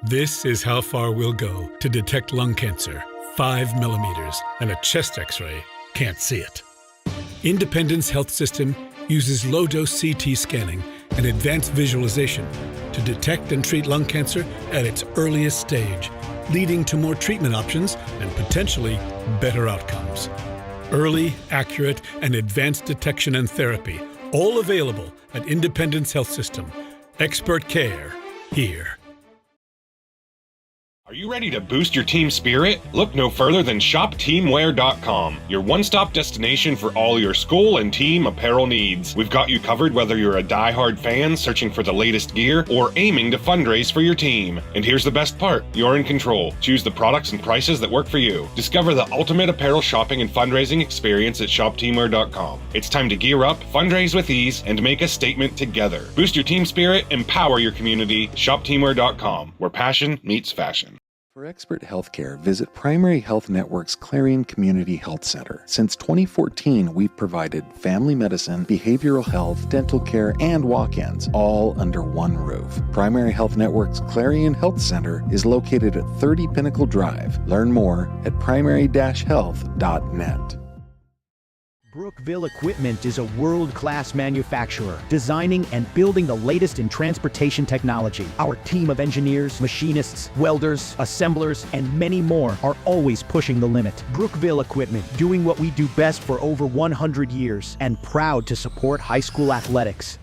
This is how far we'll go to detect lung cancer. 5 millimeters, and a chest x-ray can't see it. Independence Health System uses low-dose CT scanning and advanced visualization to detect and treat lung cancer at its earliest stage, leading to more treatment options and potentially better outcomes. Early, accurate, and advanced detection and therapy, all available at Independence Health System. Expert care here. Are you ready to boost your team spirit? Look no further than shopteamwear.com, your one-stop destination for all your school and team apparel needs. We've got you covered whether you're a die-hard fan searching for the latest gear or aiming to fundraise for your team. And here's the best part, you're in control. Choose the products and prices that work for you. Discover the ultimate apparel shopping and fundraising experience at shopteamwear.com. It's time to gear up, fundraise with ease, and make a statement together. Boost your team spirit, empower your community. Shopteamwear.com, where passion meets fashion. For expert healthcare, visit Primary Health Network's Clarion Community Health Center. Since 2014, we've provided family medicine, behavioral health, dental care, and walk-ins, all under one roof. Primary Health Network's Clarion Health Center is located at 30 Pinnacle Drive. Learn more at primary-health.net. Brookville Equipment is a world-class manufacturer, designing and building the latest in transportation technology. Our team of engineers, machinists, welders, assemblers, and many more are always pushing the limit. Brookville Equipment, doing what we do best for over 100 years, and proud to support high school athletics.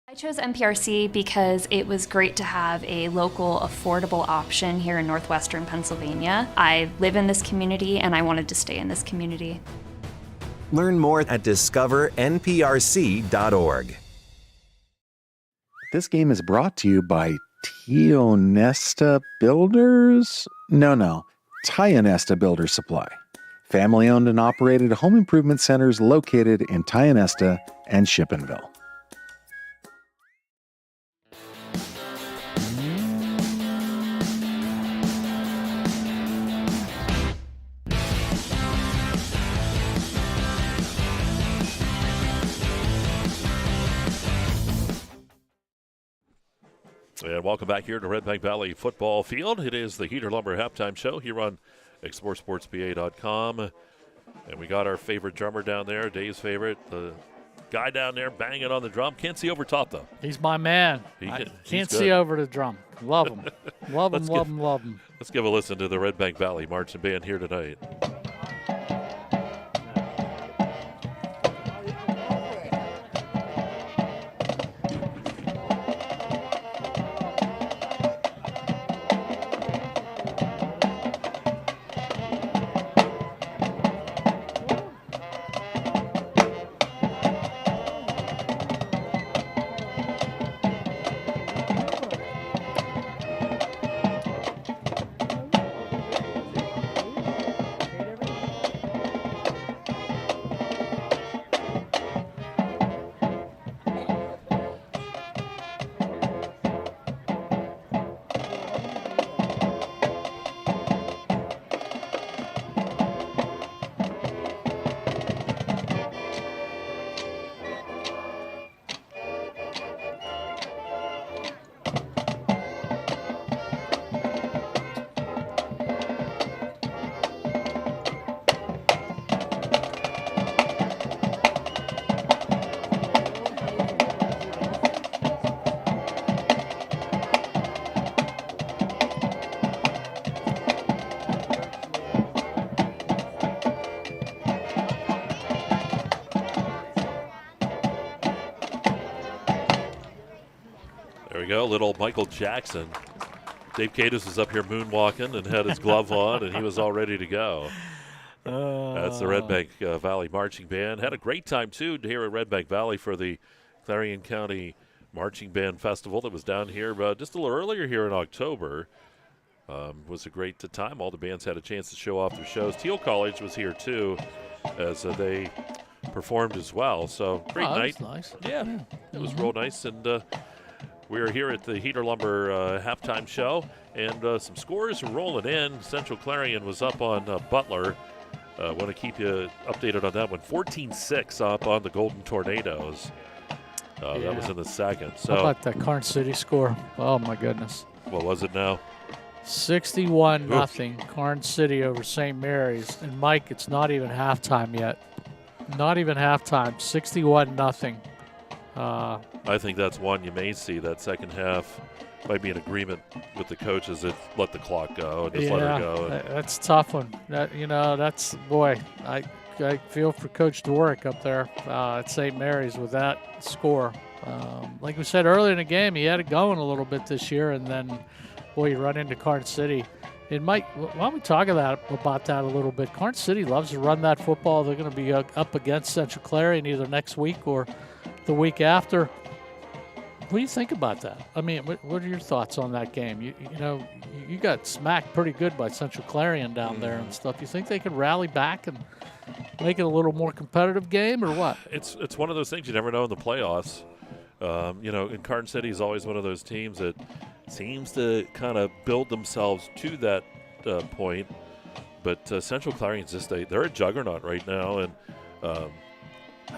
I chose MPRC because it was great to have a local, affordable option here in northwestern Pennsylvania. I live in this community, and I wanted to stay in this community. Learn more at discovernprc.org. This game is brought to you by Tionesta Builders? No, Tionesta Builder Supply. Family-owned and operated home improvement centers located in Tionesta and Chippenville. And welcome back here to Redbank Valley Football Field. It is the Heater Lumber Halftime Show here on exploreSportsPA.com. And we got our favorite drummer down there, Dave's favorite, the guy down there banging on the drum. Can't see over top, though. He's my man. Can't see over the drum. Love him. Love him. Let's give a listen to the Redbank Valley Marching Band here tonight. we go, little Michael Jackson. Dave Katis was up here moonwalking and had his glove on, and he was all ready to go. That's the Redbank Valley Marching Band. Had a great time, too, here at Redbank Valley for the Clarion County Marching Band Festival that was down here just a little earlier here in October. Was a great time. All the bands had a chance to show off their shows. Teal College was here, too, as they performed as well. So, great night. That was nice. Yeah, it was real nice. And we are here at the Heater Lumber halftime show, and some scores are rolling in. Central Clarion was up on Butler. Want to keep you updated on that one. 14-6 up on the Golden Tornadoes. That was in the second. So, how about that Karn City score? Oh, my goodness. What was it now? 61-0, Karn City over St. Mary's. And, Mike, it's not even halftime yet. Not even halftime. 61-0. I think that's one you may see. That second half might be an agreement with the coaches that let the clock go and just let her go. That's a tough one. That's, boy, I feel for Coach Dworick up there at St. Mary's with that score. Like we said earlier in the game, he had it going a little bit this year, and then, boy, you run into Karn City. And, Mike, why don't we talk about that a little bit? Karn City loves to run that football. They're going to be up against Central Clarion either next week or the week after. What do you think about that? I mean, what are your thoughts on that game? You got smacked pretty good by Central Clarion down there and stuff. You think they could rally back and make it a little more competitive game, or what? It's one of those things you never know in the playoffs. And Karn City is always one of those teams that seems to kind of build themselves to that point. But Central Clarion's they're a juggernaut right now, and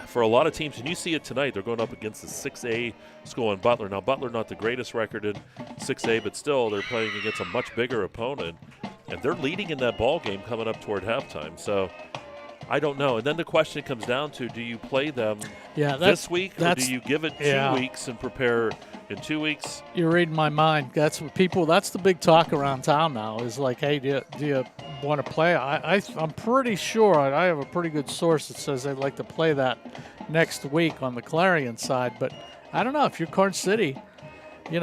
for a lot of teams, and you see it tonight, they're going up against the 6A school in Butler. Now, Butler not the greatest record in 6A, but still they're playing against a much bigger opponent, and they're leading in that ball game coming up toward halftime. So I don't know. And then the question comes down to, do you play them this week, or do you give it 2 weeks and prepare in 2 weeks? You're reading my mind. That's the big talk around town now is like, hey, do you want to play? I'm pretty sure, I have a pretty good source that says they'd like to play that next week on the Clarion side. But I don't know. If you're Karn City, you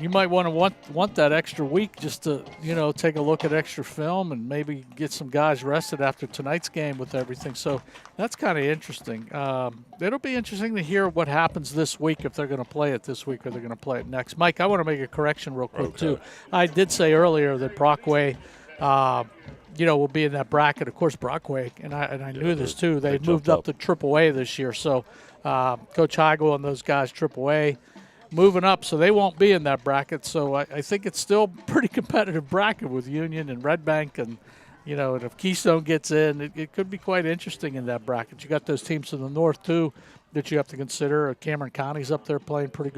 might want that extra week just to, take a look at extra film and maybe get some guys rested after tonight's game with everything. So that's kind of interesting. It'll be interesting to hear what happens this week, if they're going to play it this week or they're going to play it next. Mike, I want to make a correction real quick, too. I did say earlier that Brockway, will be in that bracket. Of course, Brockway, and I knew this, too. They moved up to AAA this year. So Coach Heigl and those guys, AAA, moving up, so they won't be in that bracket. So I think it's still a pretty competitive bracket with Union and Redbank, and and if Keystone gets in, it could be quite interesting in that bracket. You got those teams to the north too that you have to consider. Cameron County's up there playing pretty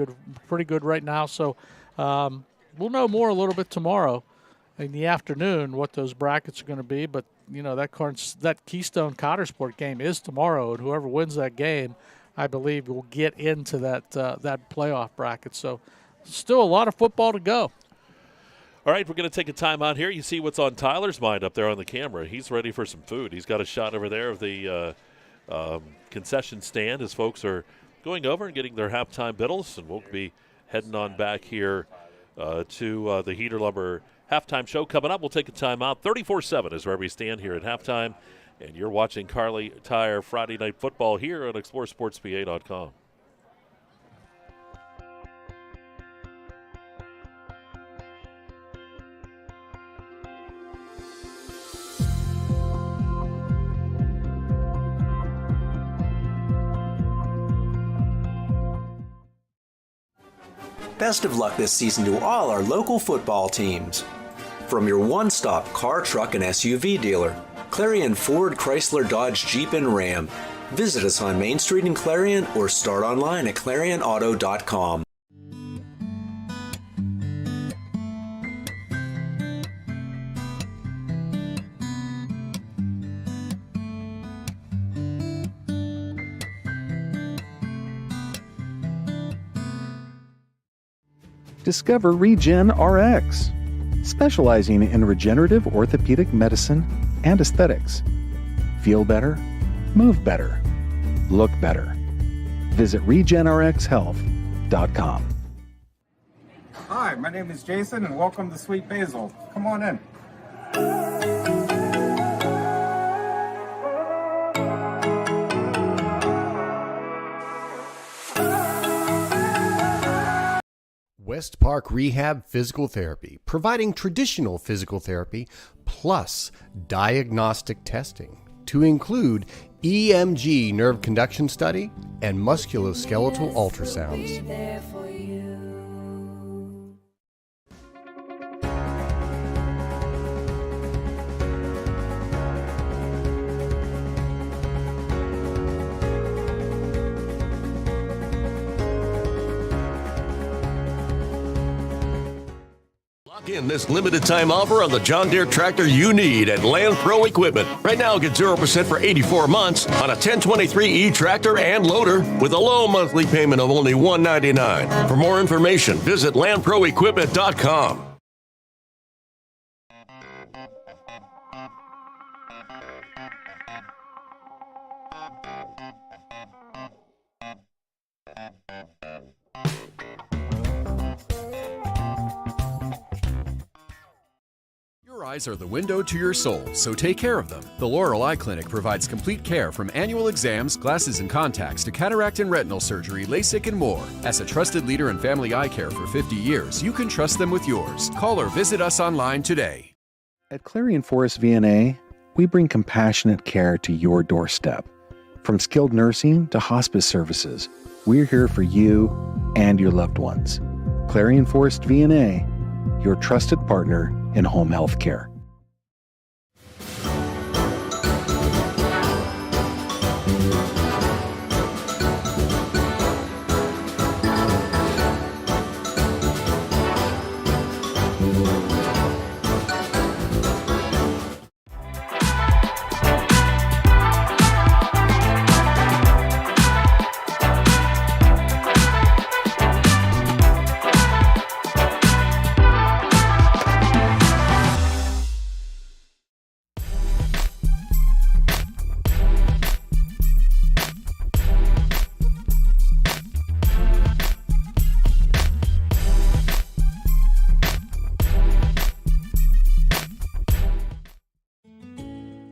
good right now. So we'll know more a little bit tomorrow in the afternoon what those brackets are going to be. But that Keystone Cottersport game is tomorrow, and whoever wins that game, I believe, will get into that playoff bracket. So still a lot of football to go. All right, we're going to take a time out here. You see what's on Tyler's mind up there on the camera. He's ready for some food. He's got a shot over there of the concession stand as folks are going over and getting their halftime biddles, and we'll be heading on back here to the Heater Lumber halftime show coming up. We'll take a time out. 34-7 is where we stand here at halftime. And you're watching Kerle Tire Friday Night Football here on exploreClarion.com. Best of luck this season to all our local football teams. From your one-stop car, truck, and SUV dealer, Clarion Ford, Chrysler, Dodge, Jeep, and Ram. Visit us on Main Street in Clarion or start online at ClarionAuto.com. Discover Regen RX, specializing in regenerative orthopedic medicine and aesthetics. Feel better, move better, look better. Visit regenrxhealth.com. Hi, my name is Jason, and welcome to Sweet Basil. Come on in. West Park Rehab Physical Therapy, providing traditional physical therapy plus diagnostic testing to include EMG nerve conduction study and musculoskeletal ultrasounds. In this limited time offer on the John Deere tractor you need at Land Pro Equipment. Right now, get 0% for 84 months on a 1023E tractor and loader with a low monthly payment of only $199. For more information, visit LandProEquipment.com. Your eyes are the window to your soul, so take care of them. The Laurel Eye Clinic provides complete care from annual exams, glasses and contacts to cataract and retinal surgery, LASIK, and more. As a trusted leader in family eye care for 50 years, you can trust them with yours. Call or visit us online today. At Clarion Forest VNA, we bring compassionate care to your doorstep. From skilled nursing to hospice services, we're here for you and your loved ones. Clarion Forest VNA, your trusted partner in home health care.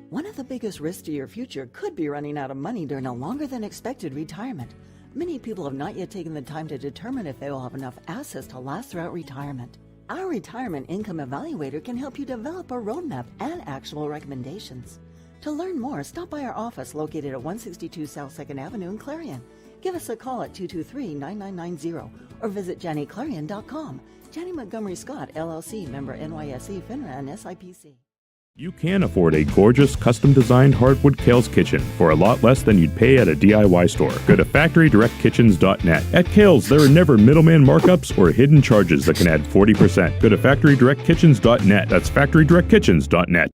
One of the biggest risks to your future could be running out of money during a longer than expected retirement. Many people have not yet taken the time to determine if they will have enough assets to last throughout retirement. Our Retirement Income Evaluator can help you develop a roadmap and actionable recommendations. To learn more, stop by our office located at 162 South 2nd Avenue in Clarion. Give us a call at 223-9990 or visit JannyClarion.com. Janney Montgomery Scott, LLC, member NYSE, FINRA, and SIPC. You can afford a gorgeous custom-designed hardwood Kerle's kitchen for a lot less than you'd pay at a DIY store. Go to FactoryDirectKitchens.net. At Kerle's, there are never middleman markups or hidden charges that can add 40%. Go to FactoryDirectKitchens.net. That's FactoryDirectKitchens.net.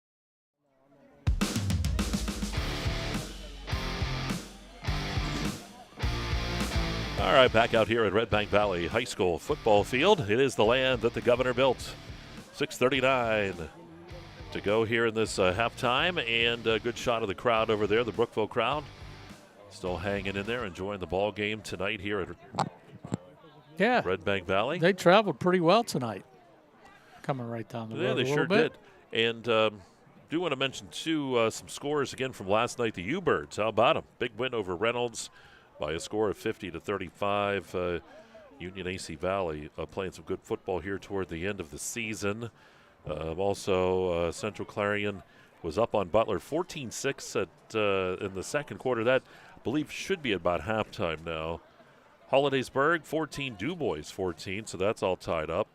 All right, back out here at Redbank Valley High School football field. It is the land that the governor built. 6:39 to go here in this halftime, and a good shot of the crowd over there, the Brookville crowd. Still hanging in there, enjoying the ball game tonight here at Redbank Valley. They traveled pretty well tonight, coming right down the road. Yeah, they a sure bit. did. And do want to mention, too, some scores again from last night. The U-Birds, how about them? Big win over Reynolds by a score of 50-35. Union AC Valley playing some good football here toward the end of the season. Also, Central Clarion was up on Butler 14-6 in the second quarter. That, I believe, should be about halftime now. Hollidaysburg 14, DuBois 14, so that's all tied up.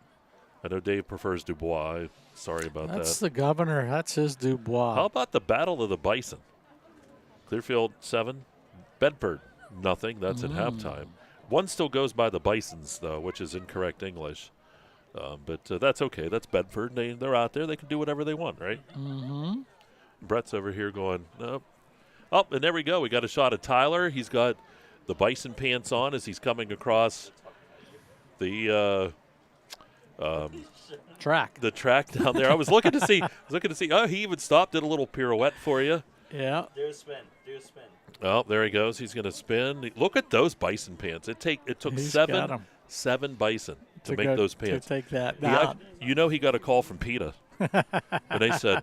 I know Dave prefers Dubois. Sorry about that. That's the governor. That's his Dubois. How about the Battle of the Bison? Clearfield 7, Bedford nothing. That's at halftime. One still goes by the Bisons, though, which is incorrect English. But that's okay. That's Bedford. They're out there. They can do whatever they want, right? Mm-hmm. Brett's over here going, nope. Oh, and there we go. We got a shot of Tyler. He's got the Bison pants on as he's coming across the track. The track down there. I was looking to see. Oh, he even stopped, did a little pirouette for you. Yeah. Do a spin. Oh, there he goes. He's going to spin. Look at those Bison pants. It took seven Bison. to make those pants. To take that. He got a call from PETA. And they said,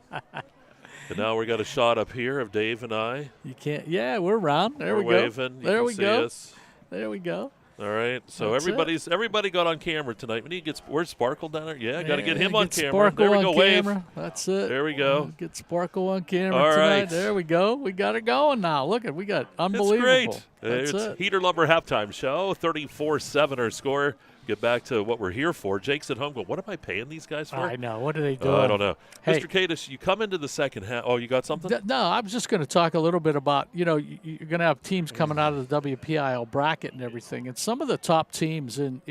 and now we got a shot up here of Dave and I. You can't. Yeah, we're around. There we go. Waving. There we go. Us. There we go. All right, so everybody got on camera tonight. We need to get where's Sparkle down there? Yeah, got to get him on camera. Sparkle there we go. on Wave. Camera. That's it. There we go. Get Sparkle on camera All tonight. right. There we go. We got it going now. Look we got unbelievable. It's great. That's It's it. Heater Lumber halftime show. 34-7 our score. Get back to what we're here for. Jake's at home going, what am I paying these guys for? I know. What are they doing? I don't know. Hey. Mr. Katis, you come into the second half. Oh, you got something? No, I was just going to talk a little bit about, you're going to have teams coming out of the WPIL bracket and everything. And some of the top teams in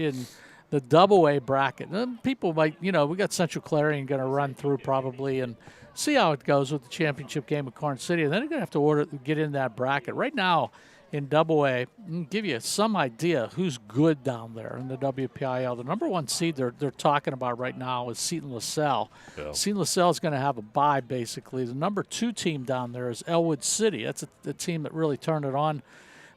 the AA bracket, and people might, we got Central Clarion going to run through probably and see how it goes with the championship game of Corn City. And then you're going to have to get in that bracket. Right now, in AA, give you some idea who's good down there in the WPIL. The number one seed they're talking about right now is Seton LaSalle. Yeah. Seton LaSalle is going to have a bye, basically. The number 2 team down there is Elwood City. That's a team that really turned it on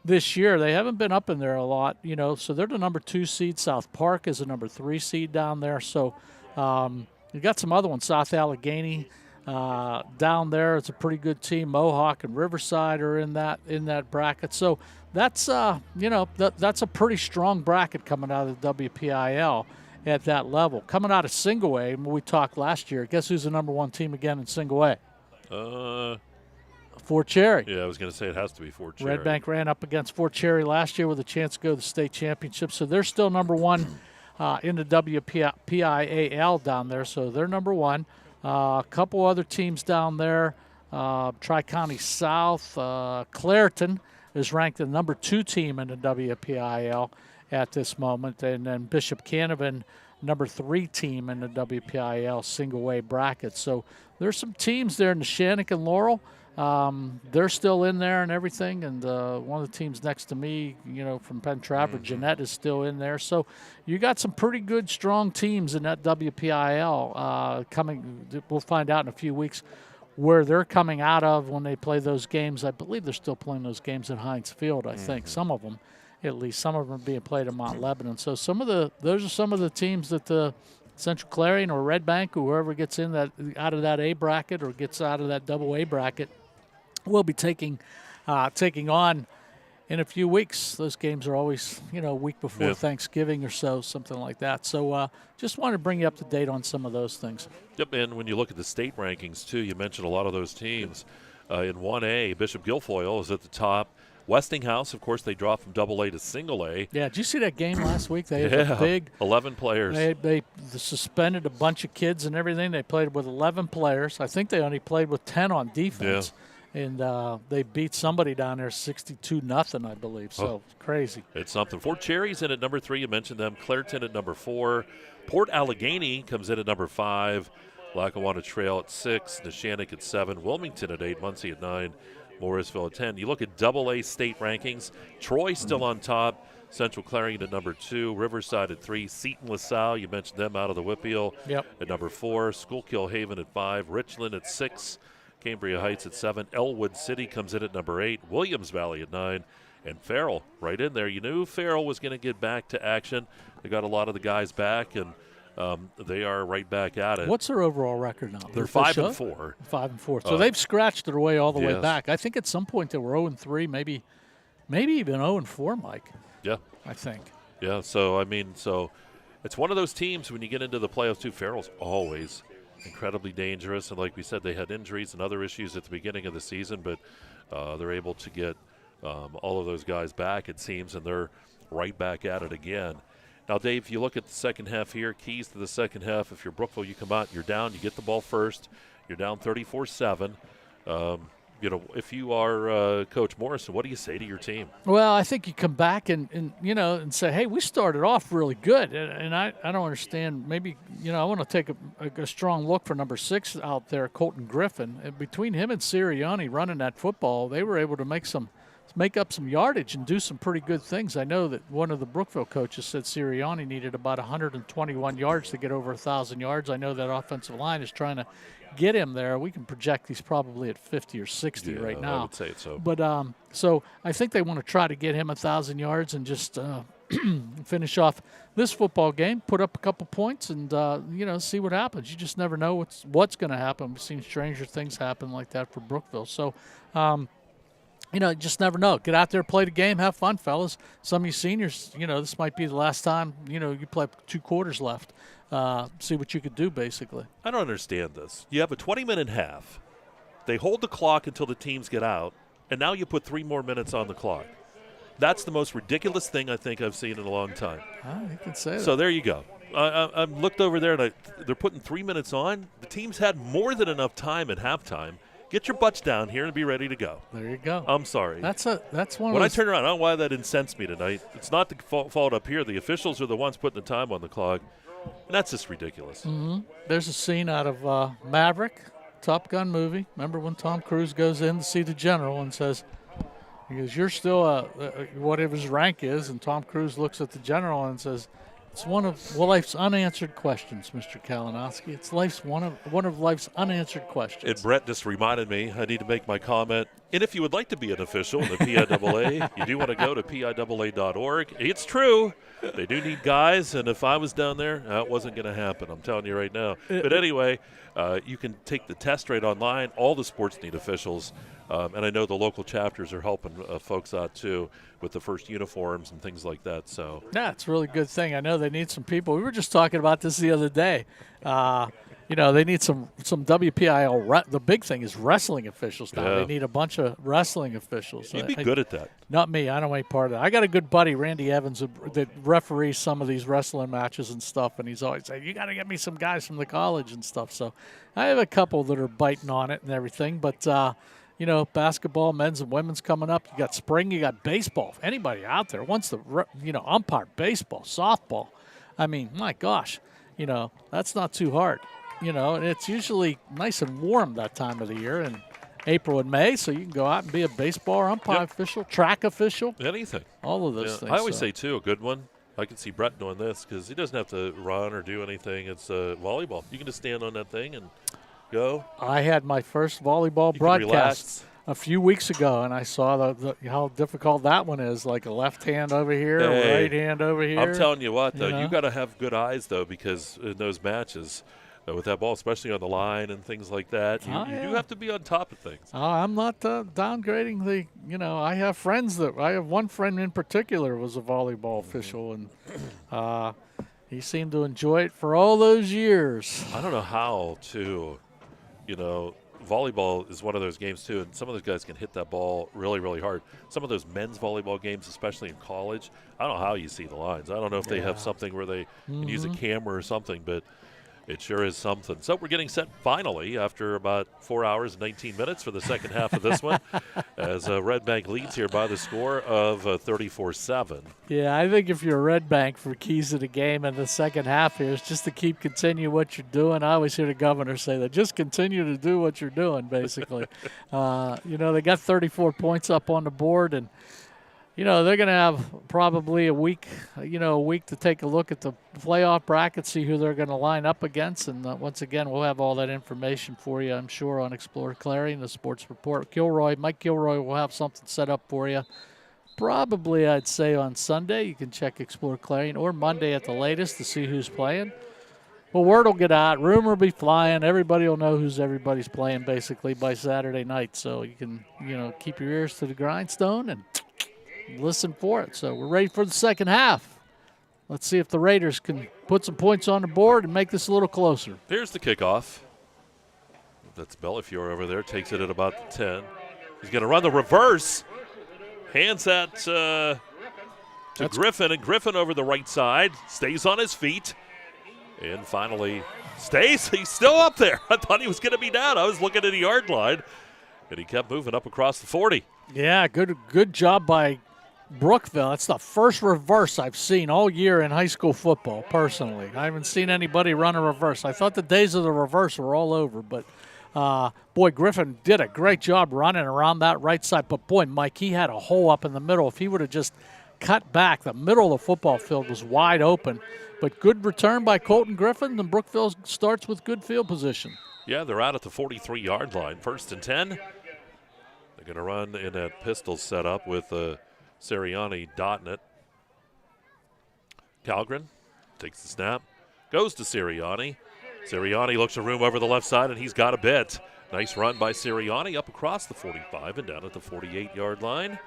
this year. They haven't been up in there a lot, so they're the number 2 seed. South Park is the number 3 seed down there. So you got some other ones. South Allegheny. Down there, it's a pretty good team. Mohawk and Riverside are in that bracket. So that's that's a pretty strong bracket coming out of the WPIL at that level. Coming out of Single A, we talked last year. Guess who's the number 1 team again in Single A? Fort Cherry. Yeah, I was going to say it has to be Fort Cherry. Redbank ran up against Fort Cherry last year with a chance to go to the state championship. So they're still number 1 in the WPIAL down there. So they're number 1. A couple other teams down there. Tri-County South. Clairton is ranked the number 2 team in the WPIL at this moment. And then Bishop Canavan, number 3 team in the WPIL single-A bracket. So there's some teams there in the Shannock and Laurel. They're still in there and everything. And one of the teams next to me, from Penn Trafford, Jeanette is still in there. So you got some pretty good, strong teams in that WPIL coming. We'll find out in a few weeks where they're coming out of when they play those games. I believe they're still playing those games at Heinz Field, I think. Some of them, at least. Some of them are being played at Mount Lebanon. So those are some of the teams that the Central Clarion or Redbank or whoever gets in that out of that A bracket or gets out of that double A bracket will be taking on in a few weeks. Those games are always, a week before Thanksgiving or so, something like that. So just wanted to bring you up to date on some of those things. Yep, and when you look at the state rankings, too, you mentioned a lot of those teams. In 1A, Bishop Guilfoyle is at the top. Westinghouse, of course, they dropped from AA to single A. Yeah, did you see that game last week? They had a big 11 players. They suspended a bunch of kids and everything. They played with 11 players. I think they only played with 10 on defense. Yeah. And they beat somebody down there 62-0, I believe. So crazy. It's something. Fort Cherry's in at number 3. You mentioned them. Clairton at number 4. Port Allegheny comes in at number 5. Lackawanna Trail at 6. Neshannock at 7. Wilmington at 8. Muncie at 9. Morrisville at 10. You look at AA state rankings. Troy still on top. Central Clarion at number 2. Riverside at 3. Seton LaSalle, you mentioned them out of the Whippeal at number 4. Schuylkill Haven at 5. Richland at 6. Cambria Heights at 7. Elwood City comes in at number 8. Williams Valley at 9. And Farrell right in there. You knew Farrell was going to get back to action. They got a lot of the guys back, and they are right back at it. What's their overall record now? They're 5-4. 5-4. So they've scratched their way all the way yes. back. I think at some point they were 0-3, maybe even 0-4, Mike. Yeah. I think. Yeah, so it's one of those teams when you get into the playoffs too. Farrell's always incredibly dangerous, and like we said, they had injuries and other issues at the beginning of the season, but they're able to get all of those guys back, it seems, and they're right back at it again. Now, Dave, you look at the second half here, keys to the second half. If you're Brookville, you come out, you're down, you get the ball first, you're down 34-7. If you are Coach Morrison, what do you say to your team? Well, I think you come back and say, hey, we started off really good. And I don't understand. Maybe, I want to take a strong look for number 6 out there, Colton Griffin. And between him and Sirianni running that football, they were able to make up some yardage and do some pretty good things. I know that one of the Brookville coaches said Sirianni needed about 121 yards to get over 1,000 yards. I know that offensive line is trying to get him there. We can project he's probably at 50 or 60 right now. I would say so. But so I think they want to try to get him 1,000 yards and just finish off this football game, put up a couple points, and see what happens. You just never know what's going to happen. We've seen stranger things happen like that for Brookville. So, you just never know. Get out there, play the game, have fun, fellas. Some of you seniors, this might be the last time, you play 2 quarters left. See what you could do, basically. I don't understand this. You have a 20-minute half. They hold the clock until the teams get out, and now you put 3 more minutes on the clock. That's the most ridiculous thing I think I've seen in a long time. You can say that. So there you go. I looked over there, and they're putting 3 minutes on. The teams had more than enough time at halftime. Get your butts down here and be ready to go. There you go. I'm sorry. That's one. When I turn around, I don't know why that incensed me tonight. It's not the fault up here. The officials are the ones putting the time on the clock, and that's just ridiculous. Mm-hmm. There's a scene out of Maverick, Top Gun movie. Remember when Tom Cruise goes in to see the general and says, he goes, "You're still whatever his rank is," and Tom Cruise looks at the general and says, "It's one of life's unanswered questions, Mr. Kalinowski. It's one of life's unanswered questions." And Brett just reminded me I need to make my comment. And if you would like to be an official in the PIAA, you do want to go to PIAA.org. It's true. They do need guys, and if I was down there, that wasn't going to happen. I'm telling you right now. But anyway, you can take the test right online. All the sports need officials. And I know the local chapters are helping folks out, too, with the first uniforms and things like that. So yeah, it's a really good thing. I know they need some people. We were just talking about this the other day. They need some WPIL. The big thing is wrestling officials now. Yeah. They need a bunch of wrestling officials. You'd be good at that. Not me. I don't want any part of that. I got a good buddy, Randy Evans, that referees some of these wrestling matches and stuff, and he's always saying, "You got to get me some guys from the college and stuff." So I have a couple that are biting on it and everything, but basketball, men's and women's coming up. You got spring, you got baseball. If anybody out there wants to, umpire baseball, softball, I mean, my gosh, that's not too hard. And it's usually nice and warm that time of the year in April and May, so you can go out and be a baseball or umpire official, track official. Anything. All of those things. I always say, too, a good one. I can see Brett doing this because he doesn't have to run or do anything. It's volleyball. You can just stand on that thing and go. I had my first volleyball broadcast a few weeks ago, and I saw how difficult that one is, like a left hand over here, a right hand over here. I'm telling you what, though, you got to have good eyes, though, because in those matches with that ball, especially on the line and things like that, you do have to be on top of things. I'm not downgrading I have friends I have one friend in particular was a volleyball official, and he seemed to enjoy it for all those years. I don't know how to, volleyball is one of those games, too, and some of those guys can hit that ball really, really hard. Some of those men's volleyball games, especially in college, I don't know how you see the lines. I don't know if they have something where they can use a camera or something, but it sure is something. So we're getting set finally after about 4 hours and 19 minutes for the second half of this one as Redbank leads here by the score of 34-7. Yeah, I think if you're Redbank for keys to the game in the second half here is just to continue what you're doing. I always hear the governor say that. Just continue to do what you're doing, basically. They got 34 points up on the board, and they're going to have probably a week to take a look at the playoff bracket, see who they're going to line up against. And once again, we'll have all that information for you, I'm sure, on Explore Clarion, the sports report. Mike Kilroy will have something set up for you. Probably, I'd say, on Sunday. You can check Explore Clarion, or Monday at the latest to see who's playing. Well, word will get out. Rumor will be flying. Everybody will know everybody's playing, basically, by Saturday night. So you can, keep your ears to the grindstone and listen for it. So we're ready for the second half. Let's see if the Raiders can put some points on the board and make this a little closer. Here's the kickoff. That's Bellafiore over there. Takes it at about the 10. He's going to run the reverse. Hands that to Griffin, and Griffin over the right side. Stays on his feet. And finally stays. He's still up there. I thought he was going to be down. I was looking at the yard line. And he kept moving up across the 40. Yeah, good job by Brookville. That's the first reverse I've seen all year in high school football, personally. I haven't seen anybody run a reverse. I thought the days of the reverse were all over, but boy, Griffin did a great job running around that right side. But boy, Mike, he had a hole up in the middle. If he would have just cut back, the middle of the football field was wide open. But good return by Colton Griffin, and Brookville starts with good field position. Yeah, they're out at the 43-yard line. 1st and 10. They're going to run in that pistol setup with Sirianni dotting it. Calgren takes the snap, goes to Sirianni. Sirianni looks a room over the left side, and he's got a bit. Nice run by Sirianni up across the 45 and down at the 48-yard line.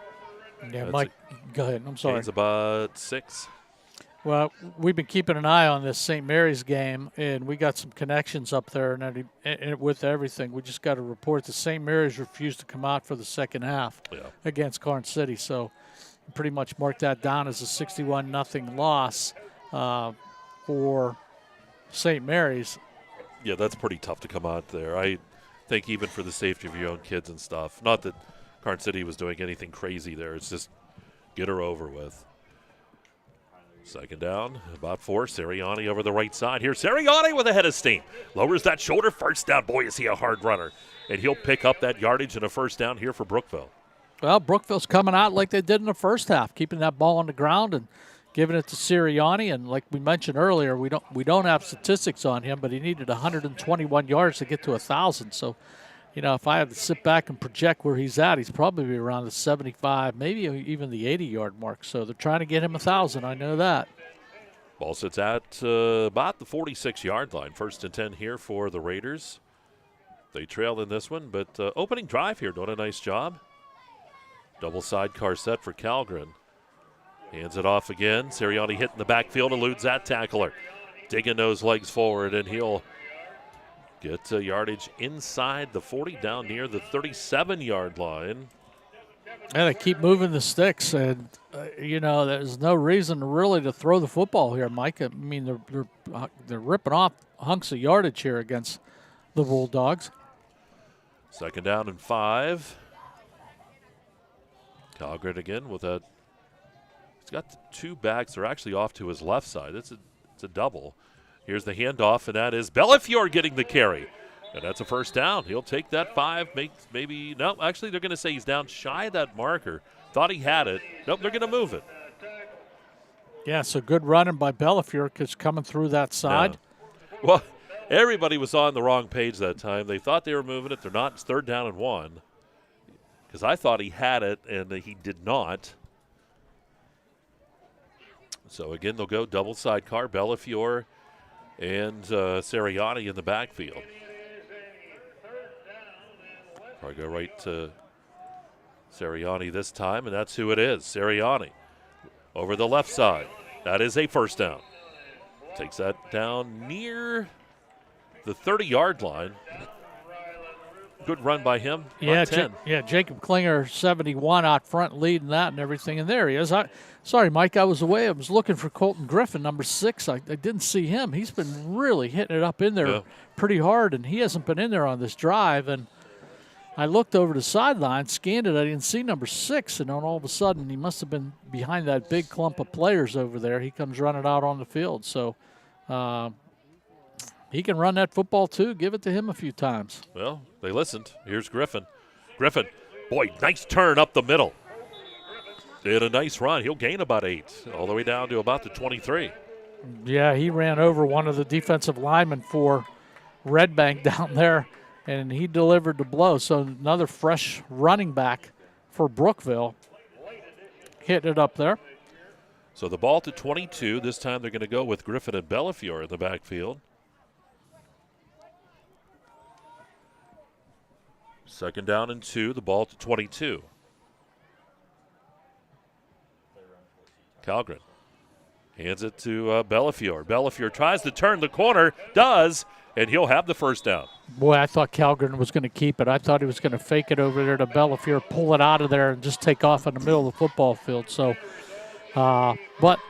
Yeah, Mike, go ahead. I'm sorry. It's about 6. Well, we've been keeping an eye on this St. Mary's game, and we got some connections up there and with everything. We just got a report that St. Mary's refused to come out for the second half against Karn City. So pretty much marked that down as a 61-0 loss for St. Mary's. Yeah, that's pretty tough to come out there. I think even for the safety of your own kids and stuff. Not that Karn City was doing anything crazy there. It's just get her over with. Second down, about 4. Sirianni over the right side. Here's Sirianni with a head of steam. Lowers that shoulder, first down. Boy, is he a hard runner. And he'll pick up that yardage and a first down here for Brookville. Well, Brookville's coming out like they did in the first half, keeping that ball on the ground and giving it to Sirianni. And like we mentioned earlier, we don't have statistics on him, but he needed 121 yards to get to 1,000. So, you know, if I had to sit back and project where he's at, he's probably around the 75, maybe even the 80-yard mark. So they're trying to get him 1,000. I know that. Ball sits at about the 46-yard line. 1st and 10 here for the Raiders. They trail in this one, but opening drive here, doing a nice job. Double sidecar set for Calgren. Hands it off again. Sirianni hitting the backfield, eludes that tackler. Digging those legs forward, and he'll get yardage inside the 40, down near the 37-yard line. And they keep moving the sticks, and you know, there's no reason really to throw the football here, Mike. I mean, they're ripping off hunks of yardage here against the Bulldogs. Second down and 5. Calgren again with a. He's got 2 backs. They're actually off to his left side. It's a double. Here's the handoff, and that is Bellafiore getting the carry. And that's a first down. He'll take that 5, maybe. No, actually, they're going to say he's down shy of that marker. Thought he had it. Nope, they're going to move it. Yeah, so good running by Bellafiore because coming through that side. Yeah. Well, everybody was on the wrong page that time. They thought they were moving it. They're not. It's 3rd down and 1. Because I thought he had it, and he did not. So, again, they'll go double sidecar. Bellafiore and Sirianni in the backfield. Probably go right to Sirianni this time, and that's who it is. Sirianni over the left side. That is a first down. Takes that down near the 30-yard line. Good run by him. Yeah, 10. Jacob Klinger, 71 out front, leading that and everything. And there he is. Sorry, Mike, I was away. I was looking for Colton Griffin, number 6. I didn't see him. He's been really hitting it up in there pretty hard, and he hasn't been in there on this drive. And I looked over the sideline, scanned it. I didn't see number 6, and then all of a sudden he must have been behind that big clump of players over there. He comes running out on the field. So he can run that football too. Give it to him a few times. Well, they listened. Here's Griffin. Griffin, boy, nice turn up the middle. Did a nice run. He'll gain about 8, all the way down to about the 23. Yeah, he ran over one of the defensive linemen for Redbank down there, and he delivered the blow. So another fresh running back for Brookville. Hitting it up there. So the ball to 22. This time they're going to go with Griffin and Bellafiore in the backfield. Second down and 2, the ball to 22. Calgren hands it to Bellafiore. Bellafiore tries to turn the corner, does, and he'll have the first down. Boy, I thought Calgren was going to keep it. I thought he was going to fake it over there to Bellafiore, pull it out of there, and just take off in the middle of the football field. So, but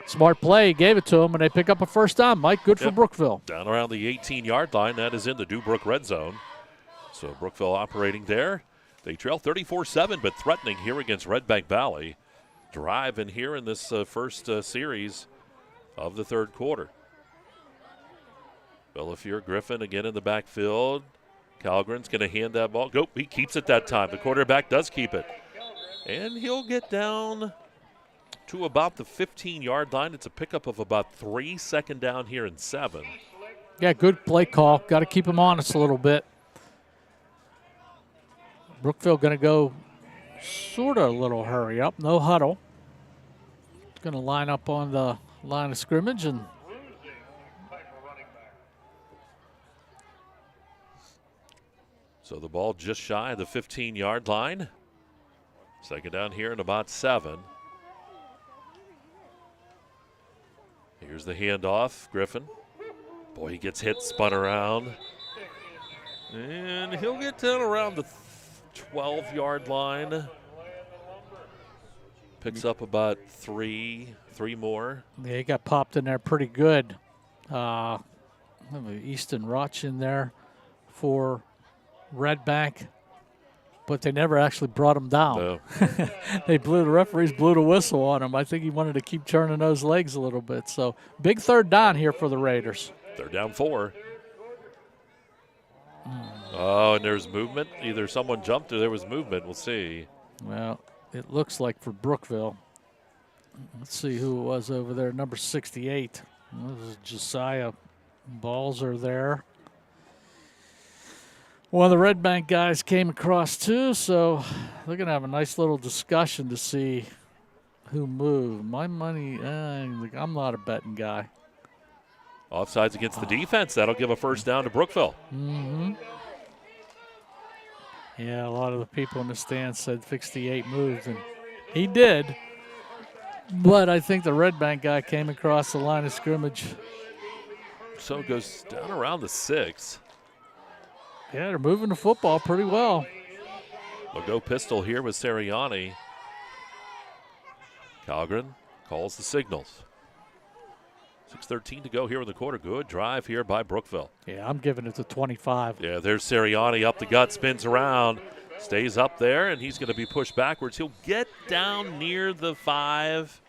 smart play, he gave it to him, and they pick up a first down. Mike, good for Brookville. Down around the 18-yard line. That is in the Dubrook red zone. So Brookville operating there. They trail 34-7, but threatening here against Redbank Valley. Drive in here in this first series of the third quarter. Bellafiore, Griffin again in the backfield. Calgren's going to hand that ball. Go, he keeps it that time. The quarterback does keep it. And he'll get down to about the 15-yard line. It's a pickup of about 3, second down here and 7. Yeah, good play call. Got to keep him honest a little bit. Brookville going to go sort of a little hurry up. No huddle. Going to line up on the line of scrimmage. And so the ball just shy of the 15-yard line. Second down here in about 7. Here's the handoff, Griffin. Boy, he gets hit, spun around. And he'll get down around the 12-yard line. Picks up about three more. Yeah, he got popped in there pretty good. Easton Roch in there for Redbank, but they never actually brought him down. No. The referees blew the whistle on him. I think he wanted to keep turning those legs a little bit. So big third down here for the Raiders. They're down 4. Oh, and there's movement. Either someone jumped or there was movement. We'll see. Well, it looks like for Brookville. Let's see who it was over there. Number 68. This is Josiah. Balls are there. One of the Redbank guys came across too, so they're going to have a nice little discussion to see who moved. My money, I'm not a betting guy. Offsides against the defense. That'll give a first down to Brookville. Mm-hmm. Yeah, a lot of the people in the stands said 68 moved, and he did. But I think the Redbank guy came across the line of scrimmage. So it goes down around the 6. Yeah, they're moving the football pretty well. They'll go pistol here with Seriani. Calgren calls the signals. 6:13 to go here in the quarter. Good drive here by Brookville. Yeah, I'm giving it to 25. Yeah, there's Seriani up the gut, spins around, stays up there, and he's going to be pushed backwards. He'll get down near the 5,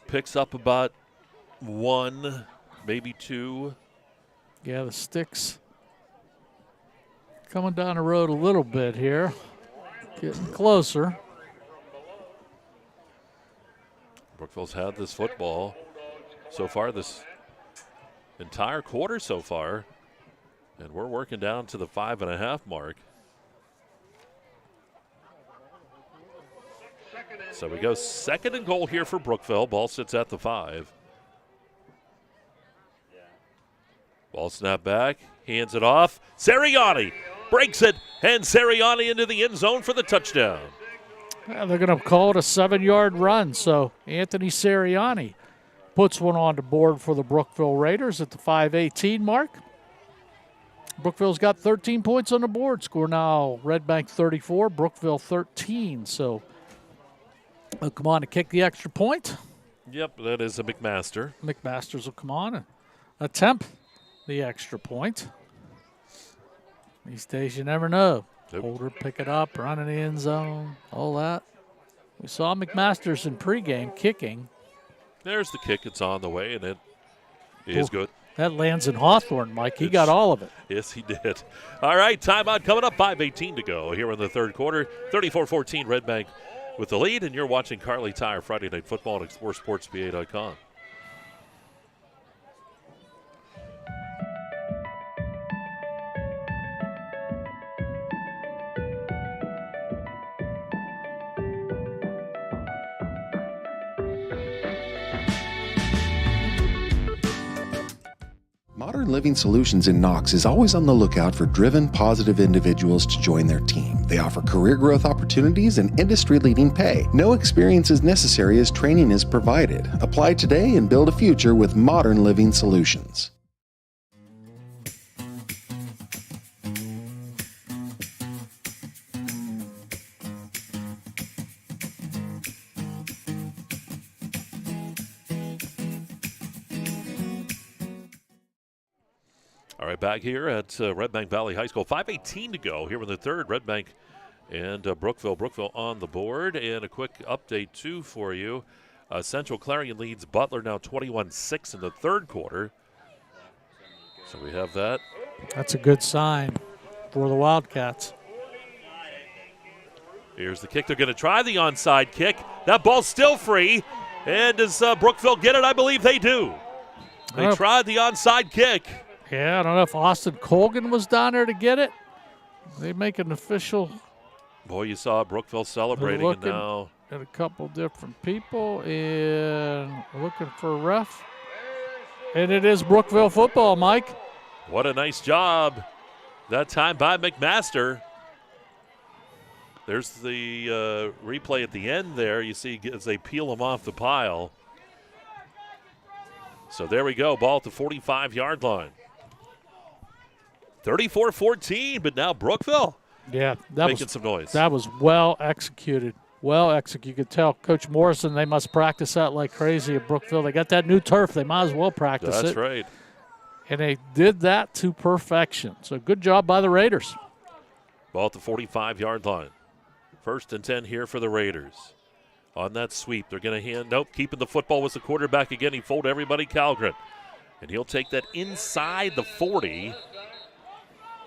picks up about 1, maybe 2. Yeah, the sticks coming down the road a little bit here, getting closer. Brookville's had this football so far, this entire quarter so far, and we're working down to the 5.5 mark. So we go 2nd and goal here for Brookville. Ball sits at the 5. Ball snap back, hands it off. Seriani breaks it, and Seriani into the end zone for the touchdown. Yeah, they're going to call it a 7-yard run, so Anthony Seriani puts one on the board for the Brookville Raiders at the 5:18 mark. Brookville's got 13 points on the board. Score now Redbank 34, Brookville 13. So they'll come on to kick the extra point. Yep, that is a McMaster. McMasters will come on and attempt the extra point. These days you never know. Nope. Holder pick it up, run in the end zone, all that. We saw McMasters in pregame kicking. There's the kick. It's on the way, and it is good. That lands in Hawthorne, Mike. He got all of it. Yes, he did. All right, timeout coming up. 5:18 to go here in the third quarter. 34-14 Redbank with the lead, and you're watching Kerle Tire Friday Night Football on exploreSportsPA.com. Modern Living Solutions in Knox is always on the lookout for driven, positive individuals to join their team. They offer career growth opportunities and industry-leading pay. No experience is necessary as training is provided. Apply today and build a future with Modern Living Solutions. All right, back here at Redbank Valley High School. 5:18 to go here in the third. Redbank and Brookville. Brookville on the board. And a quick update, too, for you. Central Clarion leads Butler now 21-6 in the third quarter. So we have that. That's a good sign for the Wildcats. Here's the kick. They're going to try the onside kick. That ball's still free. And does Brookville get it? I believe they do. They tried the onside kick. Yeah, I don't know if Austin Colgan was down there to get it. They make an official. Boy, you saw Brookville celebrating, and now at a couple different people and looking for a ref. And it is Brookville football, Mike. What a nice job that time by McMaster. There's the replay at the end there. You see as they peel him off the pile. So there we go, ball at the 45-yard line. 34-14, but now Brookville making some noise. That was well executed. Well executed. You could tell Coach Morrison, they must practice that like crazy at Brookville. They got that new turf. They might as well practice it. That's right. And they did that to perfection. So good job by the Raiders. Ball at the 45-yard line. 1st and 10 here for the Raiders. On that sweep, they're going to hand. Nope, keeping the football was the quarterback again. He fooled everybody, Calgren. And he'll take that inside the 40.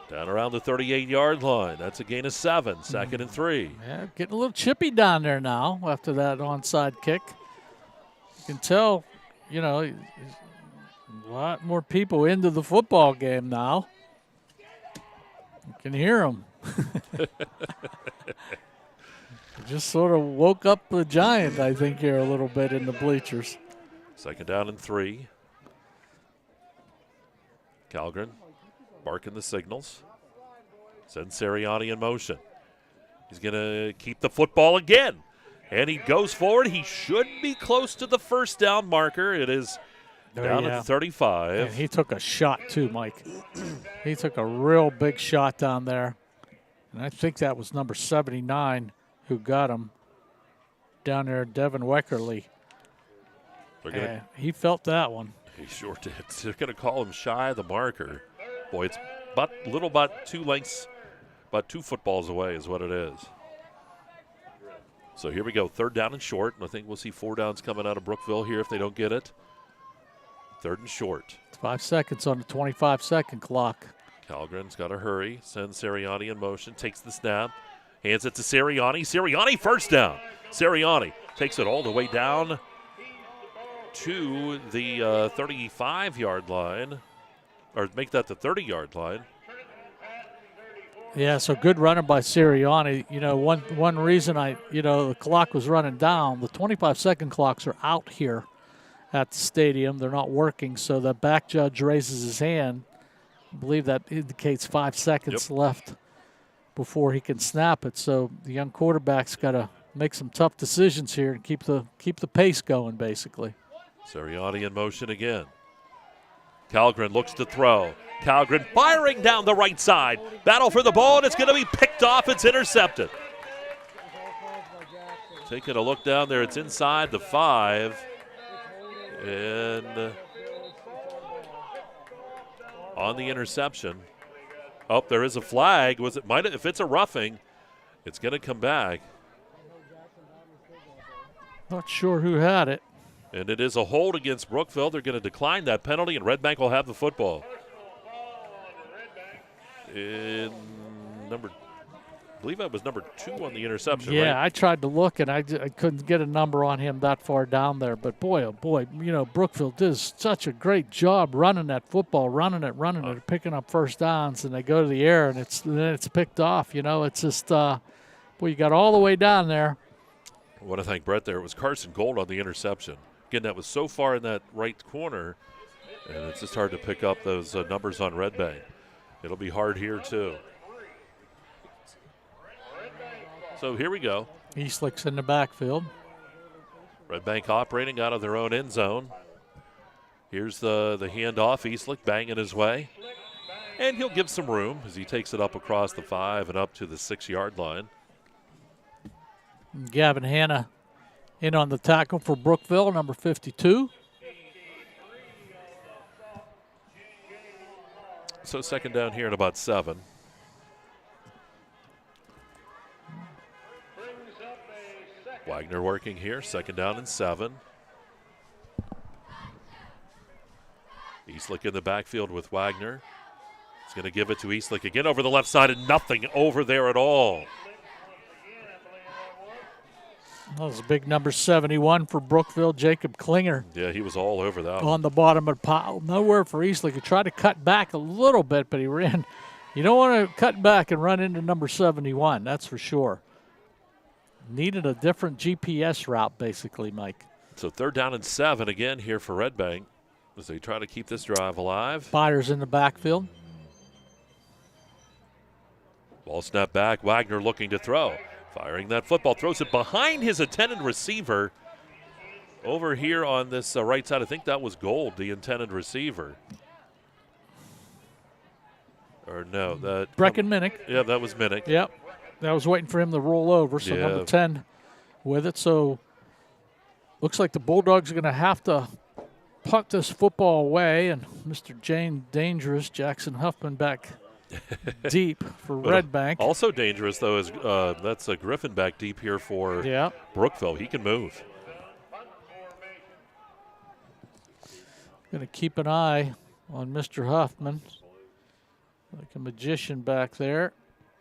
Down around the 38-yard line. That's a gain of 7. 2nd and 3. Yeah, getting a little chippy down there now after that onside kick. You can tell, a lot more people into the football game now. You can hear them. Just sort of woke up the giant, I think, here a little bit in the bleachers. 2nd down and 3. Calgren barking the signals. Sends Sirianni in motion. He's going to keep the football again. And he goes forward. He should be close to the 1st down marker. It is down at the 35. And he took a shot too, Mike. He took a real big shot down there. And I think that was number 79 who got him down there, Devin Weckerly. He felt that one. He sure did. They're going to call him shy of the marker. Boy, it's about 2 lengths, about 2 footballs away is what it is. So here we go, 3rd down and short. And I think we'll see 4 downs coming out of Brookville here if they don't get it. 3rd and short. 5 seconds on the 25-second clock. Calgren's got to hurry. Sends Sirianni in motion. Takes the snap. Hands it to Sirianni. Sirianni, 1st down. Sirianni takes it all the way down to the 35-yard line. Or make that the 30-yard line. Yeah, so good running by Sirianni. One reason the clock was running down, the 25-second clocks are out here at the stadium. They're not working, so the back judge raises his hand. I believe that indicates 5 seconds left before he can snap it. So the young quarterback's got to make some tough decisions here and keep the pace going, basically. Sirianni in motion again. Calgren looks to throw. Calgren firing down the right side. Battle for the ball, and it's going to be picked off. It's intercepted. Taking a look down there. It's inside the 5. And on the interception. Oh, there is a flag. If it's a roughing, it's going to come back. Not sure who had it. And it is a hold against Brookville. They're going to decline that penalty, and Redbank will have the football. I believe that was number 2 on the interception, Yeah, right? I tried to look, and I couldn't get a number on him that far down there. But, boy, oh, boy, Brookville does such a great job running that football, running it, picking up 1st downs, and they go to the air, and then it's picked off. It's just, you got all the way down there. I want to thank Brett there. It was Carson Gold on the interception. Again, that was so far in that right corner, and it's just hard to pick up those numbers on Redbank. It'll be hard here, too. So here we go. Eastlick's in the backfield. Redbank operating out of their own end zone. Here's the handoff. Eastlick banging his way. And he'll give some room as he takes it up across the 5 and up to the 6-yard line. Gavin Hanna in on the tackle for Brookville, number 52. So 2nd down here at about 7. Wagner working here, 2nd down and 7. Eastlick in the backfield with Wagner. He's going to give it to Eastlick again over the left side, and nothing over there at all. That was a big number 71 for Brookville, Jacob Klinger. Yeah, he was all over that on the bottom of the pile. Nowhere for Eastlick. He tried to cut back a little bit, but he ran. You don't want to cut back and run into number 71, that's for sure. needed a different GPS route, basically, Mike. So 3rd down and 7 again here for Redbank as they try to keep this drive alive. Byers in the backfield. Ball snap back. Wagner looking to throw. Firing that football. Throws it behind his intended receiver. Over here on this right side, I think that was Gold, the intended receiver. Or no, that Brecken Minnick. Yeah, that was Minnick. Yep. I was waiting for him to roll over, so Yeah. number 10 with it. So looks like the Bulldogs are going to have to punt this football away, and Mr. Jane Dangerous, Jackson Huffman back deep for Redbank. Also dangerous, though, is that's a Griffin back deep here for Brookville. He can move. Going to keep an eye on Mr. Huffman. Like a magician back there.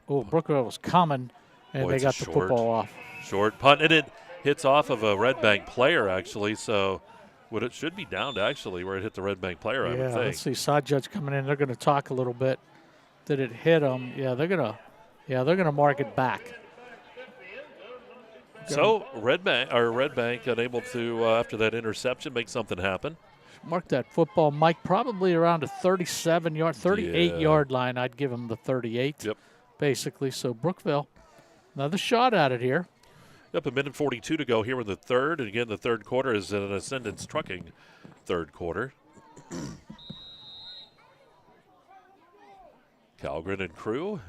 Oh, Brookville was coming, and Boy, they it's got a the short- football off. Short punt, and it hits off of a Redbank player, actually, so it should be down to actually where it hit the Redbank player, I would Yeah, think. let's see. Side judge coming in. They're going to talk a little bit. Did it hit them? Yeah, they're gonna mark it back. So Redbank unable to, after that interception, make something happen. Mark that football, Mike, probably around a 38-yard line. I'd give him the 38, basically. So Brookville, another shot at it here. Yep, a minute 42 to go here in the third. And again, the third quarter is an Ascendance Trucking third quarter. Calgren and crew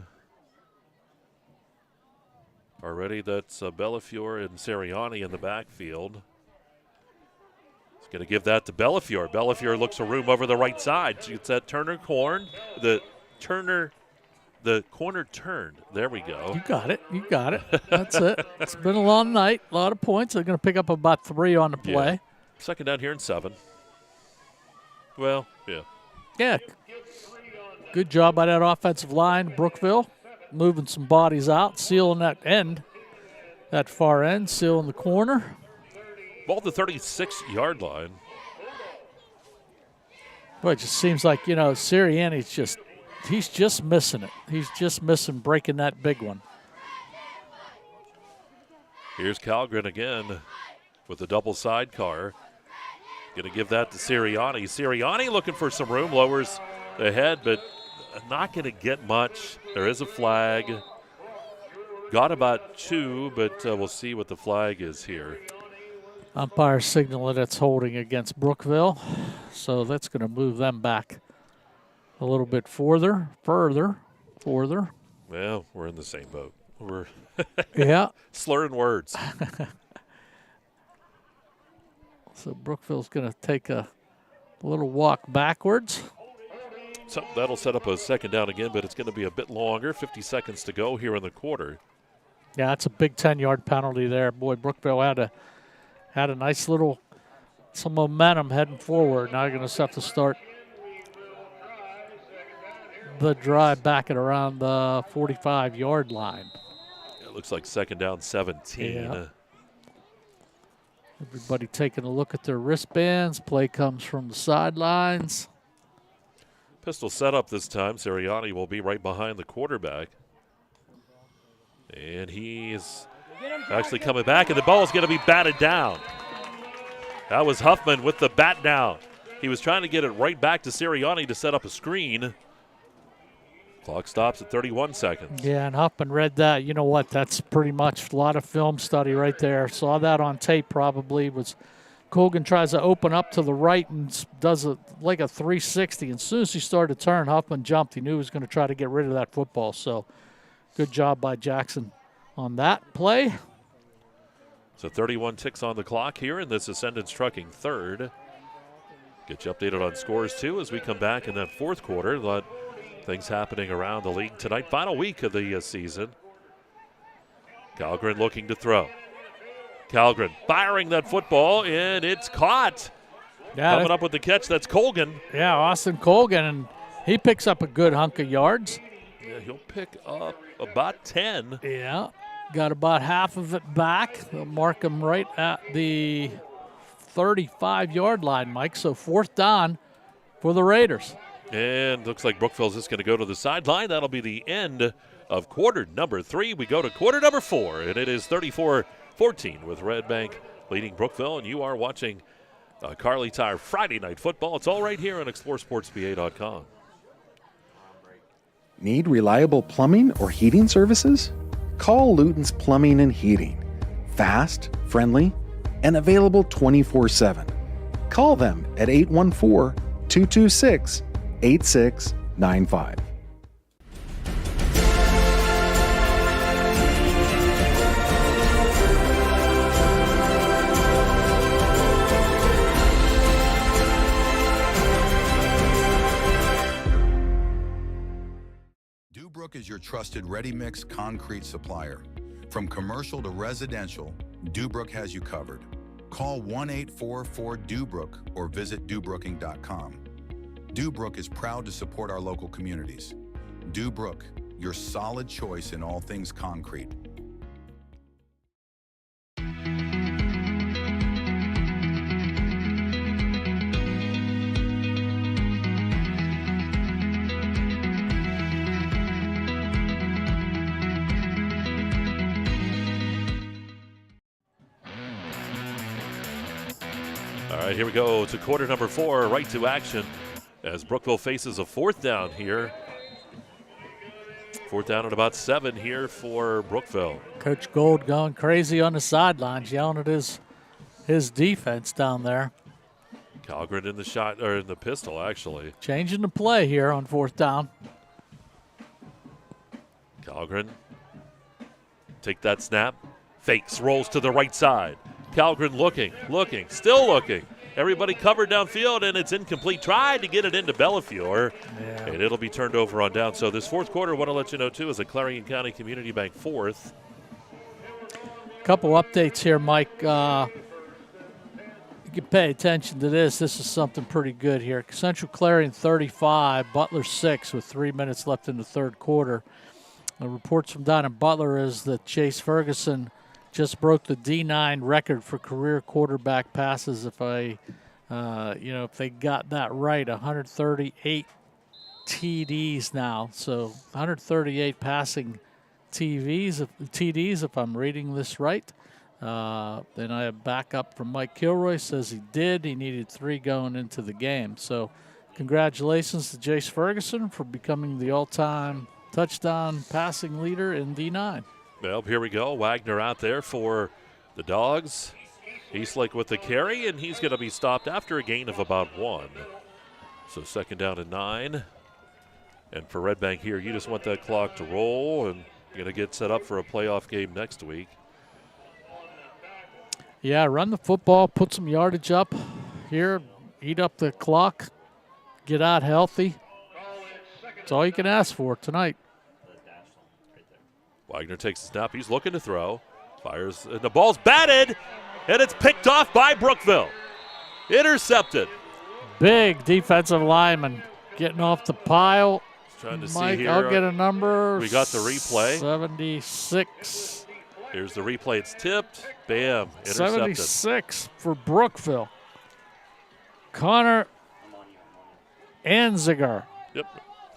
are ready. That's Bellafiore and Seriani in the backfield. He's going to give that to Bellafiore. Bellafiore looks a room over the right side. It's that Turner corn. The corner turned. There we go. You got it. That's it. It's been a long night. A lot of points. They're going to pick up about 3 on the play. Yeah. Second down here and 7. Well, yeah. Yeah. Good job by that offensive line, Brookville, moving some bodies out, sealing that end, that far end, sealing the corner. Ball at the 36-yard line. Boy, it just seems like, Sirianni's he's just missing it. He's just missing breaking that big one. Here's Calgren again with the double sidecar. Going to give that to Sirianni. Sirianni looking for some room, lowers the head, but not going to get much. There is a flag. Got about 2, but we'll see what the flag is here. Umpire signaling it's holding against Brookville, so that's going to move them back a little bit further. Well, we're in the same boat. We're slurring words. So Brookville's going to take a little walk backwards. So that'll set up a second down again, but it's going to be a bit longer. 50 seconds to go here in the quarter. Yeah, that's a big 10-yard penalty there. Boy, Brookville had a nice some momentum heading forward. Now they're going to have to start the drive back at around the 45-yard line. It looks like second down 17. Yeah. Everybody taking a look at their wristbands. Play comes from the sidelines. Pistol setup this time. Sirianni will be right behind the quarterback. And he's actually coming back, and the ball is going to be batted down. That was Huffman with the bat down. He was trying to get it right back to Sirianni to set up a screen. Clock stops at 31 seconds. Yeah, and Huffman read that. You know what? That's pretty much a lot of film study right there. Saw that on tape probably. Colgan tries to open up to the right and does like a 360. And as soon as he started to turn, Huffman jumped. He knew he was going to try to get rid of that football. So good job by Jackson on that play. So 31 ticks on the clock here in this Ascendance Trucking third. Get you updated on scores, too, as we come back in that fourth quarter. But things happening around the league tonight. Final week of the season. Calgren looking to throw. Calgren firing that football, and it's caught. Yeah, coming up with the catch, that's Colgan. Yeah, Austin Colgan, and he picks up a good hunk of yards. Yeah, he'll pick up about 10. Yeah, got about half of it back. They'll mark him right at the 35-yard line, Mike. So fourth down for the Raiders. And looks like Brookville's just going to go to the sideline. That'll be the end of quarter number 3. We go to quarter number 4, and it is 34-14 with Redbank leading Brookville, and you are watching Kerle Tire Friday Night Football. It's all right here on exploreSportsBA.com. Need reliable plumbing or heating services? Call Luton's Plumbing and Heating. Fast, friendly, and available 24/7. Call them at 814-226-8695. Dubrook is your trusted ready-mix concrete supplier. From commercial to residential, Dubrook has you covered. Call 1-844-DUBROOK or visit DuBrooking.com. Dubrook is proud to support our local communities. Dubrook, your solid choice in all things concrete. All right, here we go to quarter number 4, right to action as Brookville faces a 4th down here. 4th down at about 7 here for Brookville. Coach Gold going crazy on the sidelines, yelling at his defense down there. Calgren in the shot, or in the pistol, actually. Changing the play here on 4th down. Calgren, take that snap, fakes, rolls to the right side. Calgren looking, still looking. Everybody covered downfield, and it's incomplete. Tried to get it into Bellafiore, and it'll be turned over on down. So this 4th quarter, I want to let you know, too, is a Clarion County Community Bank 4th. Couple updates here, Mike. You can pay attention to this. This is something pretty good here. Central Clarion 35, Butler 6 with 3 minutes left in the 3rd quarter. The reports from down in Butler is that Chase Ferguson just broke the D9 record for career quarterback passes. If they got that right, 138 TDs now. So 138 passing TDs, if I'm reading this right. Then I have backup from Mike Kilroy, says he did. He needed 3 going into the game. So congratulations to Chase Ferguson for becoming the all-time touchdown passing leader in D9. Well, here we go. Wagner out there for the Dogs. Eastlick with the carry, and he's going to be stopped after a gain of about 1. So 2nd down and 9. And for Redbank here, you just want that clock to roll, and you're going to get set up for a playoff game next week. Yeah, run the football, put some yardage up here, eat up the clock, get out healthy. That's all you can ask for tonight. Wagner takes a snap. He's looking to throw. Fires, and the ball's batted, and it's picked off by Brookville. Intercepted. Big defensive lineman getting off the pile. Trying to Mike, see here. I'll get a number. We got the replay. 76. Here's the replay. It's tipped. Bam. Intercepted. 76 for Brookville. Connor Anziger. Yep.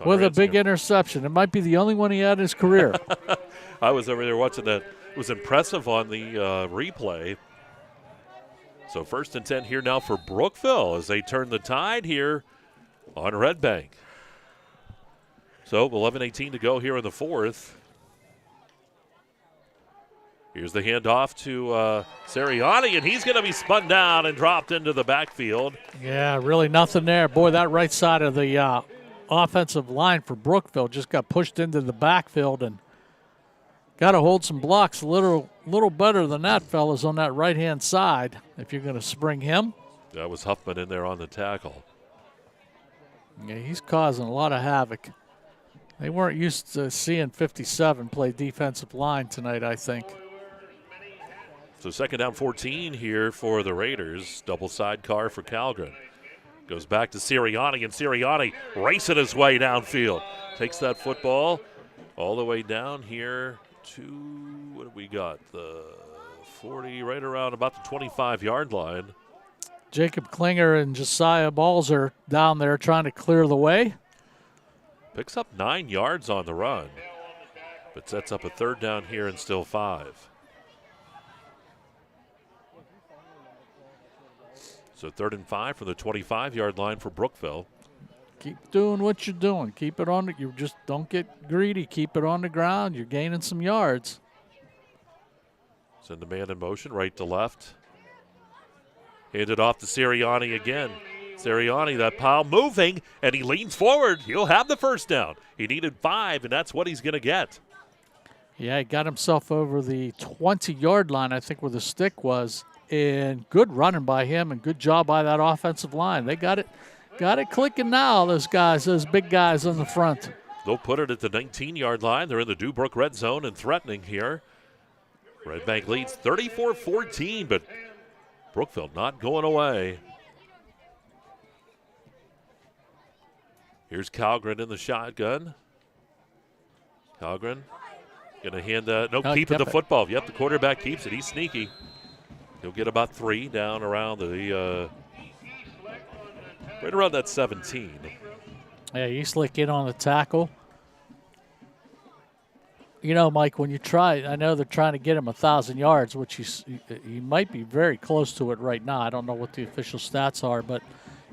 With a big interception. It might be the only one he had in his career. I was over there watching that. It was impressive on the replay. So 1st and 10 here now for Brookville as they turn the tide here on Redbank. So 11:18 to go here in the 4th. Here's the handoff to Sirianni, and he's going to be spun down and dropped into the backfield. Yeah, really nothing there. Boy, that right side of the offensive line for Brookville just got pushed into the backfield and got to hold some blocks a little better than that, fellas, on that right-hand side if you're going to spring him. That was Huffman in there on the tackle. Yeah, he's causing a lot of havoc. They weren't used to seeing 57 play defensive line tonight, I think. So 2nd down 14 here for the Raiders. Double sidecar for Calgren. Goes back to Sirianni, and Sirianni racing his way downfield. Takes that football all the way down here to, what do we got? The 40, right around about the 25-yard line. Jacob Klinger and Josiah Balzer down there trying to clear the way. Picks up 9 yards on the run. but sets up a third down here and still 5. So 3rd and 5 from the 25-yard line for Brookville. Keep doing what you're doing. Keep it on. You just don't get greedy. Keep it on the ground. You're gaining some yards. Send the man in motion, right to left. Handed off to Sirianni again. Sirianni, that pile moving, and he leans forward. He'll have the first down. He needed 5, and that's what he's going to get. Yeah, he got himself over the 20-yard line, I think, where the stick was. And good running by him, and good job by that offensive line. They got it clicking now, those guys, those big guys on the front. They'll put it at the 19-yard line. They're in the Dubrook red zone and threatening here. Redbank leads 34-14, but Brookville not going away. Here's Calgren in the shotgun. Calgren going to hand that. No, keeping the football. Yep, the quarterback keeps it. He's sneaky. He'll get about 3 down around the right around that 17. Yeah, you slick in on the tackle. You know, Mike, when you try, I know they're trying to get him 1,000 yards, which he might be very close to it right now. I don't know what the official stats are, but,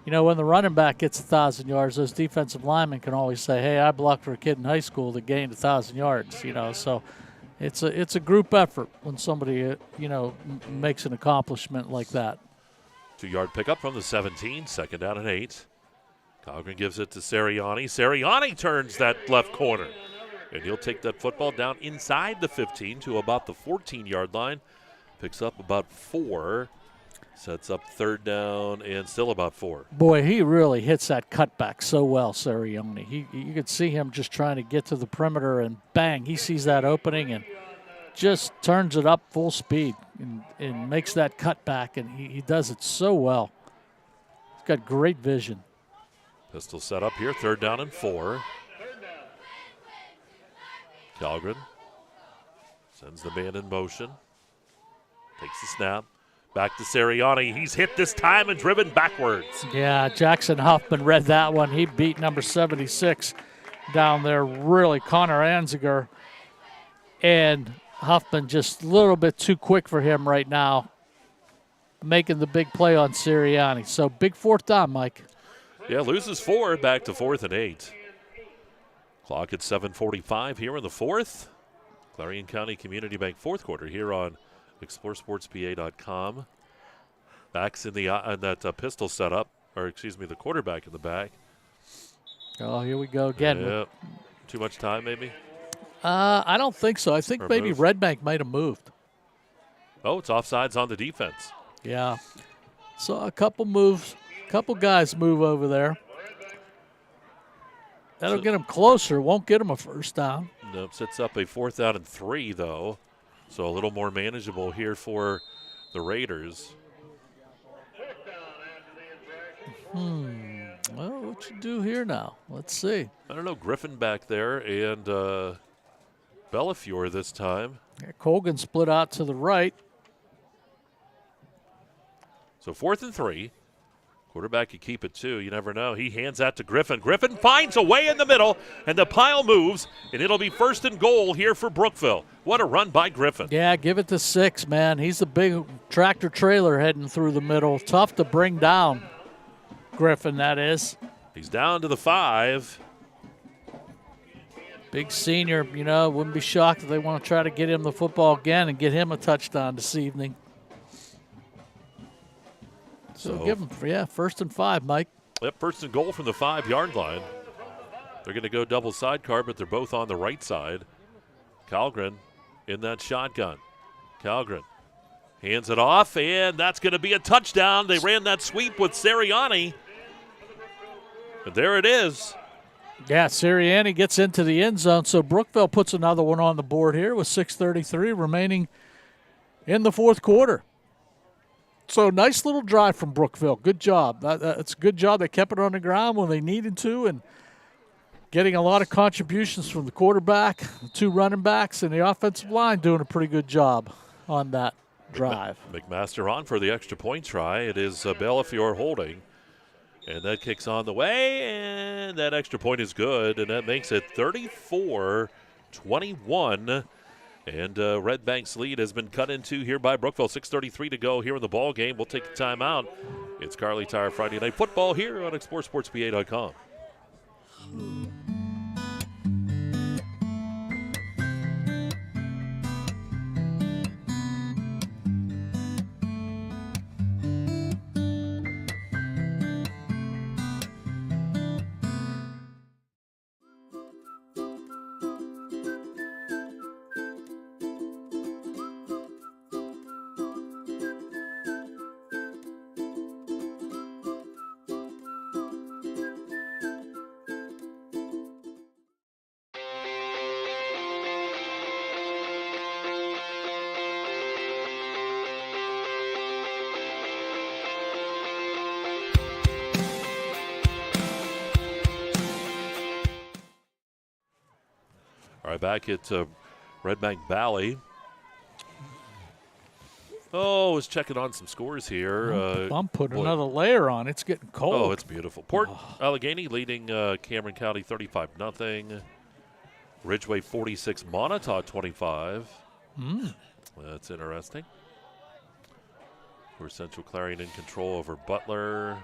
you know, when the running back gets 1,000 yards, those defensive linemen can always say, hey, I blocked for a kid in high school that gained 1,000 yards, you know. So it's a group effort when somebody, you know, makes an accomplishment like that. 2-yard pickup from the 17, 2nd down and 8. Calgren gives it to Sirianni. Sirianni turns that left corner. And he'll take that football down inside the 15 to about the 14-yard line. Picks up about 4. Sets up 3rd down and still about 4. Boy, he really hits that cutback so well, Sirianni. You could see him just trying to get to the perimeter, and bang, he sees that opening and just turns it up full speed and makes that cutback, and he does it so well. He's got great vision. Pistol set up here, 3rd down and 4. Calgren sends the man in motion. Takes the snap. Back to Sirianni. He's hit this time and driven backwards. Yeah, Jackson Huffman read that one. He beat number 76 down there, really, Connor Anziger. And Huffman just a little bit too quick for him right now, making the big play on Sirianni. So big 4th down, Mike. Yeah, loses 4, back to 4th and 8. Clock at 7:45 here in the 4th. Clarion County Community Bank 4th quarter here on exploreSportsPA.com. Backs in the that pistol setup, or excuse me, the quarterback in the back. Oh, here we go again. Yeah. Too much time, maybe? I don't think so. I think maybe Redbank might have moved. Oh, it's offsides on the defense. Yeah. So a couple moves, couple guys move over there. That'll get him closer. Won't get him a 1st down. Nope, sets up a 4th down and 3, though. So a little more manageable here for the Raiders. Well, what you do here now? Let's see. I don't know. Griffin back there and Bellafiore this time. Yeah, Colgan split out to the right. So 4th and 3. Quarterback could keep it, too. You never know. He hands that to Griffin. Griffin finds a way in the middle, and the pile moves, and it'll be 1st and goal here for Brookville. What a run by Griffin. Yeah, give it to 6, man. He's a big tractor trailer heading through the middle. Tough to bring down. Griffin, that is. He's down to the 5. Big senior, you know, wouldn't be shocked if they want to try to get him the football again and get him a touchdown this evening. So give him, 1st and 5, Mike. Yep, 1st and goal from the 5-yard line. They're going to go double sidecar, but they're both on the right side. Calgren in that shotgun. Calgren hands it off, and that's going to be a touchdown. They ran that sweep with Sirianni. And there it is. Yeah, Sirianni gets into the end zone, so Brookville puts another one on the board here with 6:33 remaining in the 4th quarter. So nice little drive from Brookville. Good job. It's a good job. They kept it on the ground when they needed to, and getting a lot of contributions from the quarterback, the 2 running backs, and the offensive line doing a pretty good job on that drive. McMaster on for the extra point try. It is Bellafiore holding. And that kicks on the way, and that extra point is good, and that makes it 34-14. 34-21. And Redbank's lead has been cut into here by Brookville. 6:33 to go here in the ball game. We'll take a timeout. It's Kerle Tire Friday Night Football here on exploreClarion.com. All right, back at Redbank Valley. Oh, was checking on some scores here. I'm putting another layer on. It's getting cold. Oh, it's beautiful. Port Allegheny leading Cameron County 35-0. Ridgeway 46, Montauk 25. That's interesting. We're Central Clarion in control over Butler.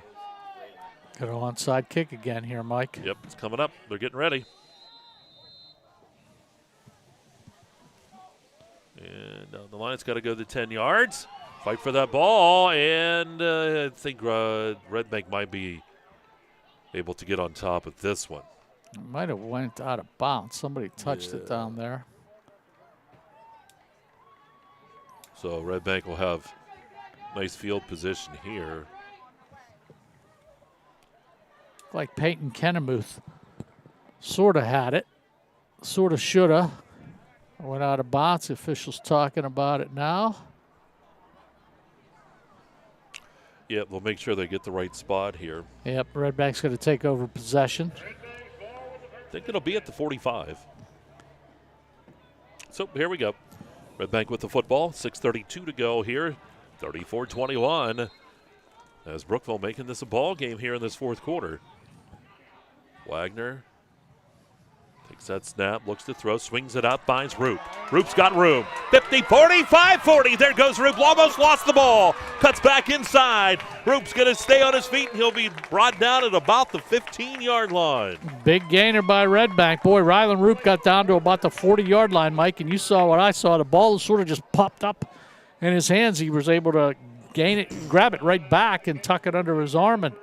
Got an onside kick again here, Mike. Yep, it's coming up. They're getting ready. And the line's got to go the 10 yards. Fight for that ball, and I think Redbank might be able to get on top of this one. It might have went out of bounds. Somebody touched it down there. So Redbank will have nice field position here. Like Peyton Kennemuth sort of had it, sort of should have. Went out of bounds. The officials talking about it now. Yeah, we'll make sure they get the right spot here. Yep, Redbank's going to take over possession. I think it'll be at the 45. So here we go. Redbank with the football. 6:32 to go here. 34-21. As Brookville making this a ball game here in this fourth quarter. Wagner takes that snap, looks to throw, swings it out, finds Roop. Roop's got room. 50, 45, 40. There goes Roop. Almost lost the ball. Cuts back inside. Roop's going to stay on his feet, and he'll be brought down at about the 15-yard line. Big gainer by Redbank. Boy, Rylan Roop got down to about the 40-yard line, Mike, and you saw what I saw. The ball sort of just popped up in his hands. He was able to gain it, grab it right back, and tuck it under his arm. And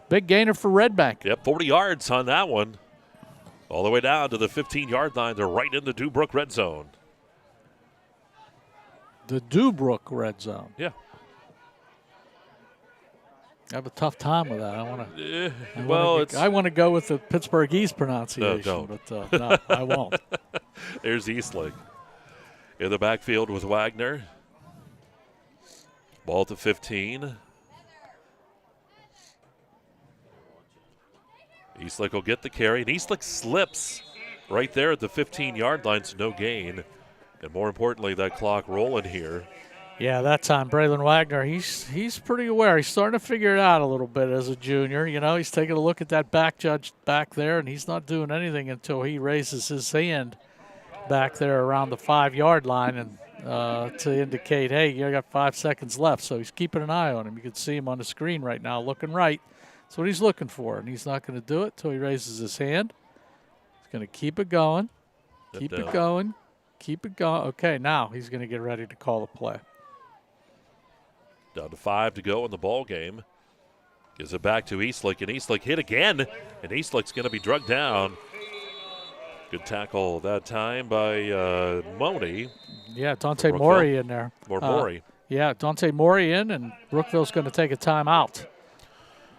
big gainer for Redbank. Yep, 40 yards on that one. All the way down to the 15-yard line. They're right in the Dubrook red zone. The Dubrook red zone. Yeah. I have a tough time with that. I want to go with the Pittsburgh East pronunciation, but no, I won't. There's Eastlake in the backfield with Wagner. Ball to 15. Eastlake will get the carry, and Eastlake slips right there at the 15-yard line, so no gain. And more importantly, that clock rolling here. Yeah, that time, Braylon Wagner, he's pretty aware. He's starting to figure it out a little bit as a junior. You know, he's taking a look at that back judge back there, and he's not doing anything until he raises his hand back there around the 5-yard line and to indicate, hey, you got 5 seconds left. So he's keeping an eye on him. You can see him on the screen right now looking right. That's what he's looking for, and he's not going to do it until he raises his hand. He's going to keep it going, keep it going, keep it going. Okay, now he's going to get ready to call the play. Down to 5 to go in the ball game. Gives it back to Eastlake, and Eastlake hit again, and Eastlake's going to be drugged down. Good tackle that time by Moni. Yeah, Dante Mori in there. Mori. Yeah, Dante Mori in, and Brookville's going to take a timeout.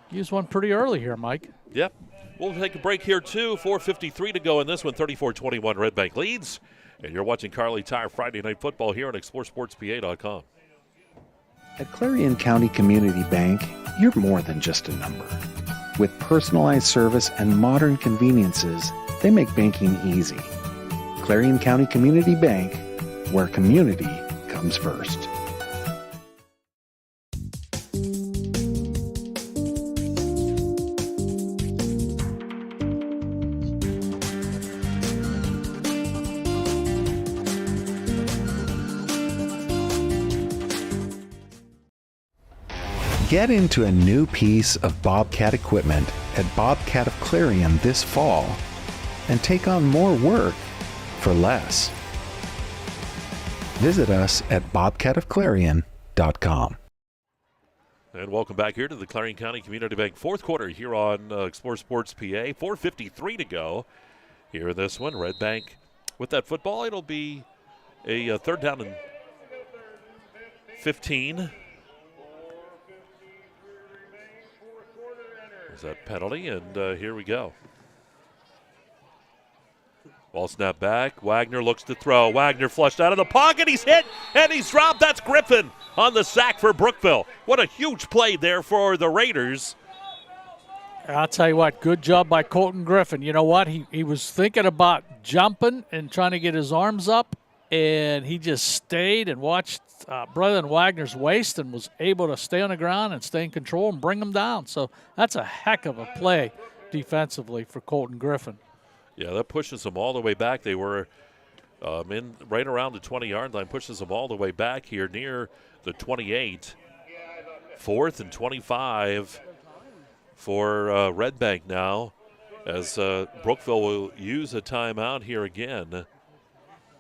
Used one pretty early here, Mike. Yep. We'll take a break here, too. 4:53 to go in this one. 34-21 Redbank leads. And you're watching Kerle Tire Friday Night Football here on exploreClarion.com. At Clarion County Community Bank, you're more than just a number. With personalized service and modern conveniences, they make banking easy. Clarion County Community Bank, where community comes first. Get into a new piece of Bobcat equipment at Bobcat of Clarion this fall and take on more work for less. Visit us at bobcatofclarion.com. And welcome back here to the Clarion County Community Bank fourth quarter here on Explore Sports PA. 4:53 to go here in this one. Redbank with that football. It'll be a third down and 15. There's that penalty, and here we go. Ball snap back. Wagner looks to throw. Wagner flushed out of the pocket. He's hit, and he's dropped. That's Griffin on the sack for Brookville. What a huge play there for the Raiders. I'll tell you what, good job by Colton Griffin. You know what? He was thinking about jumping and trying to get his arms up, and he just stayed and watched Brethren Wagner's waist and was able to stay on the ground and stay in control and bring him down. So that's a heck of a play defensively for Colton Griffin. Yeah, that pushes them all the way back. They were in right around the 20-yard line, pushes them all the way back here near the 28. 4th and 25 for Redbank now, as Brookville will use a timeout here again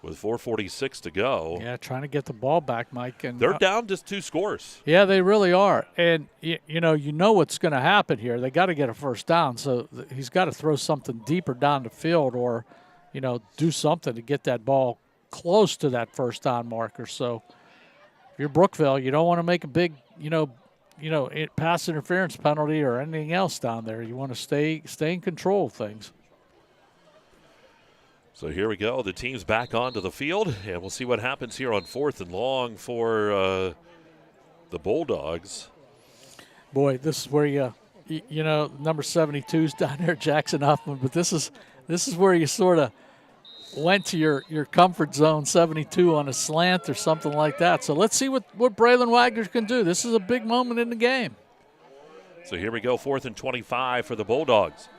with 4:46 to go. Yeah, trying to get the ball back, Mike. And they're down just 2 scores. Yeah, they really are. And, you know what's going to happen here. They got to get a first down, so he's got to throw something deeper down the field or, do something to get that ball close to that first down marker. So if you're Brookville, you don't want to make a big, pass interference penalty or anything else down there. You want to stay in control of things. So here we go. The team's back onto the field, and we'll see what happens here on 4th and long for the Bulldogs. Boy, this is where number 72's down there, Jackson Huffman, but this is where you sort of went to your comfort zone, 72 on a slant or something like that. So let's see what Braylon Wagner can do. This is a big moment in the game. So here we go, 4th and 25 for the Bulldogs.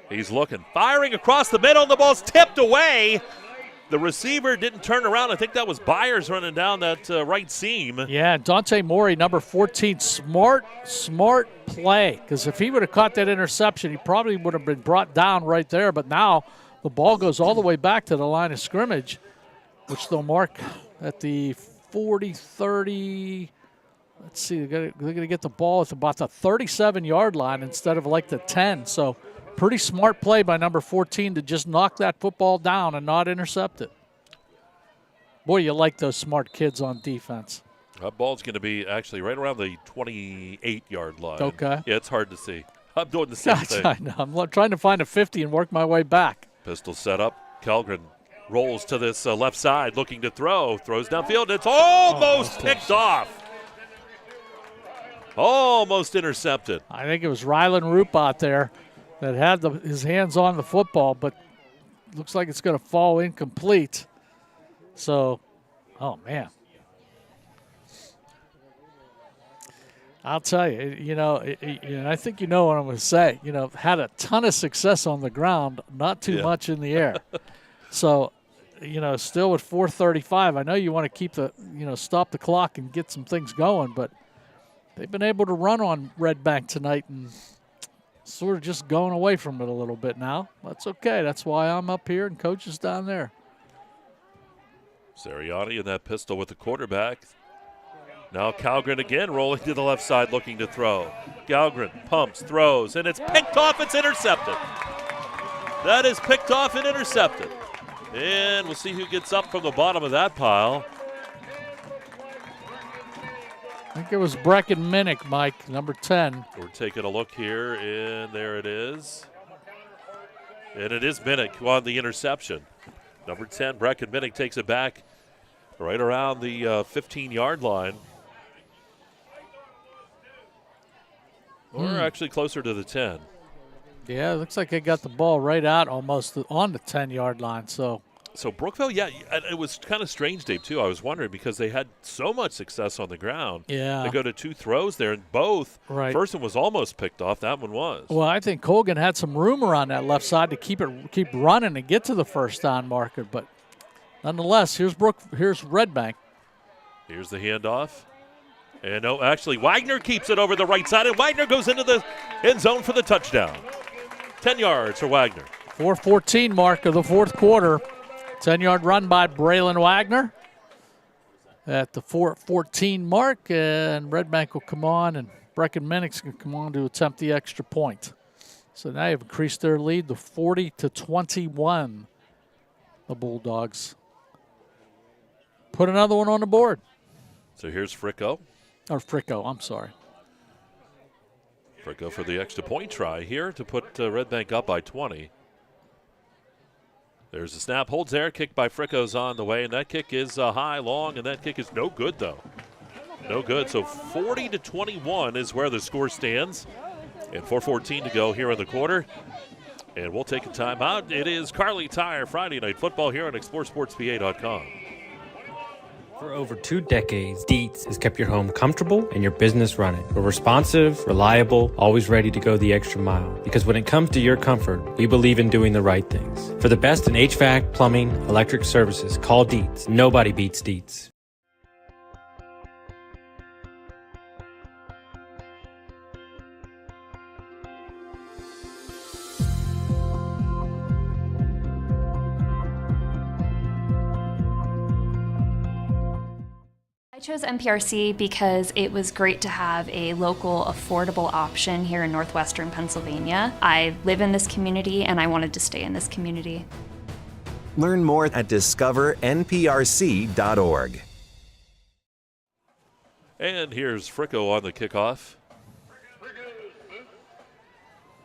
He's looking, firing across the middle, and the ball's tipped away. The receiver didn't turn around. I think that was Byers running down that right seam. Yeah, Dante Morey, number 14, smart play. Because if he would have caught that interception, he probably would have been brought down right there. But now the ball goes all the way back to the line of scrimmage, which they'll mark at the 40, 30. Let's see, they're going to get the ball at about the 37-yard line instead of like the 10. So pretty smart play by number 14 to just knock that football down and not intercept it. Boy, you like those smart kids on defense. That ball's going to be actually right around the 28-yard line. Okay. Yeah, it's hard to see. I'm doing the same thing. I know. I'm trying to find a 50 and work my way back. Pistol set up. Kellgren rolls to this left side looking to throw. Throws downfield. It's almost picked off. Almost intercepted. I think it was Rylan Roop out there that had his hands on the football, but looks like it's going to fall incomplete. So, oh, man. I'll tell you, I think you know what I'm going to say. Had a ton of success on the ground, not too much in the air. So, still with 4:35, I know you want to keep stop the clock and get some things going, but they've been able to run on Redbank tonight and sort of just going away from it a little bit now. That's okay. That's why I'm up here and Coach is down there. Sariani in that pistol with the quarterback. Now Calgren again rolling to the left side looking to throw. Calgren pumps, throws, and it's picked off. It's intercepted. That is picked off and intercepted. And we'll see who gets up from the bottom of that pile. I think it was Brecken Minnick, Mike, number 10. We're taking a look here, and there it is. And it is Minnick on the interception. Number 10, Brecken Minnick takes it back right around the 15-yard line. Or actually closer to the 10. Yeah, it looks like they got the ball right out almost on the 10-yard line. So Brookville, yeah, it was kind of strange, Dave, too. I was wondering because they had so much success on the ground. Yeah. They go to 2 throws there, and both. Right. First one was almost picked off. That one was. Well, I think Colgan had some room around that left side to keep running and get to the first down marker. But nonetheless, here's Redbank. Here's the handoff. And no, actually, Wagner keeps it over the right side, and Wagner goes into the end zone for the touchdown. 10 yards for Wagner. 4:14 mark of the fourth quarter. 10-yard run by Braylon Wagner at the 4:14 mark, and Redbank will come on, and Brecken Minnick's going to come on to attempt the extra point. So now you've increased their lead to 40-21. The Bulldogs put another one on the board. So here's Fricko. I'm sorry. Fricko for the extra point try here to put Redbank up by 20. There's a snap, holds there, kick by Fricko's on the way, and that kick is high, long, and that kick is no good, though. No good. So 40-21 is where the score stands, and 4:14 to go here in the quarter. And we'll take a timeout. It is Kerle Tire Friday Night Football here on exploreSportsPA.com. For over 2 decades, Dietz has kept your home comfortable and your business running. We're responsive, reliable, always ready to go the extra mile. Because when it comes to your comfort, we believe in doing the right things. For the best in HVAC, plumbing, electric services, call Dietz. Nobody beats Dietz. I chose MPRC because it was great to have a local, affordable option here in northwestern Pennsylvania. I live in this community and I wanted to stay in this community. Learn more at discovernprc.org. And here's Fricko on the kickoff.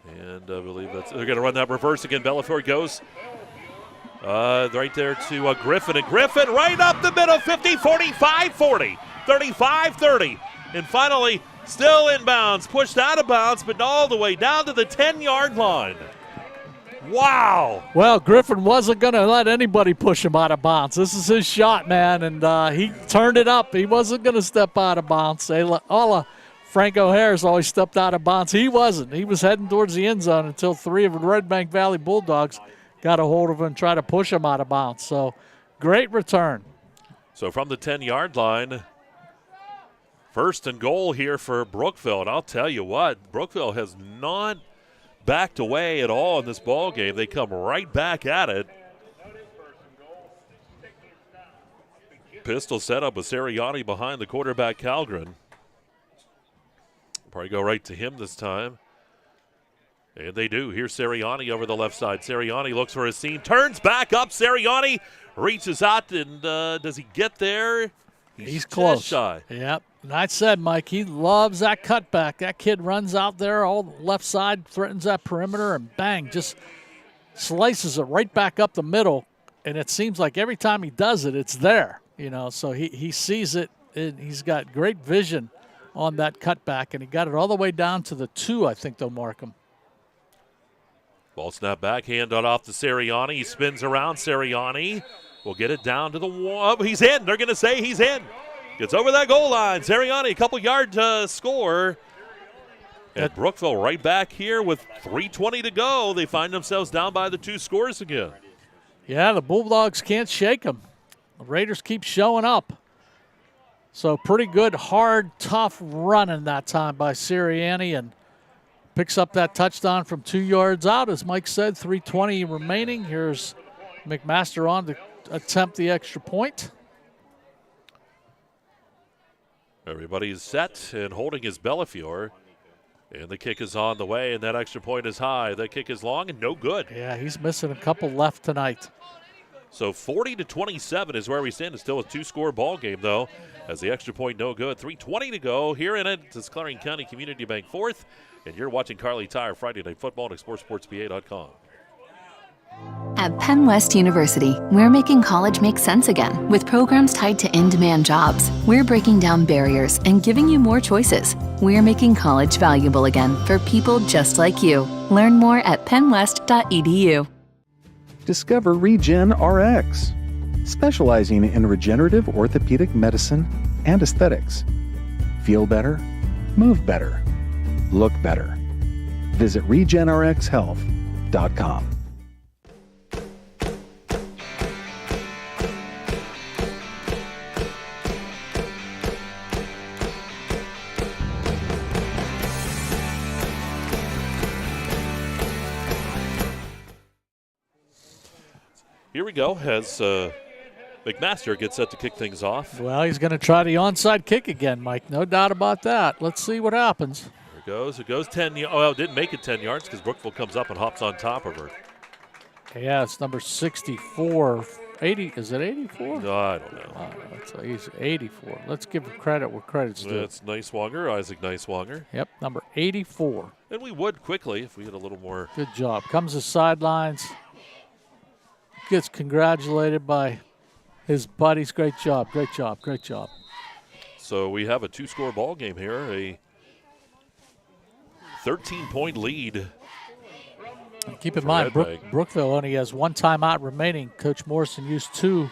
And I believe they're going to run that reverse again. Bellafiore goes right there to Griffin. And Griffin right up the middle, 50, 45, 40, 35, 30. And finally, still in bounds, pushed out of bounds, but all the way down to the 10-yard line. Wow. Well, Griffin wasn't going to let anybody push him out of bounds. This is his shot, man, and he turned it up. He wasn't going to step out of bounds. All Franco Harris always stepped out of bounds. He wasn't. He was heading towards the end zone until 3 of the Redbank Valley Bulldogs got a hold of him and tried to push him out of bounds. So, great return. So, from the 10-yard line, first and goal here for Brookville. And I'll tell you what, Brookville has not backed away at all in this ball game. They come right back at it. Pistol set up with Sirianni behind the quarterback, Calgren. Probably go right to him this time. And they do. Here's Sirianni over the left side. Sirianni looks for his seam, turns back up. Sirianni reaches out, and does he get there? He's close. Shy. Yep. And I said, Mike, he loves that cutback. That kid runs out there, all the left side, threatens that perimeter, and bang, just slices it right back up the middle. And it seems like every time he does it, it's there. So he sees it, and he's got great vision on that cutback, and he got it all the way down to the 2, I think they'll mark him. Ball snap back, hand off to Sirianni. He spins around. Sirianni will get it down to the 1. He's in. They're going to say he's in. Gets over that goal line. Sirianni, a couple yards to score. And Brookville right back here with 3:20 to go. They find themselves down by the 2 scores again. Yeah, the Bulldogs can't shake them. The Raiders keep showing up. So pretty good, hard, tough running that time by Sirianni, and picks up that touchdown from 2 yards out. As Mike said, 3:20 remaining. Here's McMaster on to attempt the extra point. Everybody's set and holding his Bellafiore. And the kick is on the way, and that extra point is high. That kick is long and no good. Yeah, he's missing a couple left tonight. So 40-27 is where we stand. It's still a 2-score ball game, though, as the extra point no good. 3:20 to go here in it. It's Clarion County Community Bank 4th. And you're watching Kerle Tire Friday Night Football on exploreSportsPA.com. At Penn West University, we're making college make sense again. With programs tied to in-demand jobs, we're breaking down barriers and giving you more choices. We're making college valuable again for people just like you. Learn more at pennwest.edu. Discover Regen RX, specializing in regenerative orthopedic medicine and aesthetics. Feel better, move better, look better. Visit regenrxhealth.com. Here we go as McMaster gets set to kick things off. Well, he's going to try the onside kick again, Mike. No doubt about that. Let's see what happens. There it goes. It goes 10 yards. Oh, it didn't make it 10 yards because Brookville comes up and hops on top of her. Yeah, it's number 64. 80, is it 84? No, I don't know. He's 84. Let's give him credit where credit's due. That's Neiswanger, Isaac Neiswanger. Yep, number 84. And we would quickly if we had a little more. Good job. Comes to sidelines. Gets congratulated by his buddies. Great job, great job, great job. So we have a 2-score ball game here, a 13-point lead. And keep in mind, Brookville only has 1 timeout remaining. Coach Morrison used 2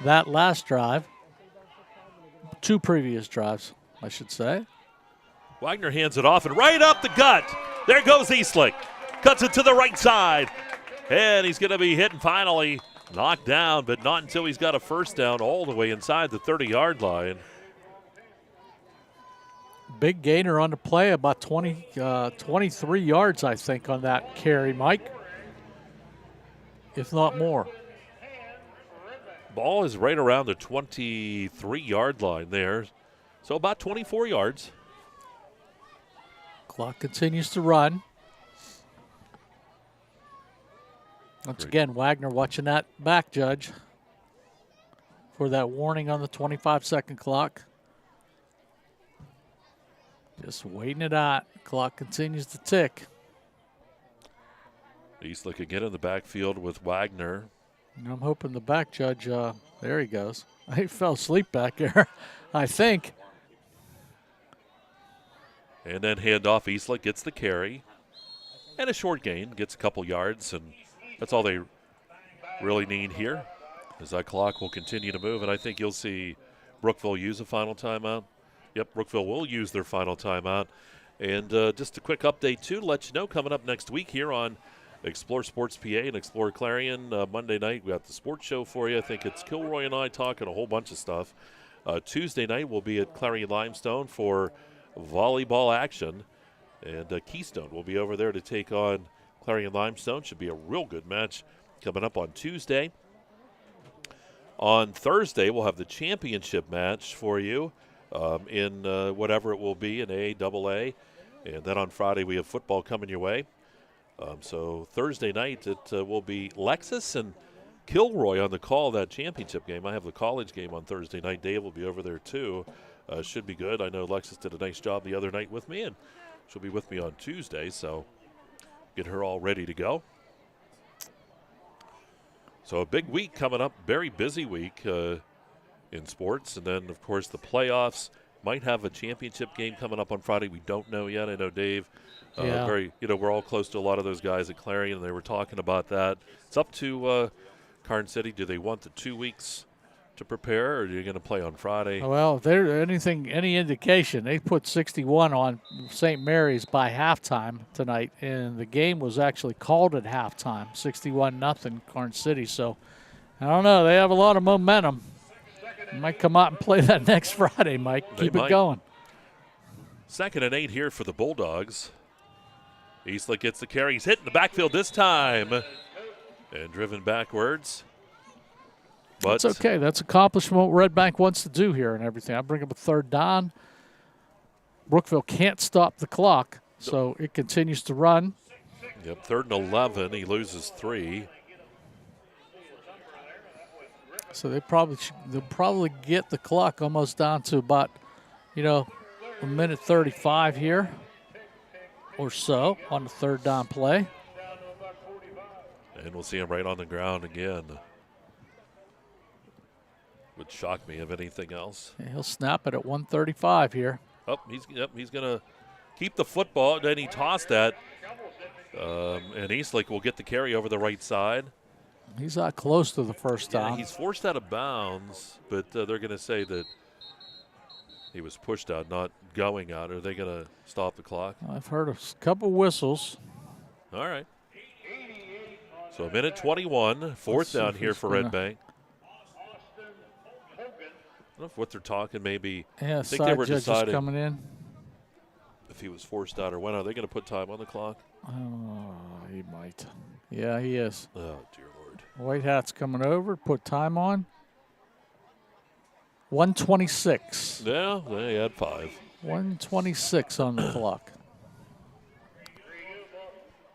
that last drive. 2 previous drives, I should say. Wagner hands it off and right up the gut. There goes Eastlick. Cuts it to the right side. And he's going to be hit and finally knocked down, but not until he's got a first down all the way inside the 30-yard line. Big gainer on the play, about 23 yards, I think, on that carry, Mike, if not more. Ball is right around the 23-yard line there, so about 24 yards. Clock continues to run. Once again, Wagner watching that back, Judge, for that warning on the 25-second clock. Just waiting it out. Clock continues to tick. Eastlick again in the backfield with Wagner. And I'm hoping the back judge, there he goes. He fell asleep back there, I think. And then handoff. Eastlick gets the carry. And a short gain, gets a couple yards, and that's all they really need here as that clock will continue to move. And I think you'll see Brookville use a final timeout. Yep, Brookville will use their final timeout. And just a quick update, too, to let you know, coming up next week here on Explore Sports PA and Explore Clarion, Monday night, we got the sports show for you. I think it's Kilroy and I talking a whole bunch of stuff. Tuesday night, we'll be at Clarion Limestone for volleyball action. And Keystone will be over there to take on Clarion Limestone. Should be a real good match coming up on Tuesday. On Thursday, we'll have the championship match for you. In whatever it will be in AAA. And then on Friday we have football coming your way. So Thursday night it will be Lexus and Kilroy on the call of that championship game. I have the college game on Thursday night. Dave will be over there too. Should be good. I know Lexus did a nice job the other night with me, and she'll be with me on Tuesday. So get her all ready to go. So a big week coming up. Very busy week. In sports, and then, of course, the playoffs. Might have a championship game coming up on Friday. We don't know yet. I know Dave, we're all close to a lot of those guys at Clarion, and they were talking about that. It's up to Carn City. Do they want the 2 weeks to prepare, or are you going to play on Friday? Well, if there's any indication, they put 61 on St. Mary's by halftime tonight, and the game was actually called at halftime, 61-0 Carn City. So, I don't know. They have a lot of momentum. Might come out and play that next Friday, Mike. Keep it going. 2nd and 8 here for the Bulldogs. Eastlick gets the carry. He's hit in the backfield this time and driven backwards. But it's okay. That's accomplishment what Redbank wants to do here and everything. I bring up a 3rd down. Brookville can't stop the clock, so it continues to run. Yep, 3rd and 11. He loses 3. So they'll probably get the clock almost down to about, a minute 35 here or so on the 3rd down play. And we'll see him right on the ground again. Would shock me if anything else. Yeah, he'll snap it at 1:35 here. Oh, he's going to keep the football. Then he tossed that. And Eastlick will get the carry over the right side. He's not close to the first down. Yeah, he's forced out of bounds, but they're going to say that he was pushed out, not going out. Are they going to stop the clock? I've heard a couple whistles. All right. So 1:21, 4th down here for Redbank. I don't know if what they're talking maybe. Yeah, I think they were deciding coming in. If he was forced out or when. Are they going to put time on the clock? Oh, he might. Yeah, he is. Oh, dear Lord. White Hat's coming over, put time on. 1:26. Yeah, they had 5. 1:26 on the clock.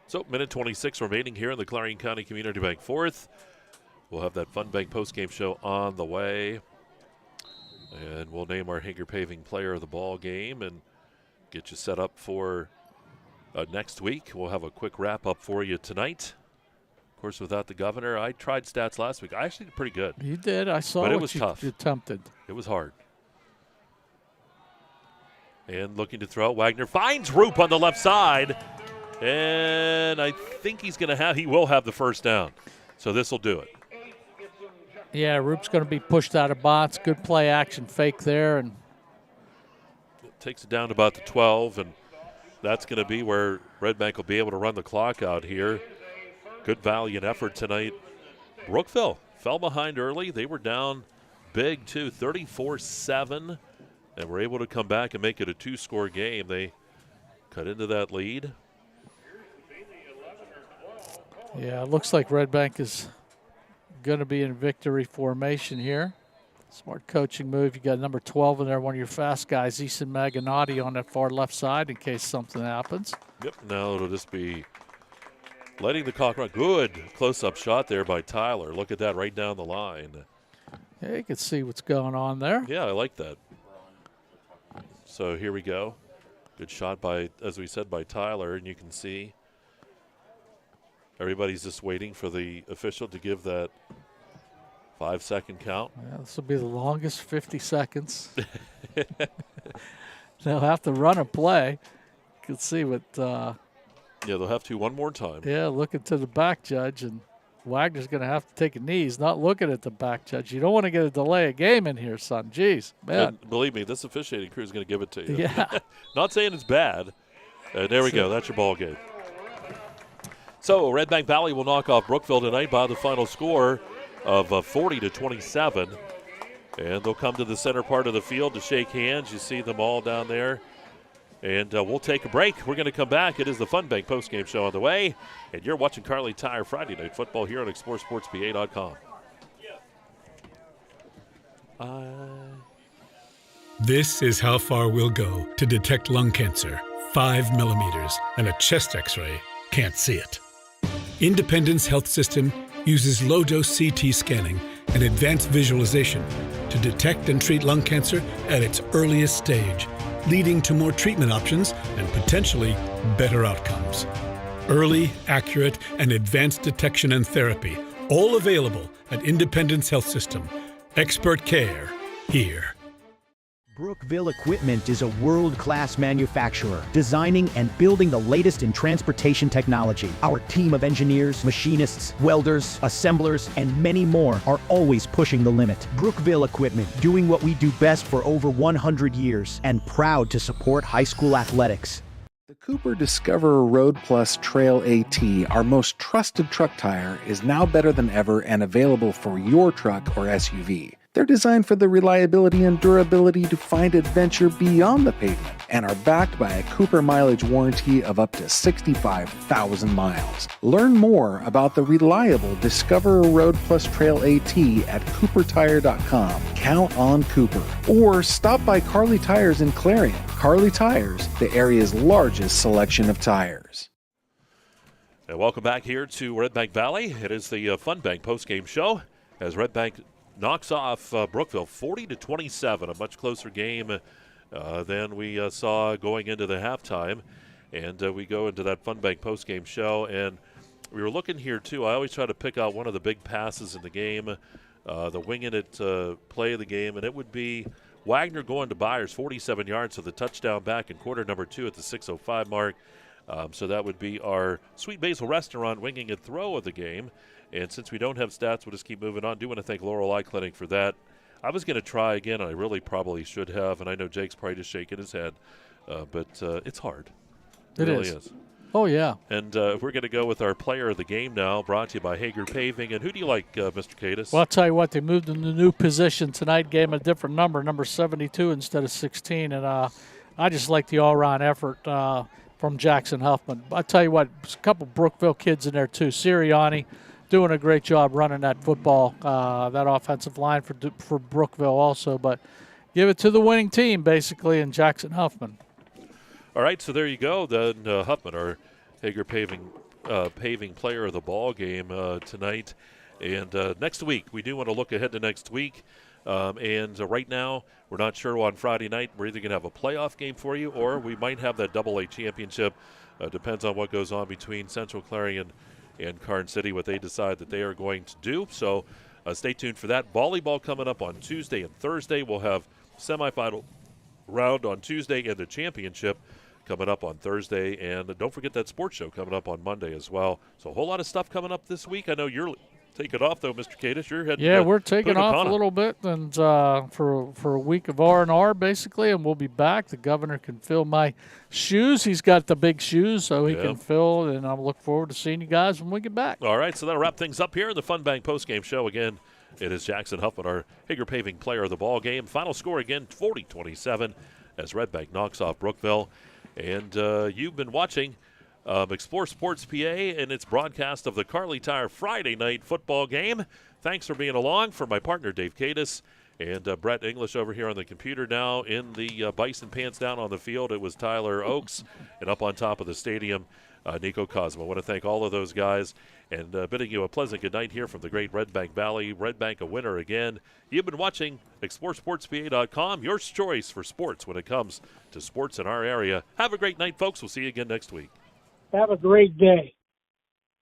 So, minute 26 remaining here in the Clarion County Community Bank Fourth. We'll have that Fun Bank postgame show on the way. And we'll name our Hager Paving player of the ball game and get you set up for next week. We'll have a quick wrap-up for you tonight. Of course, without the governor, I tried stats last week. I actually did pretty good. You did. I saw but it what was you tough. attempted. It was hard. And looking to throw. Wagner finds Roop on the left side. And I think he will have the first down. So this will do it. Yeah, Roop's going to be pushed out of bounds. Good play action fake there. And it takes it down to about the 12. And that's going to be where Redbank will be able to run the clock out here. Good valiant effort tonight. Brookville fell behind early. They were down big, too, 34-7. And were able to come back and make it a 2-score game. They cut into that lead. Yeah, it looks like Redbank is going to be in victory formation here. Smart coaching move. You got number 12 in there, one of your fast guys, Eason Maganati, on that far left side in case something happens. Yep, now it'll just be letting the clock run. Good close-up shot there by Tyler. Look at that right down the line. Yeah, you can see what's going on there. Yeah, I like that. So here we go. Good shot by, as we said, by Tyler, and you can see everybody's just waiting for the official to give that 5-second count. Yeah, this will be the longest 50 seconds. They'll have to run a play. You can see what. Yeah, they'll have to one more time. Yeah, looking to the back judge, and Wagner's going to have to take a knee. He's not looking at the back judge. You don't want to get a delay of game in here, son. Jeez, man. And believe me, this officiating crew is going to give it to you. Yeah. Not saying it's bad. There we go. That's your ball game. So Redbank Valley will knock off Brookville tonight by the final score of 40-27. And they'll come to the center part of the field to shake hands. You see them all down there. And we'll take a break. We're going to come back. It is the Fun Bank postgame show on the way. And you're watching Kerle Tire Friday Night Football here on exploreSportsPA.com. This is how far we'll go to detect lung cancer. 5 millimeters and a chest x-ray can't see it. Independence Health System uses low-dose CT scanning and advanced visualization to detect and treat lung cancer at its earliest stage, leading to more treatment options and potentially better outcomes. Early, accurate, and advanced detection and therapy, all available at Independence Health System. Expert care here. Brookville Equipment is a world-class manufacturer, designing and building the latest in transportation technology. Our team of engineers, machinists, welders, assemblers, and many more are always pushing the limit. Brookville Equipment, doing what we do best for over 100 years, and proud to support high school athletics. The Cooper Discoverer Road Plus Trail AT, our most trusted truck tire, is now better than ever and available for your truck or SUV. They're designed for the reliability and durability to find adventure beyond the pavement and are backed by a Cooper mileage warranty of up to 65,000 miles. Learn more about the reliable Discoverer Road Plus Trail AT at exploreClarion.com. Count on Cooper. Or stop by Kerle Tires in Clarion. Kerle Tires, the area's largest selection of tires. And welcome back here to Redbank Valley. It is the Fun Bank postgame show as Redbank knocks off Brookville 40-27, a much closer game than we saw going into the halftime. And we go into that Fun Bank postgame show, and we were looking here too. I always try to pick out one of the big passes in the game, the winging it play of the game, and it would be Wagner going to Byers, 47 yards, so the touchdown back in quarter number 2 at the 6:05 mark. So that would be our Sweet Basil Restaurant winging and throw of the game. And since we don't have stats, we'll just keep moving on. Do want to thank Laurel Eye Clinic for that. I was going to try again, and I really probably should have, and I know Jake's probably just shaking his head, but it's hard. It really is. Oh, yeah. And we're going to go with our player of the game now, brought to you by Hager Paving. And who do you like, Mr. Katis? Well, I'll tell you what, they moved in the new position tonight, gave him a different number 72 instead of 16, and I just like the all-around effort from Jackson Huffman. I'll tell you what, there's a couple Brookville kids in there, too. Sirianni, doing a great job running that football, that offensive line for Brookville also. But give it to the winning team, basically, and Jackson Huffman. All right, so there you go. Then Huffman, our Hager Paving player of the ball game tonight. And next week, we do want to look ahead to next week. And right now, we're not sure on Friday night. We're either going to have a playoff game for you or we might have that AA championship. Depends on what goes on between Central Clarion and Karn City, what they decide that they are going to do. So stay tuned for that. Volleyball coming up on Tuesday and Thursday. We'll have semifinal round on Tuesday and the championship coming up on Thursday. And don't forget that sports show coming up on Monday as well. So a whole lot of stuff coming up this week. I know you're taking off, though, Mr. Katis. You're heading Yeah, we're taking off a little bit and for a week of R&R, basically, and we'll be back. The governor can fill my shoes. He's got the big shoes, so he can fill, and I look forward to seeing you guys when we get back. All right, so that'll wrap things up here in the Fun Bank postgame show. Again, it is Jackson Huffman, our Hager Paving player of the ball game. Final score again, 40-27, as Redbank knocks off Brookville. And you've been watching Explore Sports PA and its broadcast of the Kerle Tire Friday night football game. Thanks for being along. For my partner, Dave Katis, and Brett English over here on the computer now in the Bison Pants down on the field. It was Tyler Oakes, and up on top of the stadium, Nico Cosmo. I want to thank all of those guys and bidding you a pleasant good night here from the great Redbank Valley. Redbank a winner again. You've been watching exploreClarion.com, your choice for sports when it comes to sports in our area. Have a great night, folks. We'll see you again next week. Have a great day.